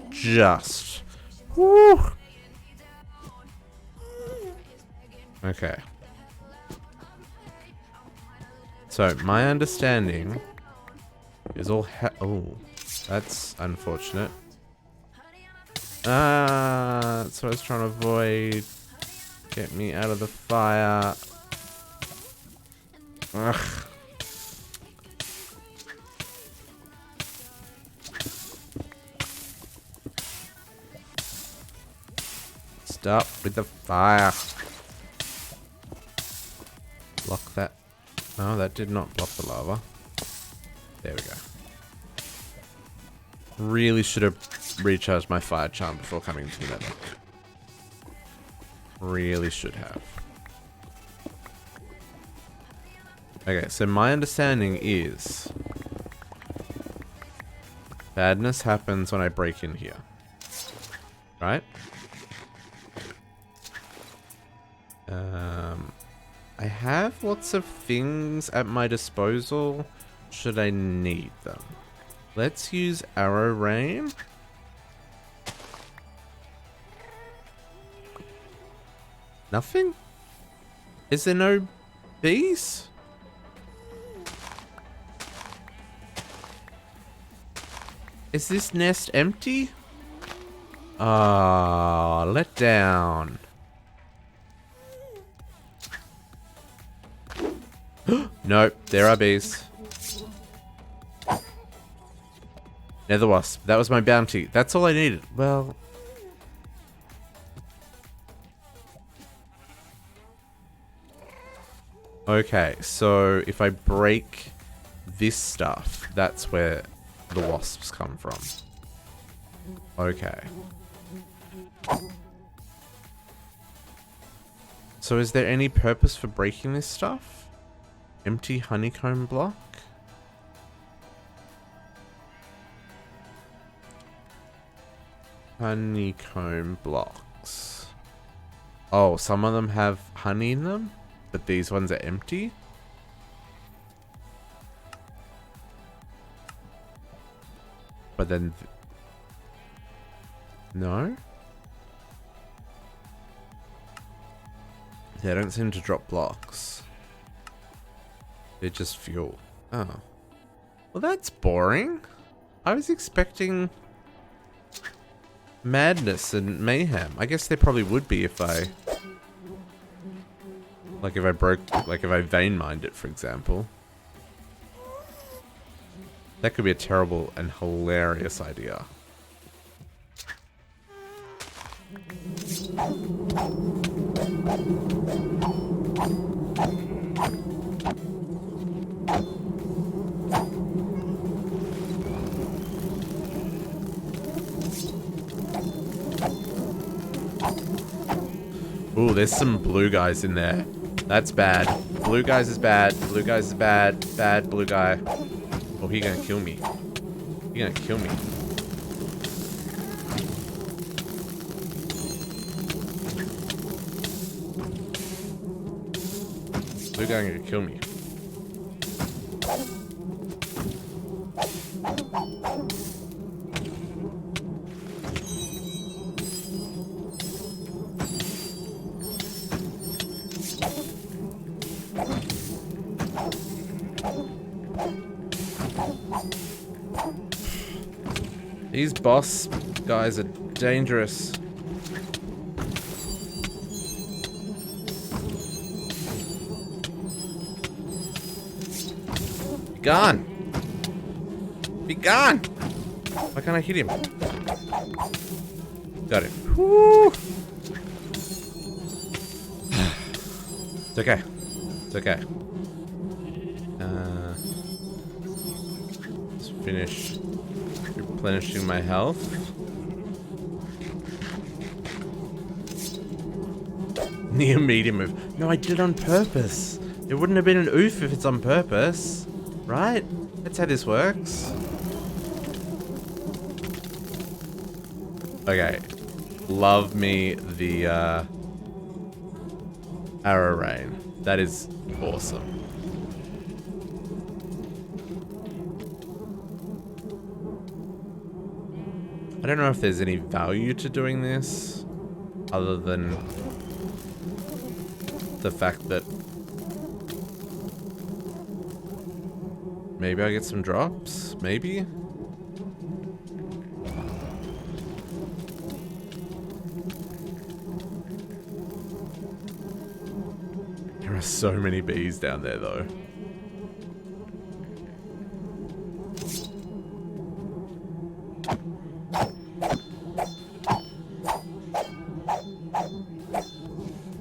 just. Woo. Okay. So, my understanding is all oh, that's unfortunate. That's what I was trying to avoid. Get me out of the fire. Ugh. Stop with the fire. Lock that. Oh, that did not block the lava. There we go. Really should have recharged my fire charm before coming to the nether. Really should have. Okay, so my understanding is badness happens when I break in here. Right? I have lots of things at my disposal should I need them. Let's use arrow rain. Nothing? Is there no bees? Is this nest empty? Ah, let down. Nope, there are bees. Nether wasp. That was my bounty. That's all I needed. Well. Okay, so if I break this stuff, that's where the wasps come from. Okay. So is there any purpose for breaking this stuff? Empty honeycomb block? Honeycomb blocks. Oh, some of them have honey in them, but these ones are empty? But then... no? They don't seem to drop blocks. They're just fuel. Oh. Well, that's boring. I was expecting madness and mayhem. I guess there probably would be if I... like if I broke... like if I vein mined it, for example. That could be a terrible and hilarious idea. Ooh, there's some blue guys in there. That's bad. Blue guys is bad. Blue guys is bad. Bad blue guy. Oh, he gonna kill me. He gonna kill me. Blue guy gonna kill me. These boss guys are dangerous. Be gone! Be gone! Why can't I hit him? Got it. Woo! It's okay. It's okay. Let's finish replenishing my health. Near medium move. No, I did it on purpose. It wouldn't have been an oof if it's on purpose. Right? That's how this works. Okay. Love me the arrow rain. That is awesome. I don't know if there's any value to doing this other than the fact that maybe I get some drops, maybe? There are so many bees down there though.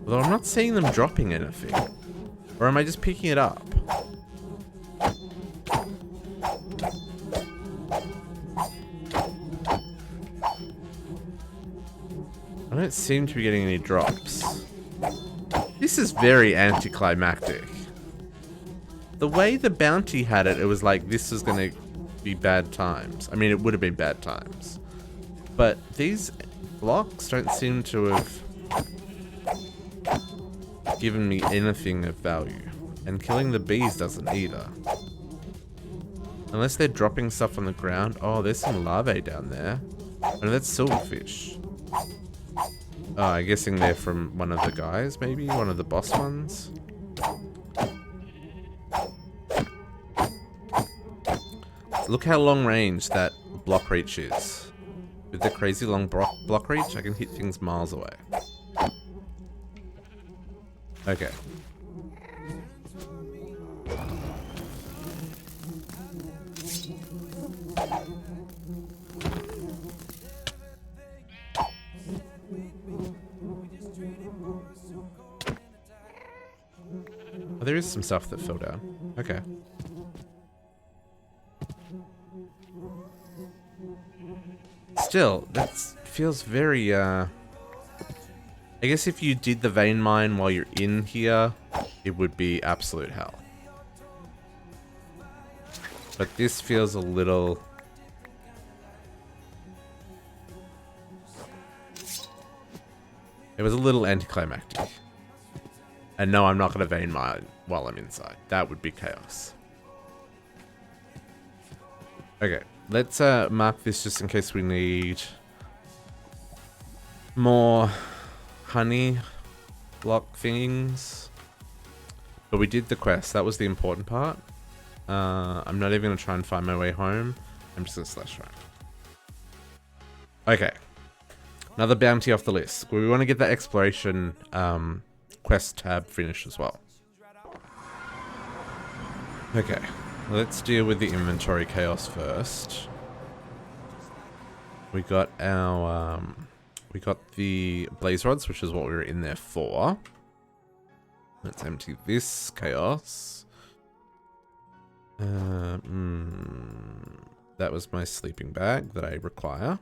Although I'm not seeing them dropping anything. Or am I just picking it up? don't seem to be getting any drops. This is very anticlimactic. The way the bounty had it, it was like this was going to be bad times. I mean, it would have been bad times. But these blocks don't seem to have given me anything of value. And killing the bees doesn't either. Unless they're dropping stuff on the ground. Oh, there's some larvae down there. Oh, no, that's silverfish. Oh, I'm guessing they're from one of the guys, maybe? One of the boss ones? Look how long range that block reach is. With the crazy long block reach, I can hit things miles away. Okay. Oh, there is some stuff that fell down. Okay. Still, that feels very, I guess if you did the vein mine while you're in here, it would be absolute hell. But this feels a little... It was a little anticlimactic. And no, I'm not going to vein mine while I'm inside. That would be chaos. Okay, let's mark this just in case we need more honey block things. But we did the quest. That was the important part. I'm not even going to try and find my way home. I'm just going to slash right. Okay. Another bounty off the list. We want to get that exploration quest tab finished as well. Okay. Let's deal with the inventory chaos first. We got our... we got the blaze rods, which is what we were in there for. Let's empty this chaos. That was my sleeping bag that I require.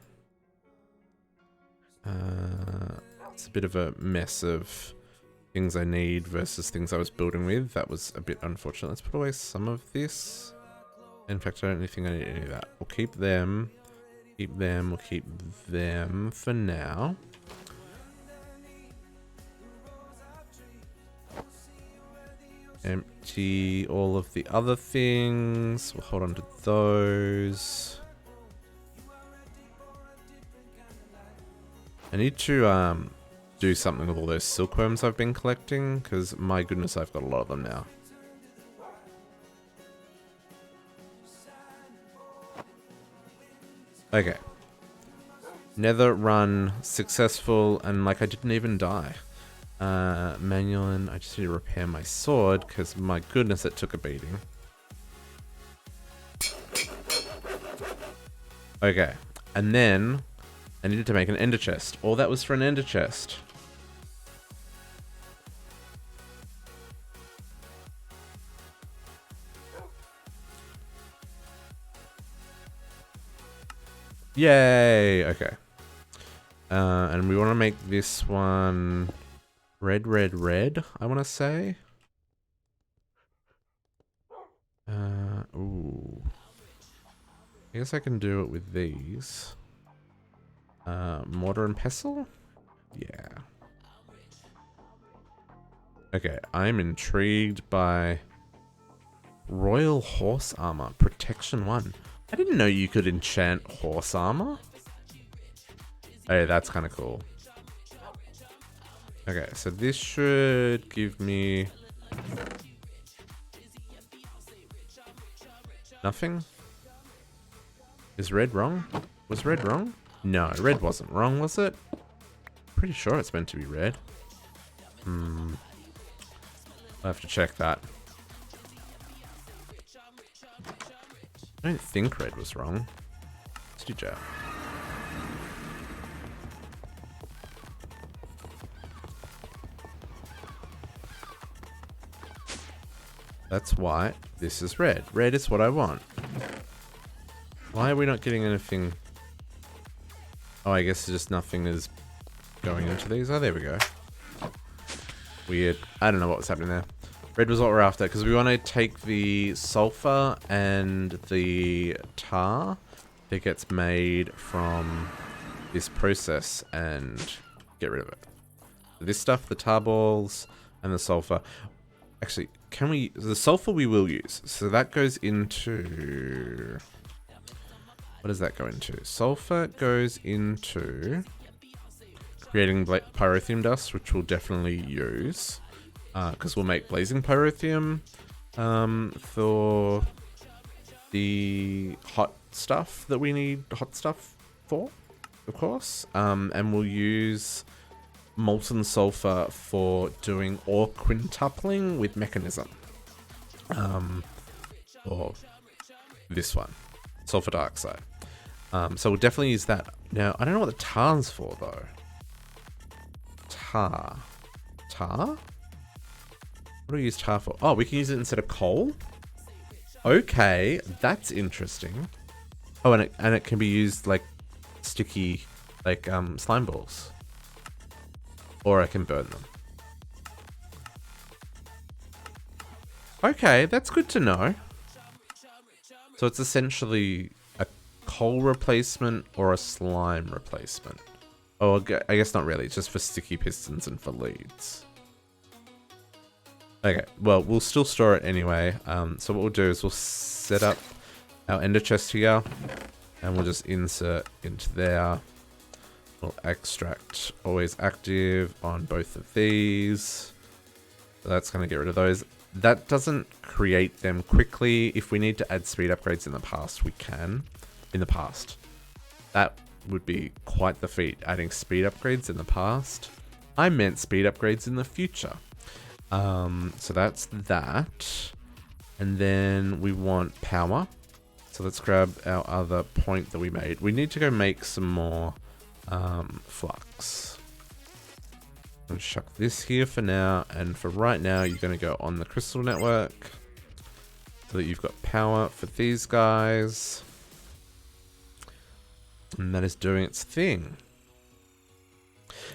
It's a bit of a mess of things I need versus things I was building with. That was a bit unfortunate. Let's put away some of this. In fact, I don't think I need any of that. We'll keep them. Keep them. We'll keep them for now. Empty all of the other things. We'll hold on to those. I need to do something with all those silkworms I've been collecting, because my goodness, I've got a lot of them now. Okay. Netherrun successful, and like I didn't even die. Manual, I just need to repair my sword, because my goodness, it took a beating. Okay. And then I needed to make an ender chest. All that was for an ender chest. Yay! Okay. And we want to make this one red, red, red, I want to say. Ooh. I guess I can do it with these. Mortar and pestle? Yeah. Okay, I'm intrigued by Royal Horse Armor, Protection 1. I didn't know you could enchant horse armor. Hey, that's kind of cool. Okay, so this should give me... nothing? Is red wrong? Was red wrong? No, red wasn't wrong, was it? Pretty sure it's meant to be red. I'll have to check that. I don't think red was wrong. Let's do jail. That's white. This is red. Red is what I want. Why are we not getting anything? Oh, I guess just nothing is going into these. Oh, there we go. Weird. I don't know what was happening there. Red was what we're after, because we want to take the sulfur and the tar that gets made from this process and get rid of it. This stuff, the tar balls and the sulfur. Actually, can we... The sulfur we will use. So that goes into... What does that go into? Sulfur goes into creating pyrotheum dust, which we'll definitely use. Because we'll make blazing pyrotheum for the hot stuff that we need hot stuff for, of course. And we'll use molten sulfur for doing ore quintupling with mechanism. Or this one, sulfur dioxide. So we'll definitely use that. Now, I don't know what the tar's for, though. Tar? What do we use tar for? Oh, we can use it instead of coal? Okay, that's interesting. Oh, and it can be used like sticky, like slime balls. Or I can burn them. Okay, that's good to know. So it's essentially a coal replacement or a slime replacement. Oh, I guess not really. It's just for sticky pistons and for leads. Okay, well, we'll still store it anyway. So what we'll do is we'll set up our ender chest here. And we'll just insert into there. We'll extract always active on both of these. So that's going to get rid of those. That doesn't create them quickly. If we need to add speed upgrades in the past, we can. In the past. That would be quite the feat, adding speed upgrades in the past. I meant speed upgrades in the future. So that's that. And then we want power. So let's grab our other point that we made. We need to go make some more flux. I'm going to chuck this here for now. And for right now, you're going to go on the crystal network. So that you've got power for these guys. And that is doing its thing.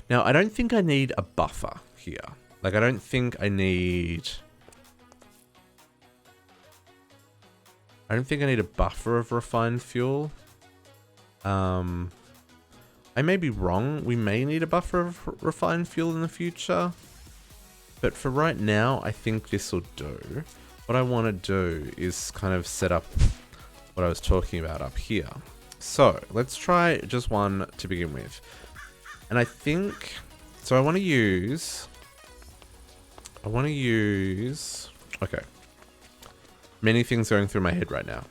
Now, I don't think I need a buffer here. Like, I don't think I need... I don't think I need a buffer of refined fuel. I may be wrong. We may need a buffer of refined fuel in the future. But for right now, I think this will do. What I want to do is kind of set up what I was talking about up here. So, let's try just one to begin with. And I think... So I want to use... Okay. Many things going through my head right now.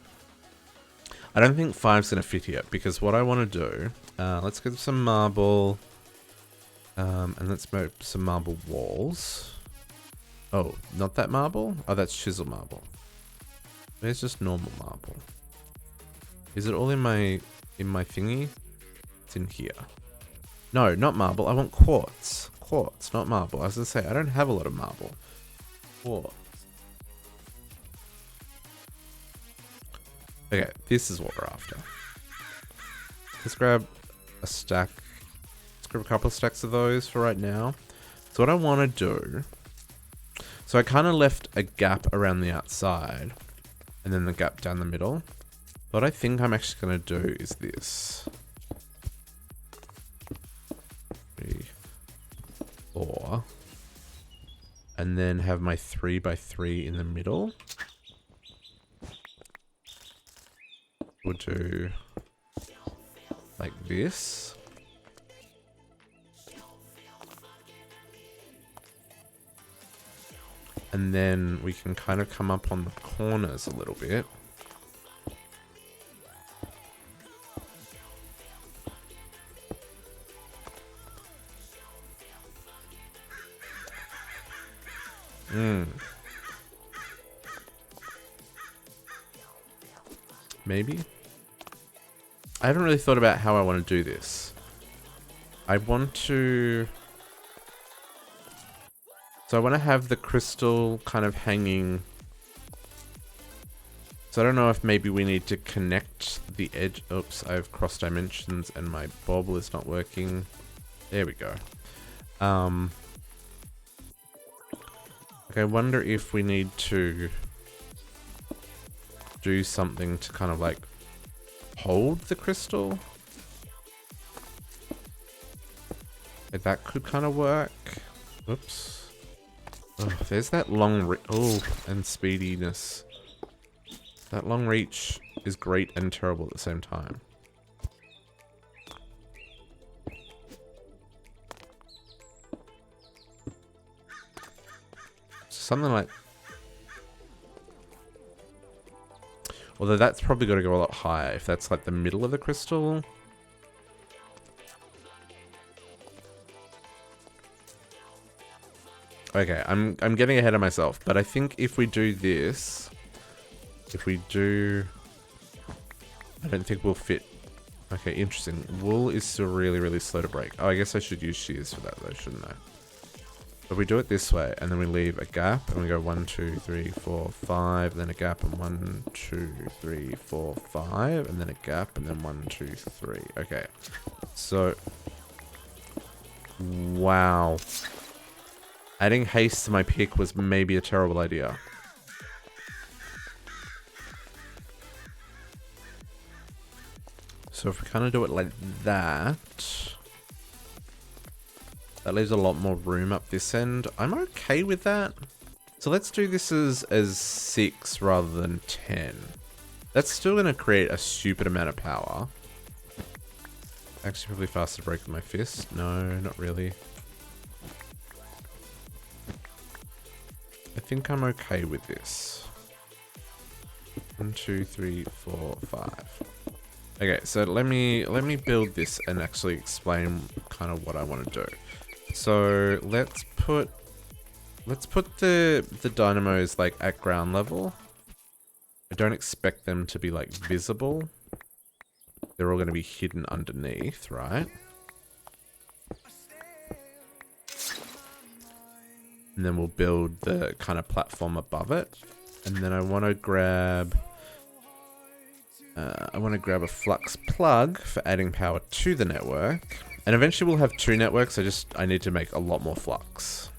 I don't think 5's going to fit here, because what I want to do... let's get some marble. And let's make some marble walls. Oh, not that marble? Oh, that's chisel marble. There's just normal marble. Is it all in my thingy? It's in here. No, not marble. I want quartz. Quartz, not marble. I was going to say, I don't have a lot of marble. Quartz. Okay, this is what we're after. Let's grab a stack. Let's grab a couple of stacks of those for right now. So what I want to do... So I kind of left a gap around the outside. And then the gap down the middle. What I think I'm actually going to do is this. 3, 4. And then have my 3x3 in the middle. We'll do like this. And then we can kind of come up on the corners a little bit. Maybe? I haven't really thought about how I want to do this. I want to... So I want to have the crystal kind of hanging... So I don't know if maybe we need to connect the edge... Oops, I have cross dimensions and my bobble is not working. There we go. Okay, I wonder if we need to do something to kind of like hold the crystal. Like that could kind of work. Oops. Oh, there's that long and speediness. That long reach is great and terrible at the same time. Something like... Although that's probably got to go a lot higher if that's like the middle of the crystal. Okay, I'm getting ahead of myself, but I think if we do this, I don't think we'll fit. Okay, interesting. Wool is still really, really slow to break. Oh, I guess I should use shears for that though, shouldn't I? But we do it this way, and then we leave a gap, and we go 1, 2, 3, 4, 5, then a gap, and 1, 2, 3, 4, 5, and then a gap, and then 1, 2, 3. Okay. So, wow. Adding haste to my pick was maybe a terrible idea. So if we kind of do it like that, that leaves a lot more room up this end. I'm okay with that. So let's do this as 6 rather than 10. That's still going to create a stupid amount of power. Actually, probably faster break with my fist. No, not really. I think I'm okay with this. 1, 2, 3, 4, 5. Okay, so let me build this and actually explain kind of what I want to do. So let's put the dynamos like at ground level. I don't expect them to be like visible. They're all going to be hidden underneath, right? And then we'll build the kind of platform above it. And then I want to grab a flux plug for adding power to the network. And eventually we'll have 2 networks. I need to make a lot more flux.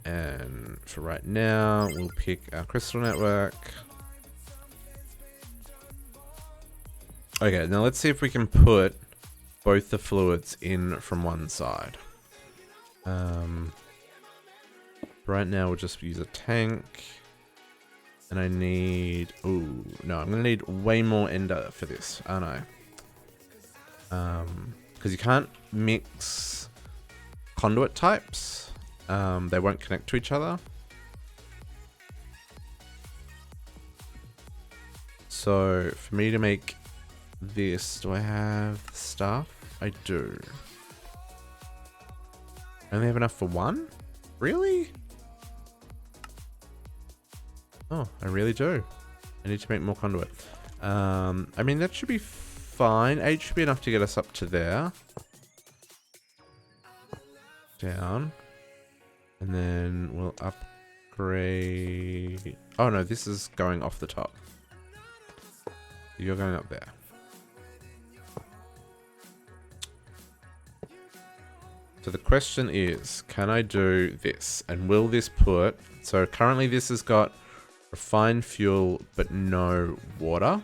And for right now, we'll pick our crystal network. Okay, now let's see if we can put both the fluids in from one side. Right now we'll just use a tank. And I need... Ooh, no, I'm going to need way more ender for this, aren't I? Because you can't mix conduit types. They won't connect to each other. So, for me to make this, do I have the stuff? I do. I only have enough for 1? Really? Oh, I really do. I need to make more conduit. I mean, that should be fine. 8 should be enough to get us up to there. Down. And then we'll upgrade... Oh no, this is going off the top. You're going up there. So the question is, can I do this? And will this put... So currently this has got refined fuel, but no water.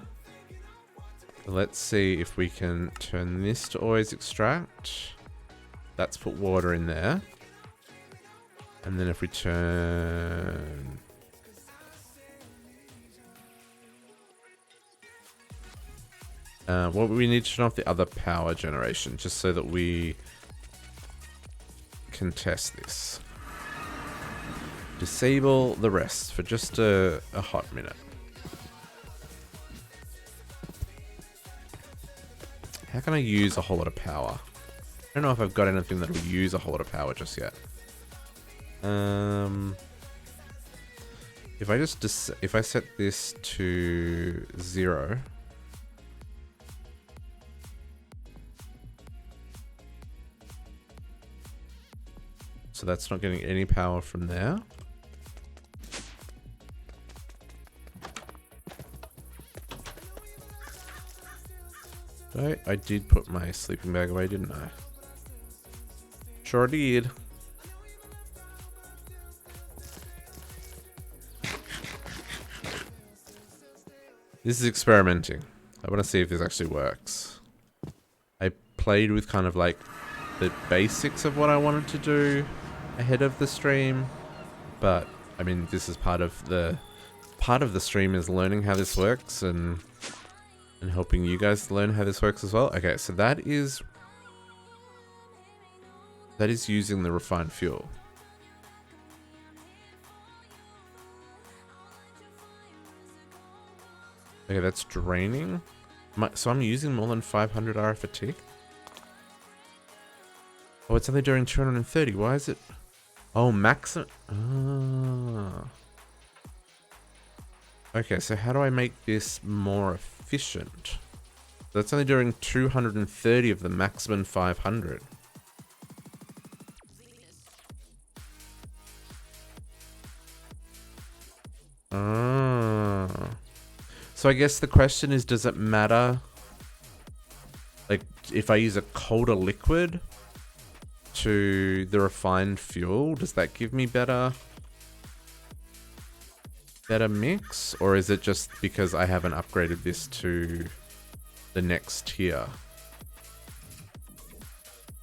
Let's see if we can turn this to always extract. That's put water in there. And then if we turn... well, we need to turn off the other power generation, just so that we can test this. Disable the rest for just a hot minute. How can I use a whole lot of power? I don't know if I've got anything that will use a whole lot of power just yet. If I just if I set this to 0. So that's not getting any power from there. I did put my sleeping bag away, didn't I? Sure did. This is experimenting. I want to see if this actually works. I played with kind of like the basics of what I wanted to do ahead of the stream, but I mean, this is part of the stream is learning how this works and helping you guys learn how this works as well. Okay, so that is using the refined fuel. Okay, that's draining. So I'm using more than 500 RF a tick? Oh, it's only doing 230. Why is it? Oh, maximum. Ah. Okay, so how do I make this more efficient? That's only doing 230 of the maximum 500. Ah. So I guess the question is, does it matter? Like, if I use a colder liquid to the refined fuel, does that give me better mix? Or is it just because I haven't upgraded this to the next tier?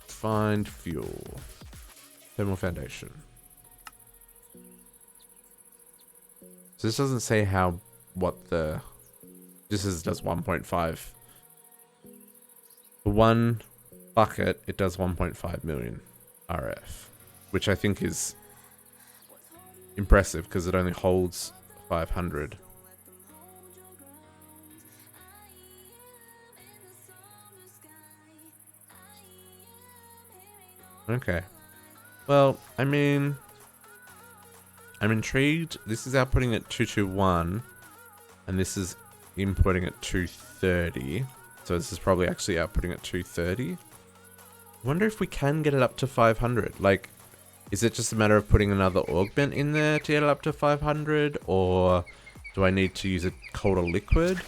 Refined fuel. Thermal foundation. So this doesn't say this does 1.5. For one bucket, it does 1.5 million RF, which I think is impressive because it only holds 500. Okay. Well, I mean, I'm intrigued. This is outputting at 221, and this is inputting at 230. So this is probably actually outputting at 230. I wonder if we can get it up to 500. Like, is it just a matter of putting another augment in there to get it up to 500? Or do I need to use a colder liquid?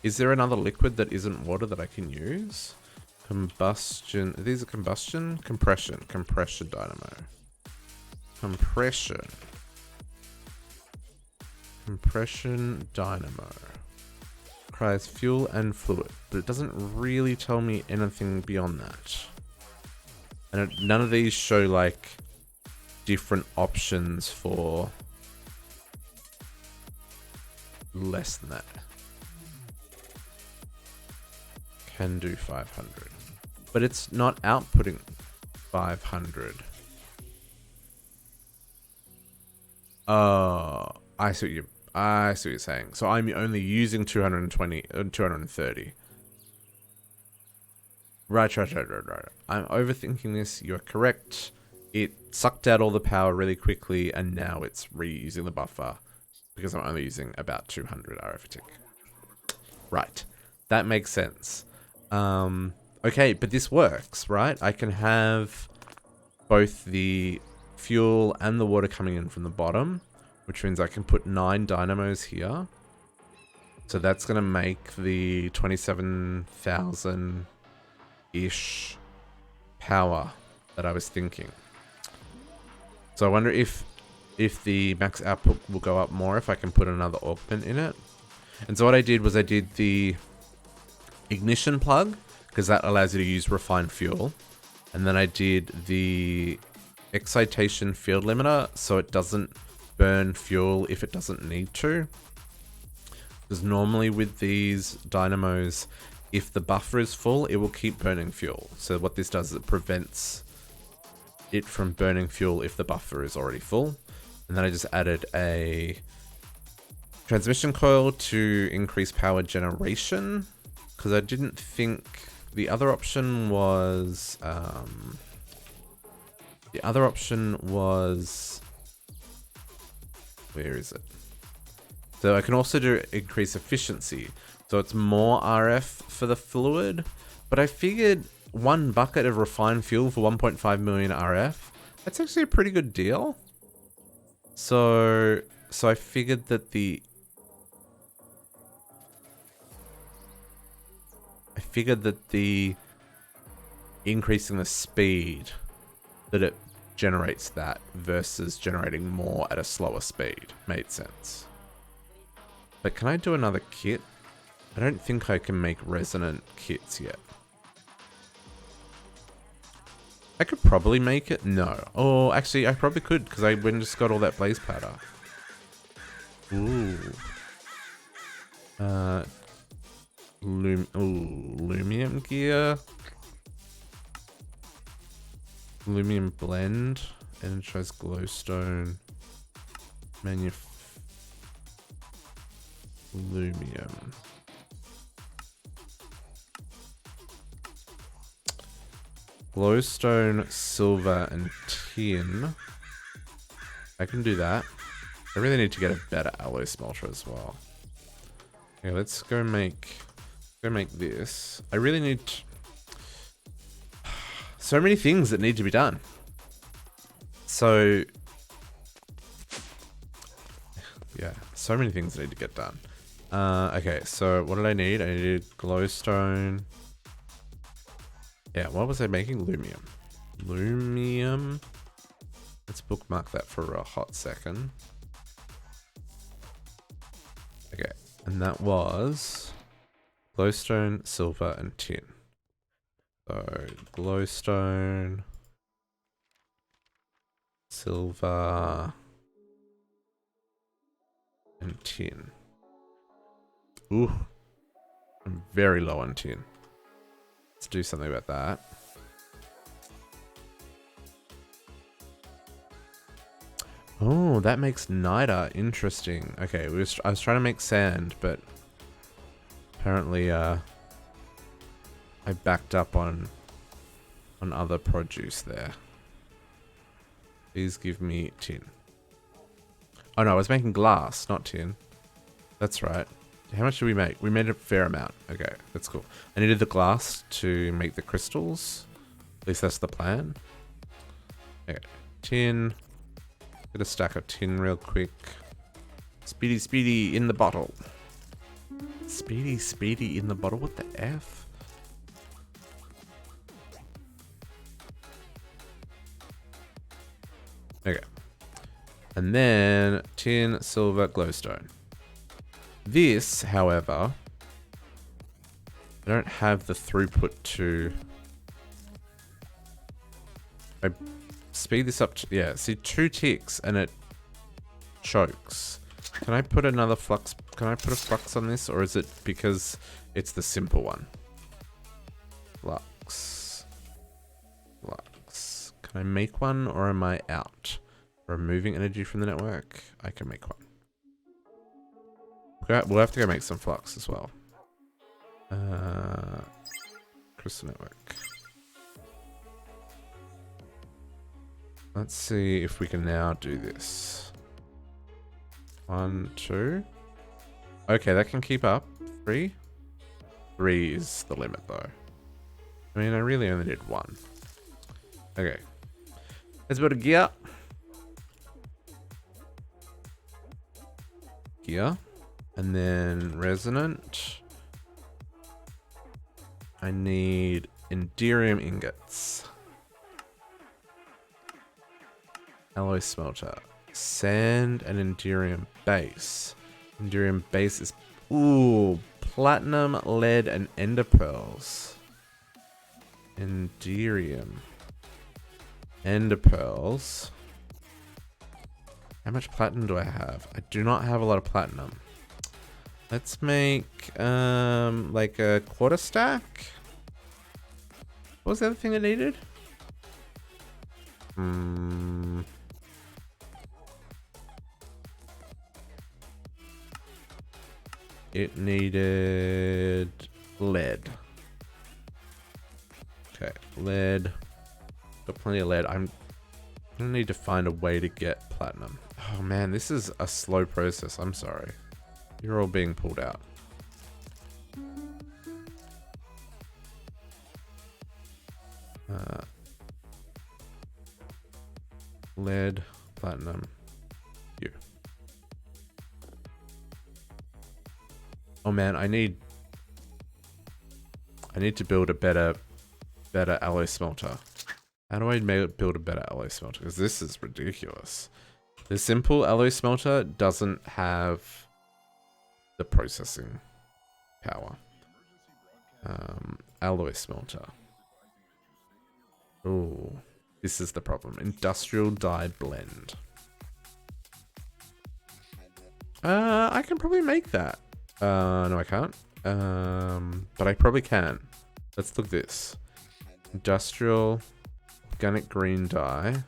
Is there another liquid that isn't water that I can use? Combustion. These are combustion? Compression. Compression dynamo. Compression. Compression dynamo. Requires fuel and fluid, but it doesn't really tell me anything beyond that. And none of these show like different options for less than that. Can do 500, but it's not outputting 500. Oh, I see what you're saying. So I'm only using 220 and 230. Right. I'm overthinking this. You're correct. It sucked out all the power really quickly, and now it's reusing the buffer because I'm only using about 200 RF a tick. Right. That makes sense. Okay, but this works, right? I can have both the fuel and the water coming in from the bottom, which means I can put 9 dynamos here. So that's going to make the 27,000-ish power that I was thinking. So I wonder if the max output will go up more if I can put another augment in it. And so what I did was I did the ignition plug, because that allows you to use refined fuel. And then I did the excitation field limiter, so it doesn't burn fuel if it doesn't need to. Because normally with these dynamos, if the buffer is full, it will keep burning fuel. So what this does is it prevents it from burning fuel if the buffer is already full. And then I just added a transmission coil to increase power generation, because I didn't think the other option was where is it? So I can also do increase efficiency. So it's more RF for the fluid, but I figured 1 bucket of refined fuel for 1.5 million RF, that's actually a pretty good deal. So I figured that the increasing the speed that it generates that versus generating more at a slower speed. Made sense. But can I do another kit? I don't think I can make resonant kits yet. I could probably make it. No. Oh, actually, I probably could because I went and just got all that blaze powder. Ooh. Lumium gear. Lumium blend. Energize glowstone. Lumium. Glowstone, silver, and tin. I can do that. I really need to get a better alloy smelter as well. Okay, let's go make this. I really need so many things that need to be done. So yeah, so many things that need to get done. Okay, so what did I need? I needed glowstone. Yeah, what was I making? Lumium. Lumium. Let's bookmark that for a hot second. Okay, and that was glowstone, silver, and tin. So glowstone, silver, and tin. Ooh, I'm very low on tin. Let's do something about that. Oh, that makes niter interesting. Okay, I was trying to make sand, but apparently I backed up on other produce there. Please give me tin. Oh no, I was making glass, not tin. That's right. How much did we make? We made a fair amount. Okay, that's cool. I needed the glass to make the crystals. At least that's the plan. Okay, tin. Get a stack of tin real quick. Speedy, speedy in the bottle. Speedy, speedy in the bottle. What the F? Okay. And then tin, silver, glowstone. This, however, I don't have the throughput to... I speed this up to... Yeah, see, 2 ticks and it chokes. Can I put another flux... Can I put a flux on this? Or is it because it's the simple one? Flux. Flux. Can I make one or am I out? Removing energy from the network? I can make one. We'll have to go make some flux as well. Crystal network. Let's see if we can now do this. 1, 2. Okay, that can keep up. 3. 3 is the limit though. I mean, I really only did 1. Okay. Let's build a gear. Gear. And then resonant. I need enderium ingots. Alloy smelter. Sand and enderium base. Enderium base is... Ooh, platinum, lead, and ender pearls. Enderium. Ender pearls. How much platinum do I have? I do not have a lot of platinum. Let's make like a quarter stack. What was the other thing I needed? It needed lead. Okay, lead. Got plenty of lead. I'm gonna need to find a way to get platinum. Oh man, this is a slow process. I'm sorry. You're all being pulled out. Lead, platinum, you. Oh man, I need to build a better alloy smelter. How do I build a better alloy smelter? Because this is ridiculous. The simple alloy smelter doesn't have the processing power. Alloy smelter. Oh, this is the problem. Industrial dye blend. I can probably make that. No, I can't. But I probably can. Let's look at this. Industrial organic green dye.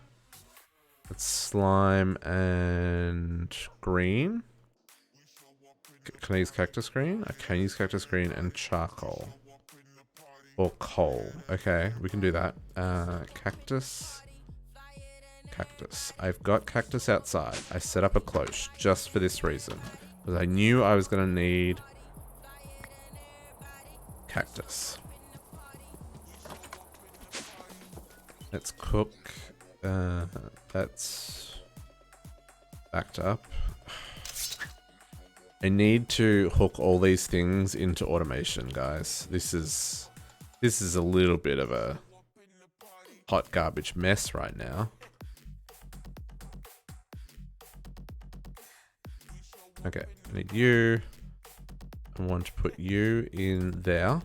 It's slime and green. Can I use cactus green? I can use cactus green and charcoal. Or coal. Okay, we can do that. Cactus. Cactus. I've got cactus outside. I set up a cloche just for this reason. Because I knew I was going to need cactus. Let's cook. That's backed up. I need to hook all these things into automation, guys. This is a little bit of a hot garbage mess right now. Okay, I need you. I want to put you in there.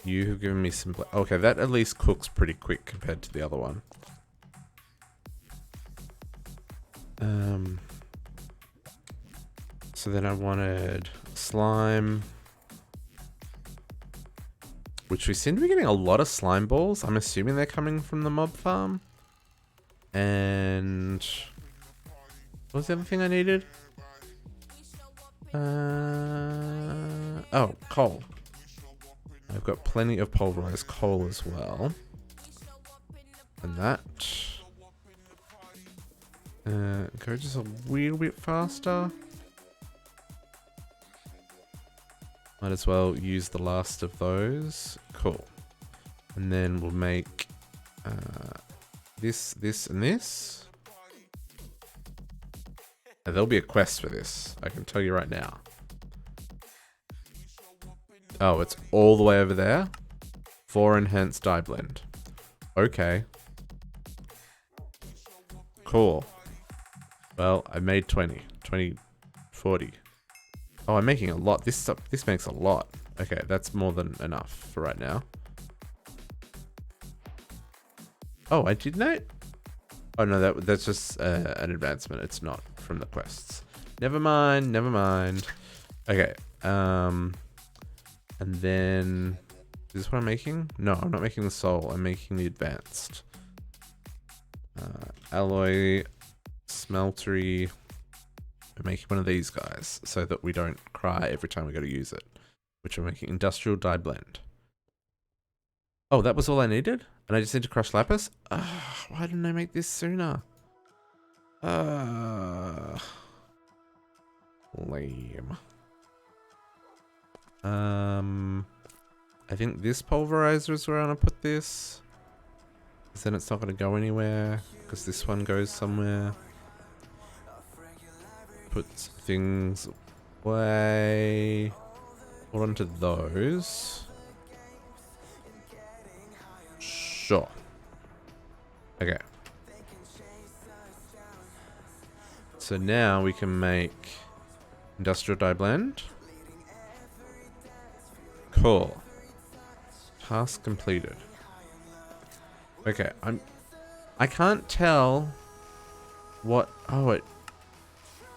You have given me some... Okay, that at least cooks pretty quick compared to the other one. So then I wanted slime, which we seem to be getting a lot of slime balls. I'm assuming they're coming from the mob farm. And what was the other thing I needed? Oh, coal. I've got plenty of pulverized coal as well. And that. Go just a little bit faster. Might as well use the last of those. Cool. And then we'll make this, this, and this. And there'll be a quest for this. I can tell you right now. Oh, it's all the way over there. 4 enhanced dye blend. Okay. Cool. Well, I made 20. 20, 40. Oh, I'm making a lot. This makes a lot. Okay, that's more than enough for right now. Oh, I did that? Oh no, that's just an advancement. It's not from the quests. Never mind. Never mind. Okay. And then is this what I'm making? No, I'm not making the soul. I'm making the advanced. Alloy, smeltery. I'm making one of these guys so that we don't cry every time we go to use it. Which I'm making industrial dye blend. Oh, that was all I needed? And I just need to crush lapis? Why didn't I make this sooner? Lame. I think this pulverizer is where I want to put this. Because then it's not going to go anywhere. Because this one goes somewhere. Put things away. Hold on to those. Sure. Okay. So now we can make industrial dye blend. Cool. Task completed. Okay, I can't tell what... Oh,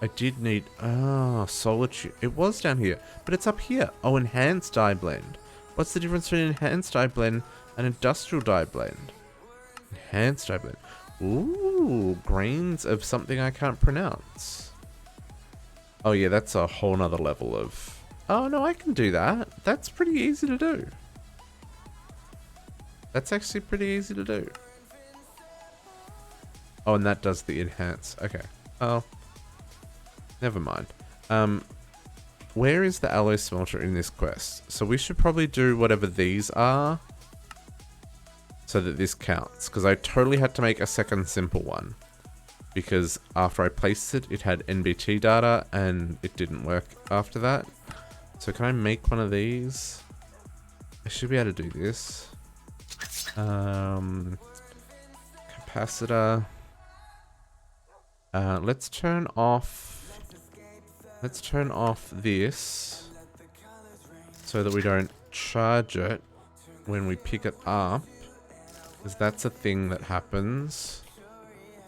I did need... Oh, solitude. It was down here, but it's up here. Oh, enhanced dye blend. What's the difference between enhanced dye blend and industrial dye blend? Enhanced dye blend. Ooh, grains of something I can't pronounce. Oh yeah, that's a whole nother level of... Oh no, I can do that. That's pretty easy to do. That's actually pretty easy to do. Oh, and that does the enhance. Okay. Oh. Never mind. Where is the alloy smelter in this quest? So we should probably do whatever these are. So that this counts. Because I totally had to make a second simple one. Because after I placed it, it had NBT data and it didn't work after that. So can I make one of these? I should be able to do this. Capacitor. Let's turn off. Let's turn off this so that we don't charge it when we pick it up, because that's a thing that happens,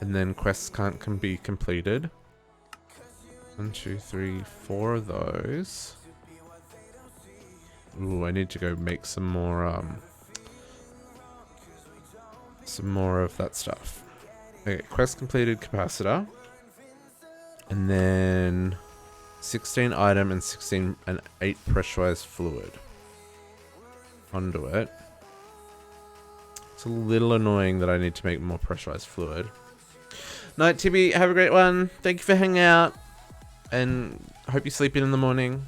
and then quests can be completed. 1, 2, 3, 4 of those. Ooh, I need to go make some more of that stuff. Okay, quest completed, capacitor. And then 16 item and 16 and 8 pressurized fluid. Conduit. It's a little annoying that I need to make more pressurized fluid. Night, Tibby. Have a great one. Thank you for hanging out. And I hope you sleep in the morning.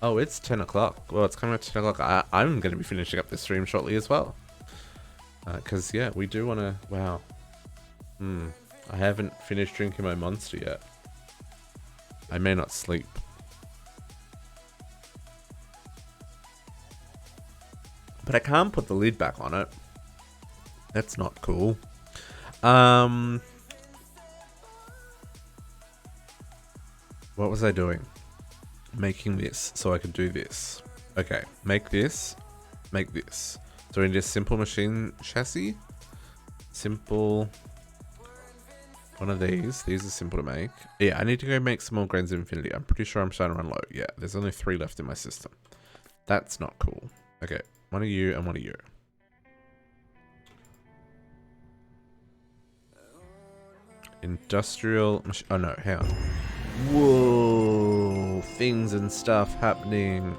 Oh, it's 10 o'clock. Well, it's coming up to 10 o'clock. I'm going to be finishing up this stream shortly as well. Because, yeah, we do want to... Wow. I haven't finished drinking my monster yet. I may not sleep. But I can't put the lid back on it. That's not cool. What was I doing? Making this so I could do this. Okay, make this. Make this. So we need a simple machine chassis. Simple. One of these. These are simple to make. Yeah, I need to go make some more Grains of Infinity. I'm pretty sure I'm starting to run low. Yeah, there's only 3 left in my system. That's not cool. Okay, one of you and one of you. Industrial machine. Oh no, hang on. Whoa, things and stuff happening.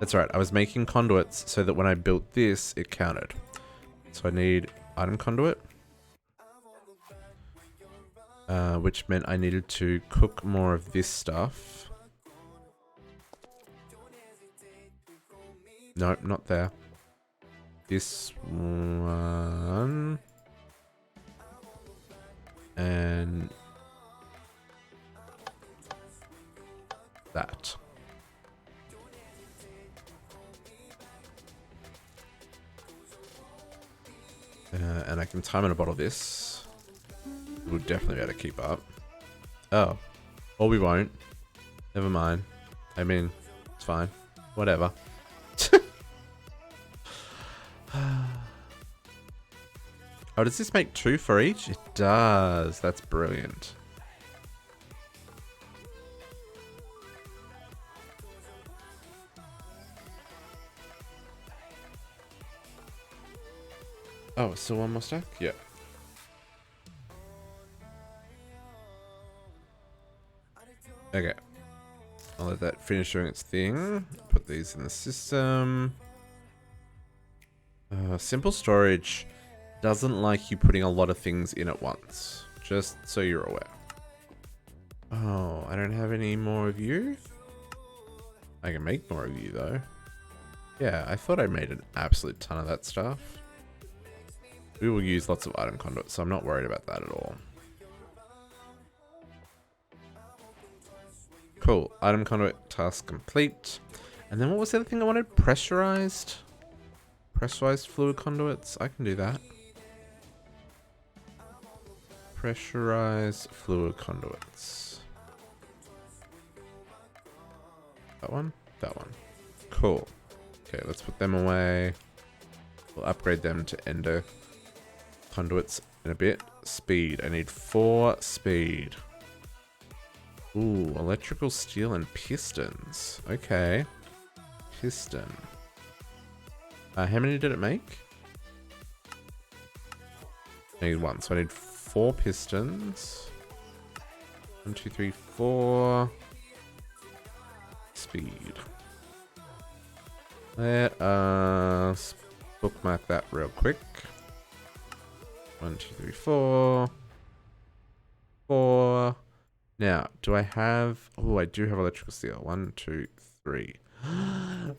That's right, I was making conduits so that when I built this, it counted. So I need item conduit. Which meant I needed to cook more of this stuff. Nope, not there. This one. And that. And I can time in a bottle this. We'll definitely be able to keep up. Oh. Or we won't. Never mind. I mean, it's fine. Whatever. Oh, does this make 2 for each? It does. That's brilliant. Oh, still one more stack? Yeah. Okay. I'll let that finish doing its thing. Put these in the system. Simple storage doesn't like you putting a lot of things in at once. Just so you're aware. Oh, I don't have any more of you? I can make more of you though. Yeah, I thought I made an absolute ton of that stuff. We will use lots of item conduits, so I'm not worried about that at all. Cool. Item conduit task complete. And then what was the other thing I wanted? Pressurized? Pressurized fluid conduits? I can do that. Pressurized fluid conduits. That one? That one. Cool. Okay, let's put them away. We'll upgrade them to endo conduits in a bit. Speed. I need 4 speed. Ooh, electrical steel and pistons. Okay. Piston. How many did it make? I need 1, so I need 4 pistons. 1, 2, 3, 4. Speed. Let us bookmark that real quick. 1, 2, 3, 4. 4. Now, do I have... Oh, I do have electrical steel. 1, 2, 3.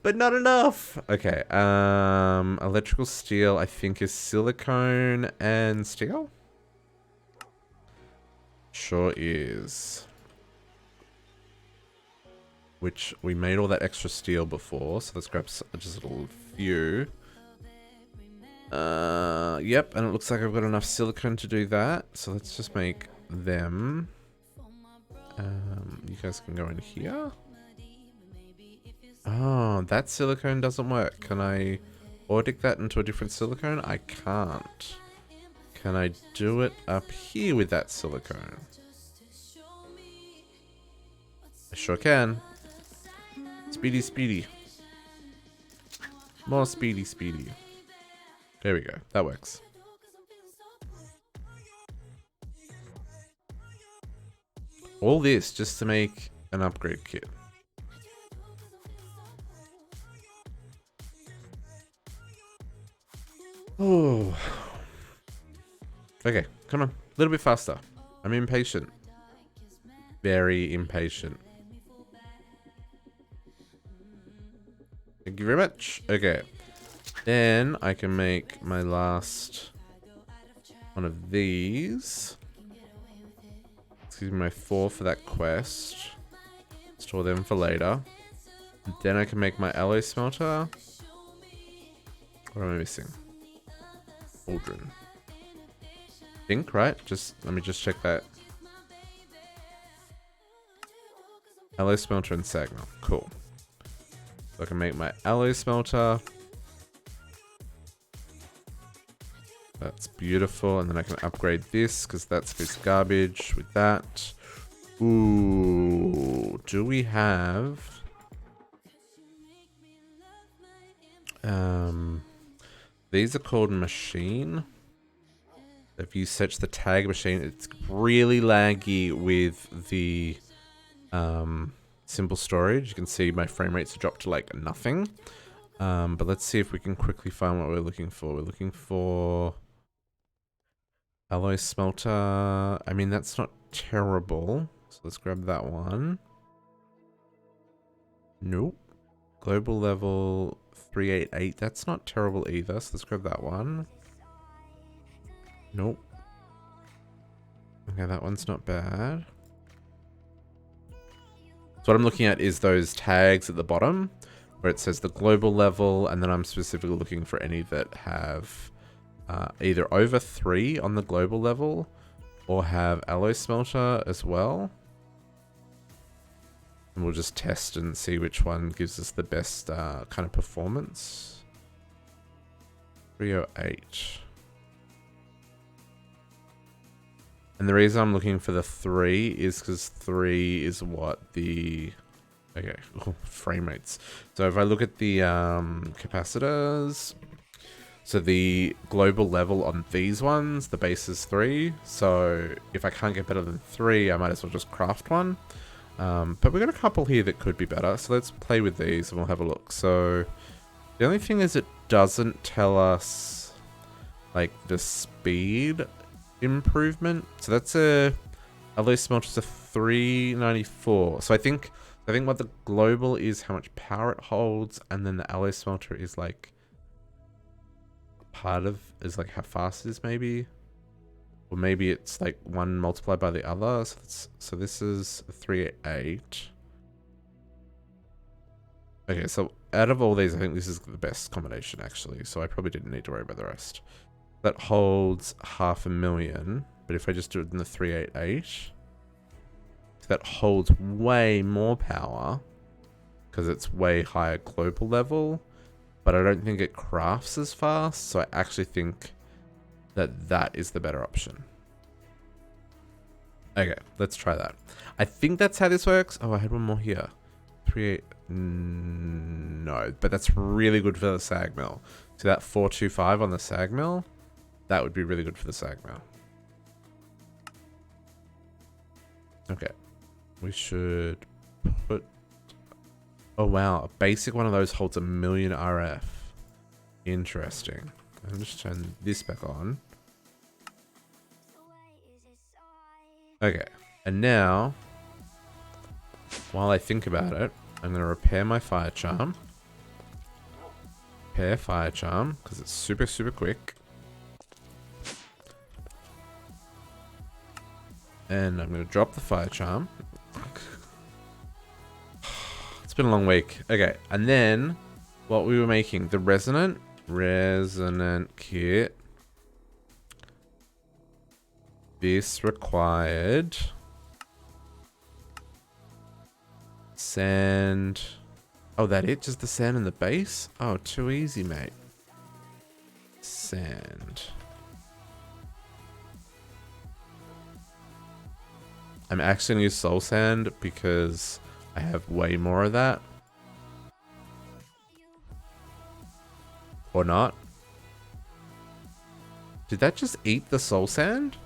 But not enough! Okay, electrical steel, I think, is silicone and steel? Sure is. Which, we made all that extra steel before, so let's grab just a little few. Yep, and it looks like I've got enough silicone to do that. So let's just make them. You guys can go in here. Oh, that silicone doesn't work. Can I ordic that into a different silicone? I can't. Can I do it up here with that silicone? I sure can. Speedy, speedy. More speedy, speedy. There we go. That works. All this just to make an upgrade kit. Oh. Okay, come on. A little bit faster. I'm impatient. Very impatient. Thank you very much. Okay. Then I can make my last one of these. Excuse me, my 4 for that quest. Store them for later. Then I can make my alloy smelter. What am I missing? Aldrin. Think, right? Let me just check that. Alloy smelter and sag mill. Cool. So I can make my alloy smelter. That's beautiful. And then I can upgrade this because that's this garbage with that. Ooh. Do we have... These are called machine. If you search the tag machine, it's really laggy with the simple storage. You can see my frame rates dropped to like nothing. But let's see if we can quickly find what we're looking for. We're looking for alloy smelter. I mean, that's not terrible. So let's grab that one. Nope. Global level 388. That's not terrible either. So let's grab that one. Nope. Okay, that one's not bad. So what I'm looking at is those tags at the bottom where it says the global level, and then I'm specifically looking for any that have either over 3 on the global level or have alloy smelter as well. And we'll just test and see which one gives us the best kind of performance. 308. And the reason I'm looking for the 3 is because 3 is what the... Okay, frame rates. So if I look at the capacitors, so the global level on these ones, the base is 3. So if I can't get better than 3, I might as well just craft one. But we've got a couple here that could be better. So let's play with these and we'll have a look. So the only thing is it doesn't tell us like the speed improvement. So that's at least smelters a 394. So I think what the global is how much power it holds, and then the alloy smelter is like is like how fast it is maybe. Or maybe it's like one multiplied by the other. So this is 388. Okay, so out of all these, I think this is the best combination actually. So I probably didn't need to worry about the rest. That holds 500,000, but if I just do it in the 388, that holds way more power because it's way higher global level, but I don't think it crafts as fast. So I actually think that is the better option. Okay, let's try that. I think that's how this works. Oh, I had one more here. 38. No, but that's really good for the sag mill. So that 425 on the sag mill, that would be really good for the sag mill. Okay, we should put... Oh wow, a basic one of those holds 1,000,000 RF. Interesting. I'll just turn this back on. Okay, and now, while I think about it, I'm going to repair my fire charm. Repair fire charm, because it's super, super quick. And I'm going to drop the fire charm. It's been a long week. Okay, and then what we were making, the resonant, Resonant kit. This required. Sand. Oh, that it? Just the sand and the base? Oh, too easy, mate. Sand. I'm actually gonna use soul sand because I have way more of that. Or not. Did that just eat the soul sand?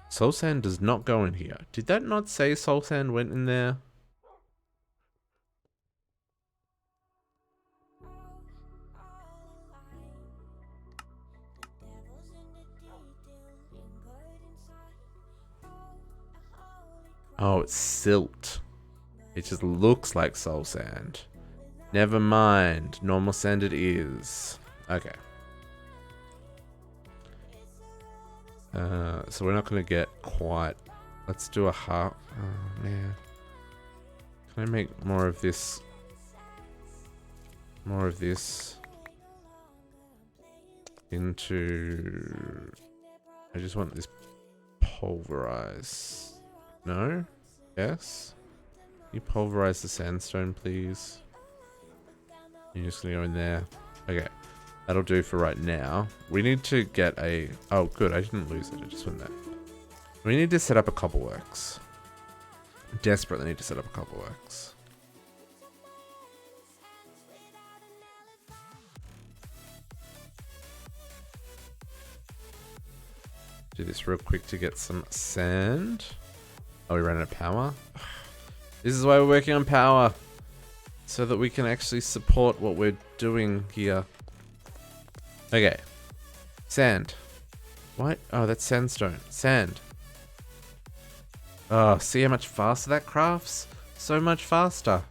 Soul sand does not go in here. Did that not say soul sand went in there? Oh, it's silt. It just looks like soul sand. Never mind. Normal sand it is. Okay. So we're not going to get quite... Let's do a half... Oh, man. Can I make more of this? More of this into... I just want this pulverize. No? Yes? You pulverize the sandstone, please. You're just gonna go in there. Okay. That'll do for right now. We need to get a... Oh, good. I didn't lose it. I just went there. We need to set up a cobble works. Desperately need to set up a cobble works. Do this real quick to get some sand. Oh, we ran out of power. This is why we're working on power. So that we can actually support what we're doing here. Okay. Sand. What? Oh, that's sandstone. Sand. Oh, see how much faster that crafts? So much faster.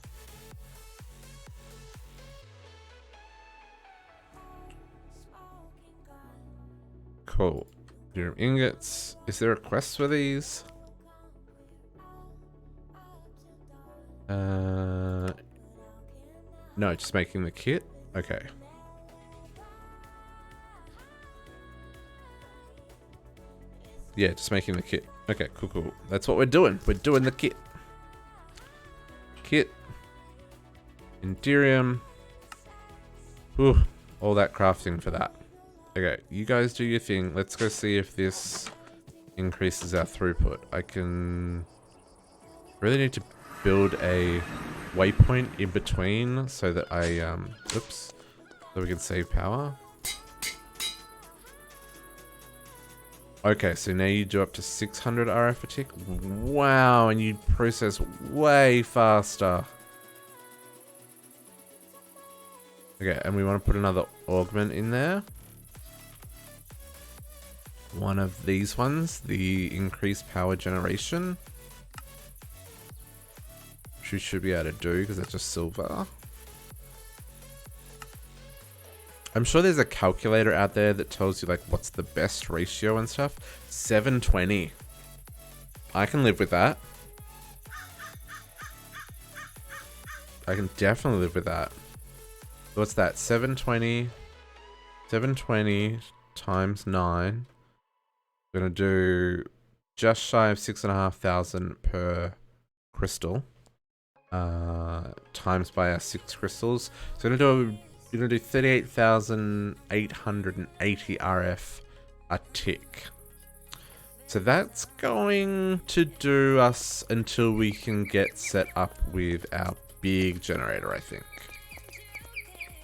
Cool. Your ingots. Is there a quest for these? No, just making the kit. Okay. Yeah, just making the kit. Okay, cool, cool. That's what we're doing. We're doing the kit. Kit. Enderium. Ooh, all that crafting for that. Okay, you guys do your thing. Let's go see if this increases our throughput. I can... really need to build a waypoint in between so that I, oops, so we can save power. Okay, so now you do up to 600 RF a tick. Wow, and you process way faster. Okay, and we want to put another augment in there. One of these ones, the increased power generation. Which we should be able to do because that's just silver. I'm sure there's a calculator out there that tells you like what's the best ratio and stuff. 720. I can live with that. I can definitely live with that. What's that? 720. 720 times 9. We're going to do just shy of 6,500 per crystal. Times by our 6 crystals. So we're going to do 38,880 RF a tick. So that's going to do us until we can get set up with our big generator, I think.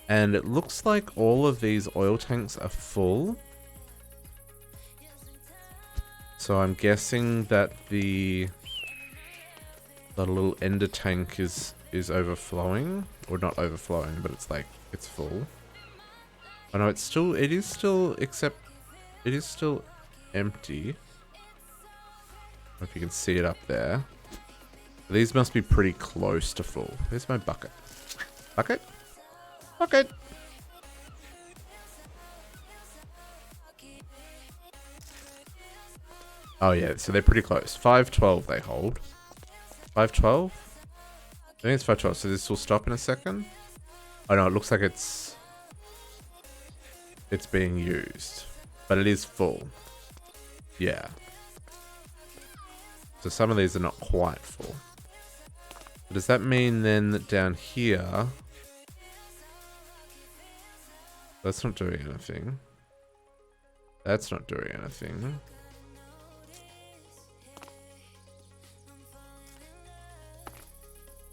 And it looks like all of these oil tanks are full. So I'm guessing that the little ender tank is overflowing, or not overflowing, but it's like it's full. Oh no, it is still empty. I don't know if you can see it up there. These must be pretty close to full. Here's my bucket. Bucket? Bucket! Oh yeah, so they're pretty close. 512 they hold. 512? I think it's 512, so this will stop in a second. Oh no, it looks like it's being used. But it is full. Yeah. So some of these are not quite full. But does that mean then that down here... That's not doing anything. That's not doing anything.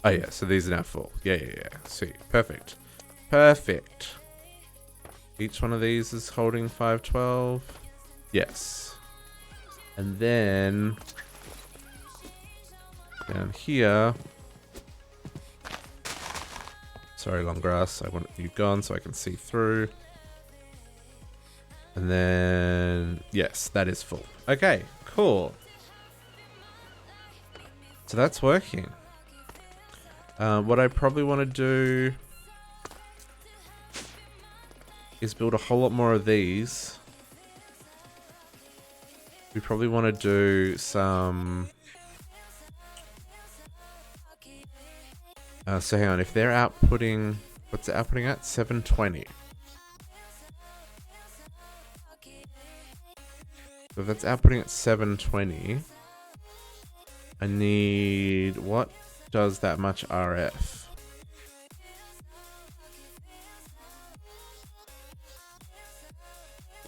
Oh yeah, so these are now full. Yeah. See, perfect. Perfect. Each one of these is holding 512. Yes. And then... down here... Sorry, long grass. I want you gone so I can see through. And then... yes, that is full. Okay, cool. So that's working. What I probably want to do... is build a whole lot more of these. We probably want to do some... so hang on, if they're outputting... what's it outputting at? 720. So if that's outputting at 720... I need... what does that much RF?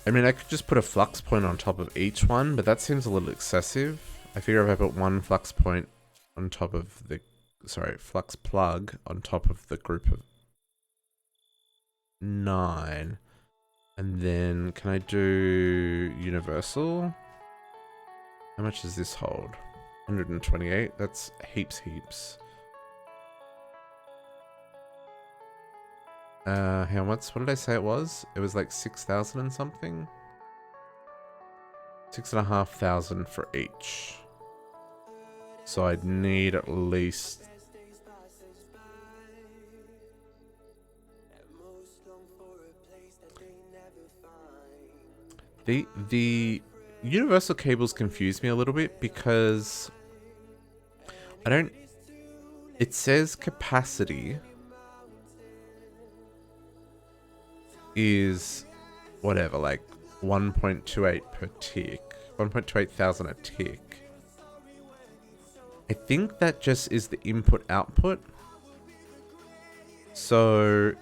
I mean, I could just put a flux point on top of each one, but that seems a little excessive. I figure if I put one flux point on top of the... sorry, flux plug on top of the group of 9. And then, can I do universal? How much does this hold? 128? That's heaps. How much? What did I say it was? It was like 6,000 and something? 6,500 for each. So I'd need at least... The universal cables confuse me a little bit because I don't... it says capacity is whatever, like 1.28 per tick, 1.28 thousand a tick. I think that just is the input output. So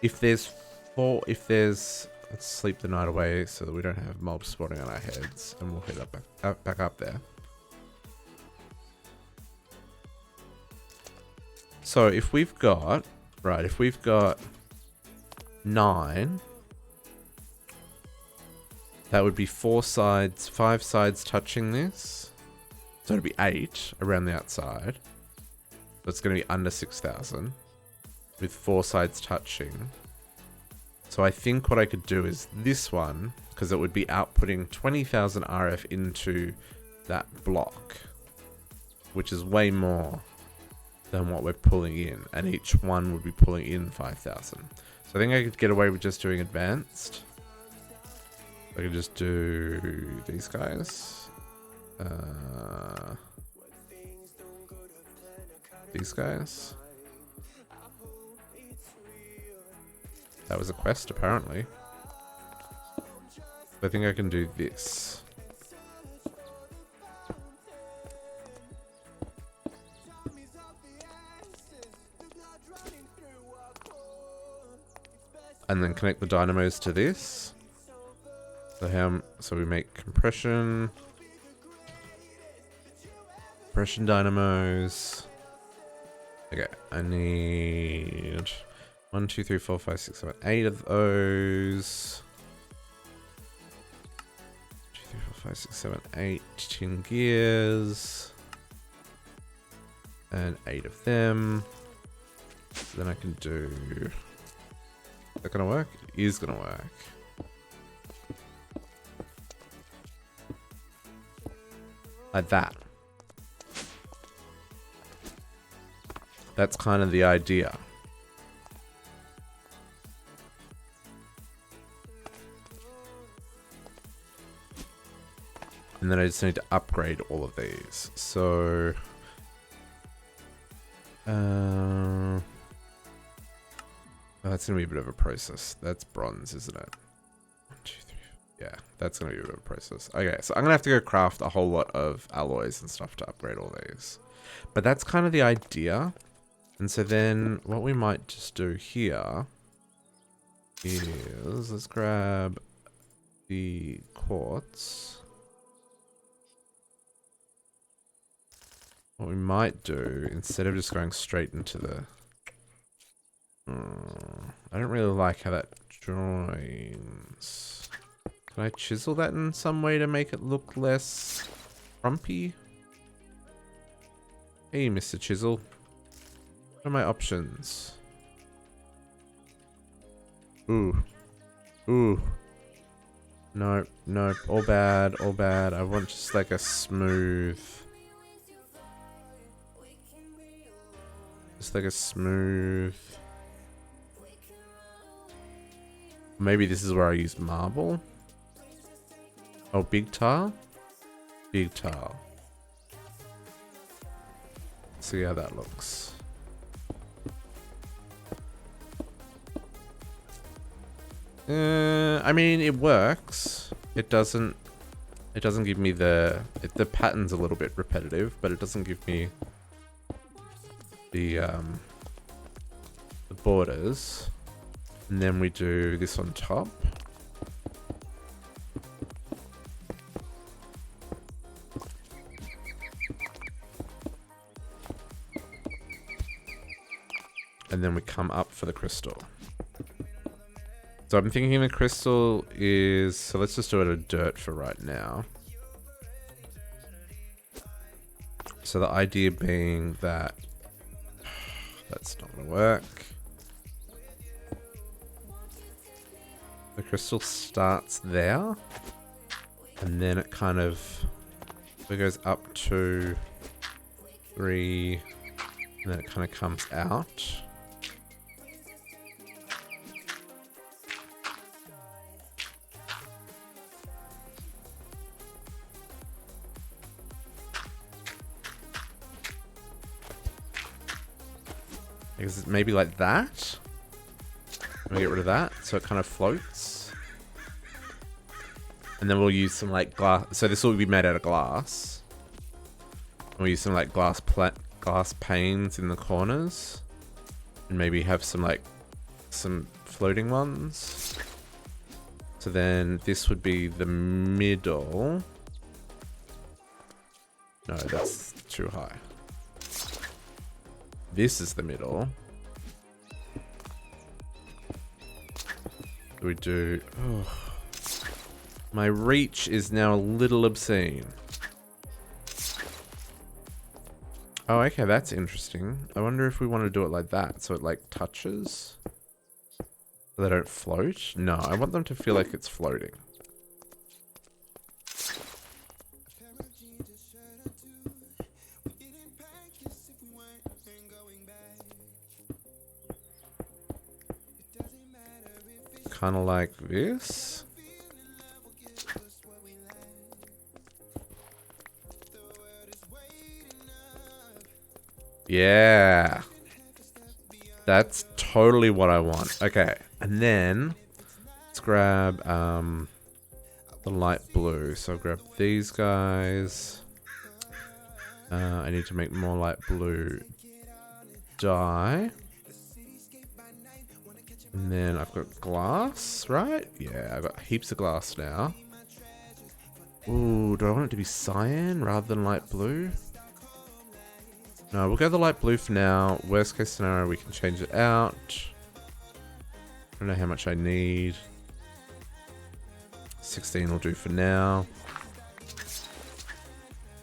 if there's let's sleep the night away so that we don't have mobs spawning on our heads, and we'll head back up there. So if we've got 9, that would be 5 sides touching this. So it'd be 8 around the outside. So it's going to be under 6,000 with 4 sides touching. So I think what I could do is this one, because it would be outputting 20,000 RF into that block, which is way more than what we're pulling in, and each one would be pulling in 5,000. So I think I could get away with just doing advanced. I could just do these guys. These guys. That was a quest, apparently. I think I can do this. And then connect the dynamos to this. So we make compression dynamos. Okay, I need 1, 2, 3, 4, 5, 6, 7, 8 of those. 2, 3, 4, 5, 6, 7, 8 tin gears. And 8 of them. So then I can do... Is that gonna work? It is gonna work. Like that. That's kind of the idea. And then I just need to upgrade all of these. So Oh, that's gonna be a bit of a process. That's bronze, isn't it? 1, 2, 3. Yeah, that's gonna be a bit of a process. Okay, so I'm gonna have to go craft a whole lot of alloys and stuff to upgrade all these. But that's kind of the idea. And so then what we might just do here is let's grab the quartz. What we might do, instead of just going straight into the... I don't really like how that joins. Can I chisel that in some way to make it look less frumpy? Hey, Mr. Chisel. What are my options? Ooh. Ooh. Nope, nope. All bad, all bad. I want just like a smooth... Just like a smooth... Maybe this is where I use marble. Oh, big tile? Big tile. See how that looks. I mean, it works. It doesn't give me the pattern's a little bit repetitive, but it doesn't give me the borders. And then we do this on top. And then we come up for the crystal. So I'm thinking the crystal is... So let's just do it a dirt for right now. So the idea being that... That's not going to work. The crystal starts there. And then it kind of... It goes up to 3. And then it kind of comes out. Because maybe like that. Let me get rid of that so it kind of floats. And then we'll use some like glass. So this will be made out of glass. We'll use some like glass panes in the corners. And maybe have some like some floating ones. So then this would be the middle. No, that's too high. This is the middle. We do... Oh. My reach is now a little obscene. Oh, okay, that's interesting. I wonder if we want to do it like that, so it like touches. So they don't float. No, I want them to feel like it's floating. Kind of like this. Yeah. That's totally what I want. Okay. And then let's grab the light blue. So I'll grab these guys. I need to make more light blue dye. And then I've got glass, right? Yeah, I've got heaps of glass now. Ooh, do I want it to be cyan rather than light blue? No, we'll go the light blue for now. Worst case scenario, we can change it out. I don't know how much I need. 16 will do for now.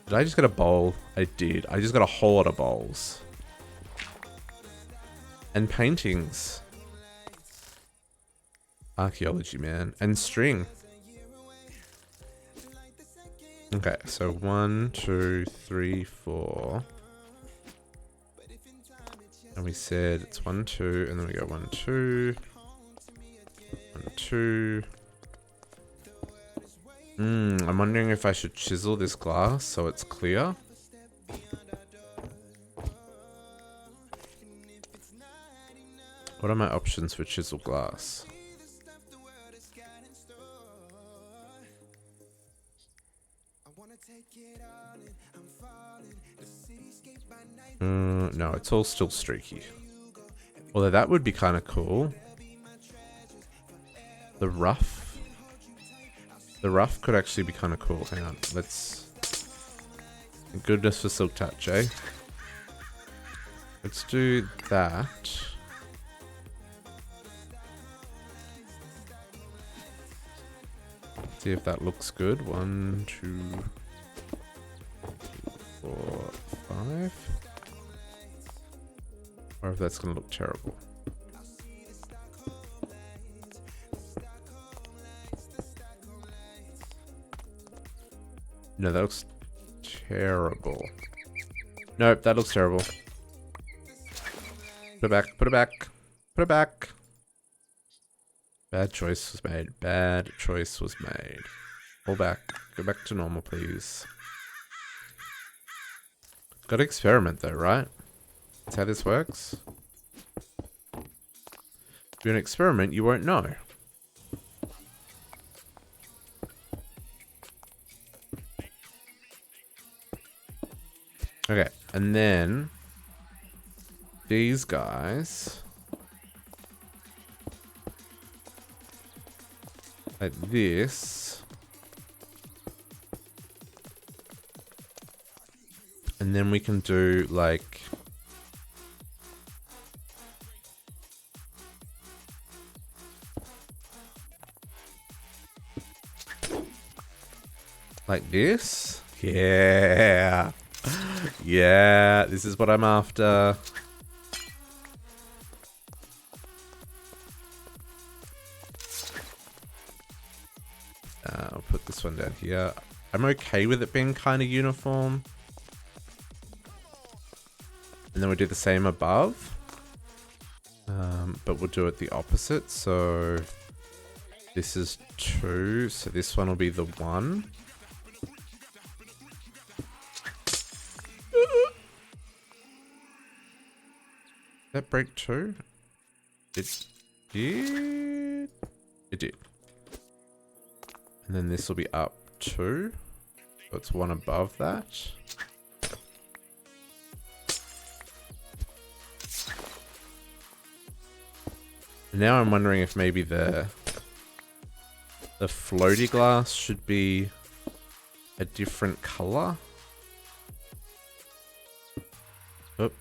Did I just get a bowl? I did. I just got a whole lot of bowls. And paintings. Archaeology, man. And string. Okay, so 1, 2, 3, 4. And we said it's 1, 2, and then we go 1, 2. 1, 2. I'm wondering if I should chisel this glass so it's clear. What are my options for chisel glass? No, it's all still streaky. Although that would be kind of cool. The rough. The rough could actually be kind of cool. Hang on, let's... Thank goodness for Silk Touch, eh? Let's do that. See if that looks good. 1, 2, 4, 5. Or if that's going to look terrible. No, that looks terrible. Nope, that looks terrible. Put it back, put it back, put it back. Bad choice was made. Bad choice was made. Pull back. Go back to normal, please. Gotta experiment though, right? That's how this works. If you don't experiment, you won't know. Okay, and then these guys like this, and then we can do like this. Yeah. Yeah, this is what I'm after. I'll put this one down here. I'm okay with it being kind of uniform. And then we'll do the same above. But we'll do it the opposite. So this is 2. So this one will be the 1. That break 2? It did. It did. And then this will be up 2. So it's 1 above that. And now I'm wondering if maybe the floaty glass should be a different color. Oop.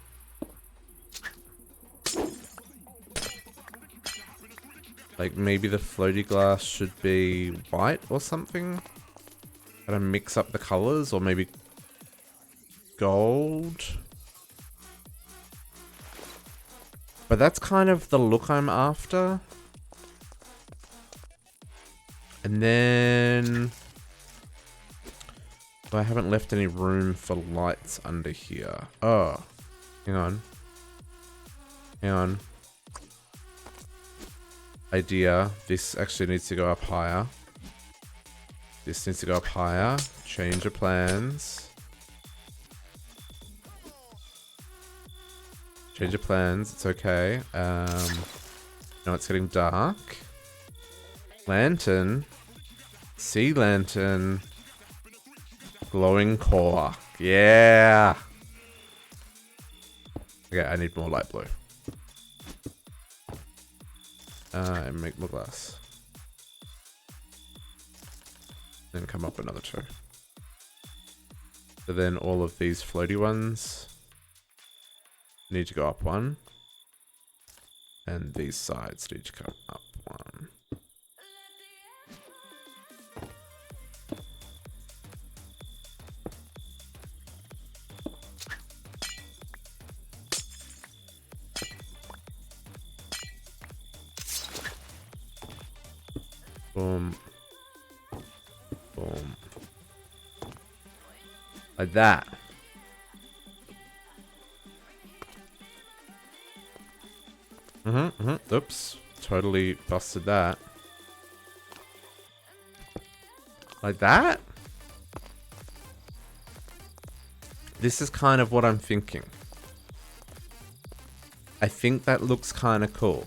Like maybe the floaty glass should be white or something. Kind of mix up the colors, or maybe gold. But that's kind of the look I'm after. And then I haven't left any room for lights under here. Oh, hang on. Hang on. Idea. This actually needs to go up higher. This needs to go up higher. Change of plans. Change of plans. It's okay. No, it's getting dark. Lantern. Sea lantern. Glowing core. Yeah. Okay, I need more light blue. And make more glass. Then come up another 2. So then all of these floaty ones need to go up 1. And these sides need to come up 1. Boom. Boom. Like that. Oops. Totally busted that. Like that? This is kind of what I'm thinking. I think that looks kind of cool.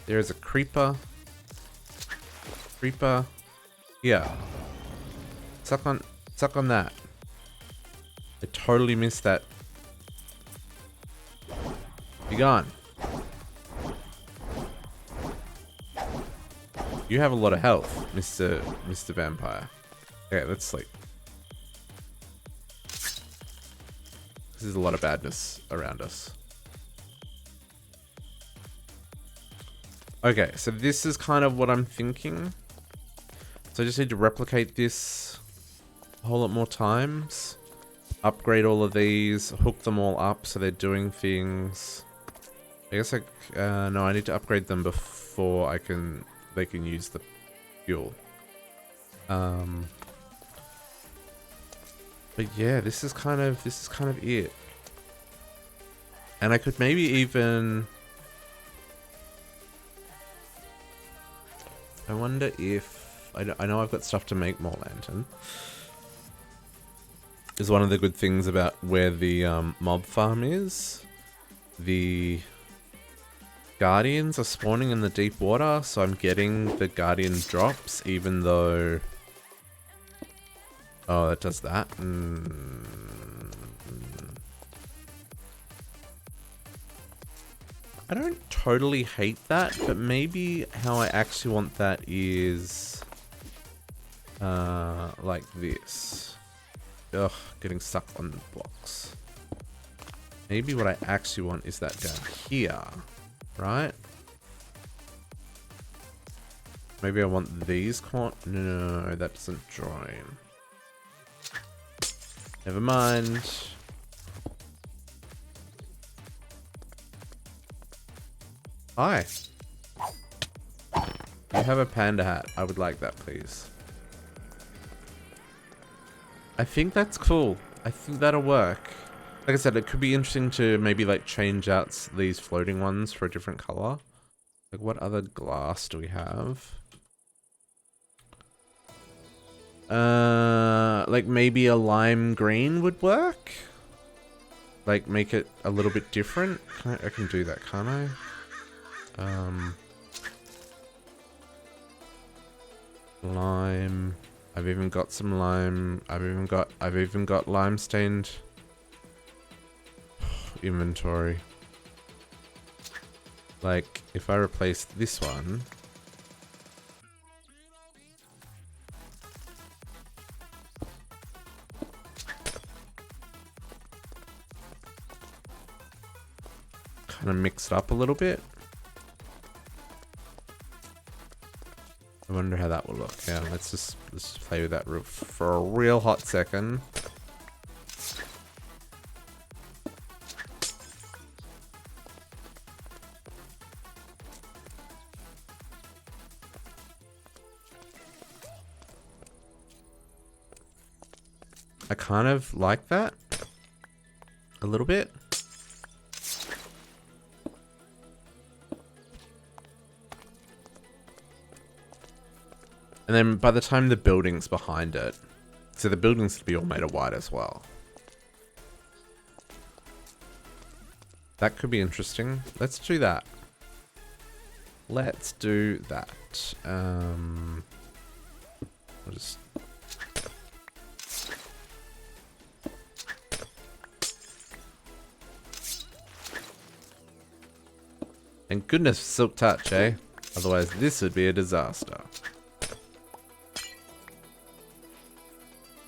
There is a creeper. Creeper. Yeah. Suck on that. I totally missed that. Be gone. You have a lot of health, Mr. Vampire. Okay, let's sleep. There's a lot of badness around us. Okay, so this is kind of what I'm thinking. So I just need to replicate this a whole lot more times. Upgrade all of these, hook them all up so they're doing things. I guess no, I need to upgrade them before they can use the fuel. But yeah, this is kind of it. And I could maybe even, I wonder if I know I've got stuff to make more lantern. Is one of the good things about where the mob farm is. The guardians are spawning in the deep water, so I'm getting the guardian drops, even though... Oh, that does that. I don't totally hate that, but maybe how I actually want that is... like this. Ugh, getting stuck on the blocks. Maybe what I actually want is that down here, right? Maybe I want these no, that doesn't join. Never mind. Hi. You have a panda hat. I would like that, please. I think that's cool. I think that'll work. Like I said, it could be interesting to maybe like change out these floating ones for a different color. Like what other glass do we have? Like maybe a lime green would work. Like make it a little bit different. I can do that, can't I? Lime. I've even got some lime. I've even got lime stained inventory. Like if I replace this one. Kind of mix it up a little bit. I wonder how that will look. Yeah, let's just play with that for a real hot second. I kind of like that a little bit. And then by the time the building's behind it, so the building's to be all made of white as well. That could be interesting. Let's do that. Let's do that. I'll just... Thank goodness for Silk Touch, eh? Otherwise this would be a disaster.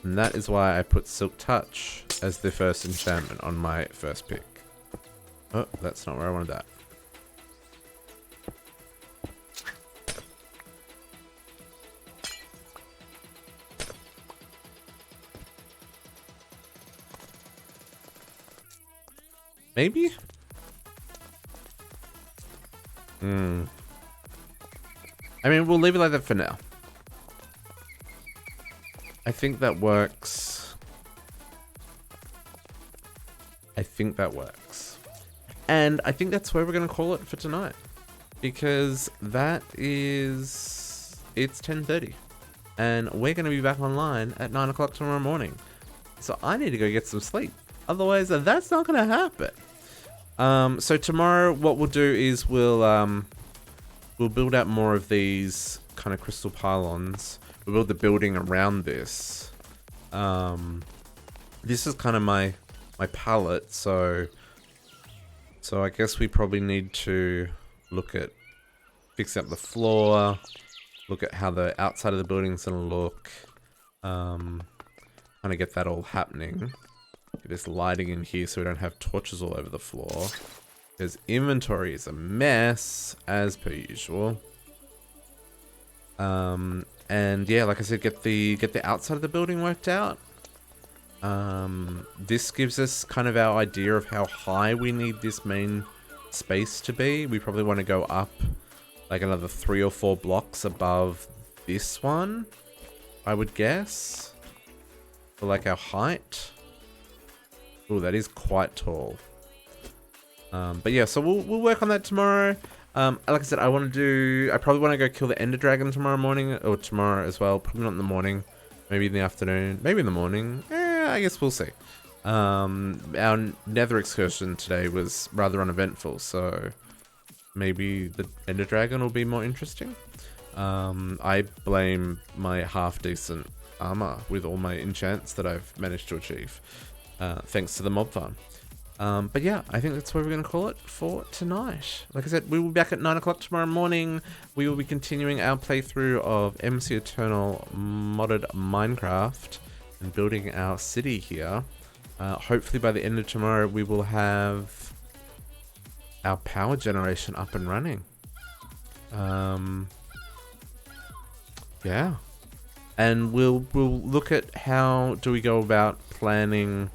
And that is why I put Silk Touch as the first enchantment on my first pick. Oh, that's not where I wanted that. Maybe? I mean, we'll leave it like that for now. I think that works. I think that works. And I think that's where we're going to call it for tonight. Because that is... It's 10:30. And we're going to be back online at 9 o'clock tomorrow morning. So I need to go get some sleep. Otherwise, that's not going to happen. So tomorrow what we'll do is we'll build out more of these kind of crystal pylons. We'll build the building around this. This is kind of my palette, so I guess we probably need to look at fixing up the floor, look at how the outside of the building's gonna look, kind of get that all happening. Get this lighting in here so we don't have torches all over the floor. Because inventory is a mess, as per usual. And yeah, like I said, get the outside of the building worked out. This gives us kind of our idea of how high we need this main space to be. We probably want to go up like another 3 or 4 blocks above this one, I would guess, for like our height. Oh, that is quite tall. But yeah, so we'll work on that tomorrow. Like I said, I probably want to go kill the Ender Dragon tomorrow morning, or tomorrow as well. Probably not in the morning, maybe in the afternoon, maybe in the morning. I guess we'll see. Our Nether excursion today was rather uneventful, so maybe the Ender Dragon will be more interesting. I blame my half-decent armor with all my enchants that I've managed to achieve, thanks to the mob farm. But yeah, I think that's where we're going to call it for tonight. Like I said, we will be back at 9 o'clock tomorrow morning. We will be continuing our playthrough of MC Eternal modded Minecraft and building our city here. Hopefully by the end of tomorrow, we will have our power generation up and running. Yeah. And we'll look at how do we go about planning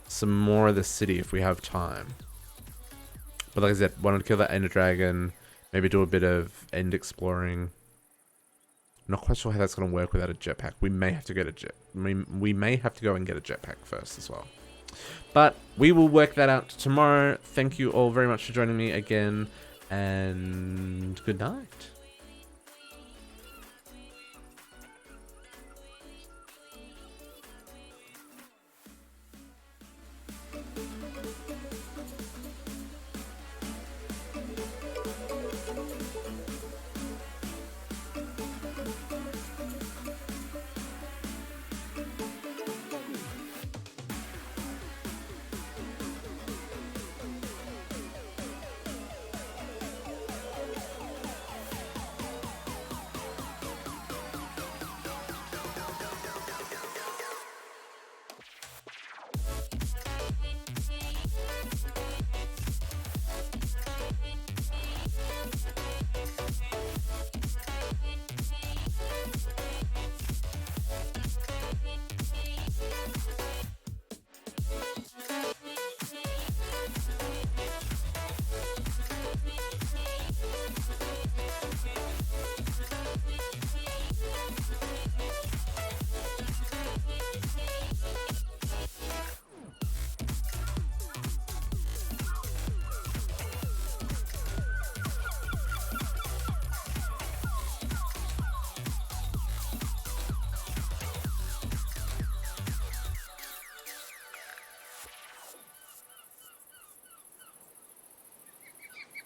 some more of the city if we have time. But like I said, wanted to kill that Ender Dragon, maybe do a bit of end exploring. Not quite sure how that's going to work without a jetpack. We may have to get we may have to go and get a jetpack first as well. But we will work that out tomorrow. Thank you all very much for joining me again, and good night.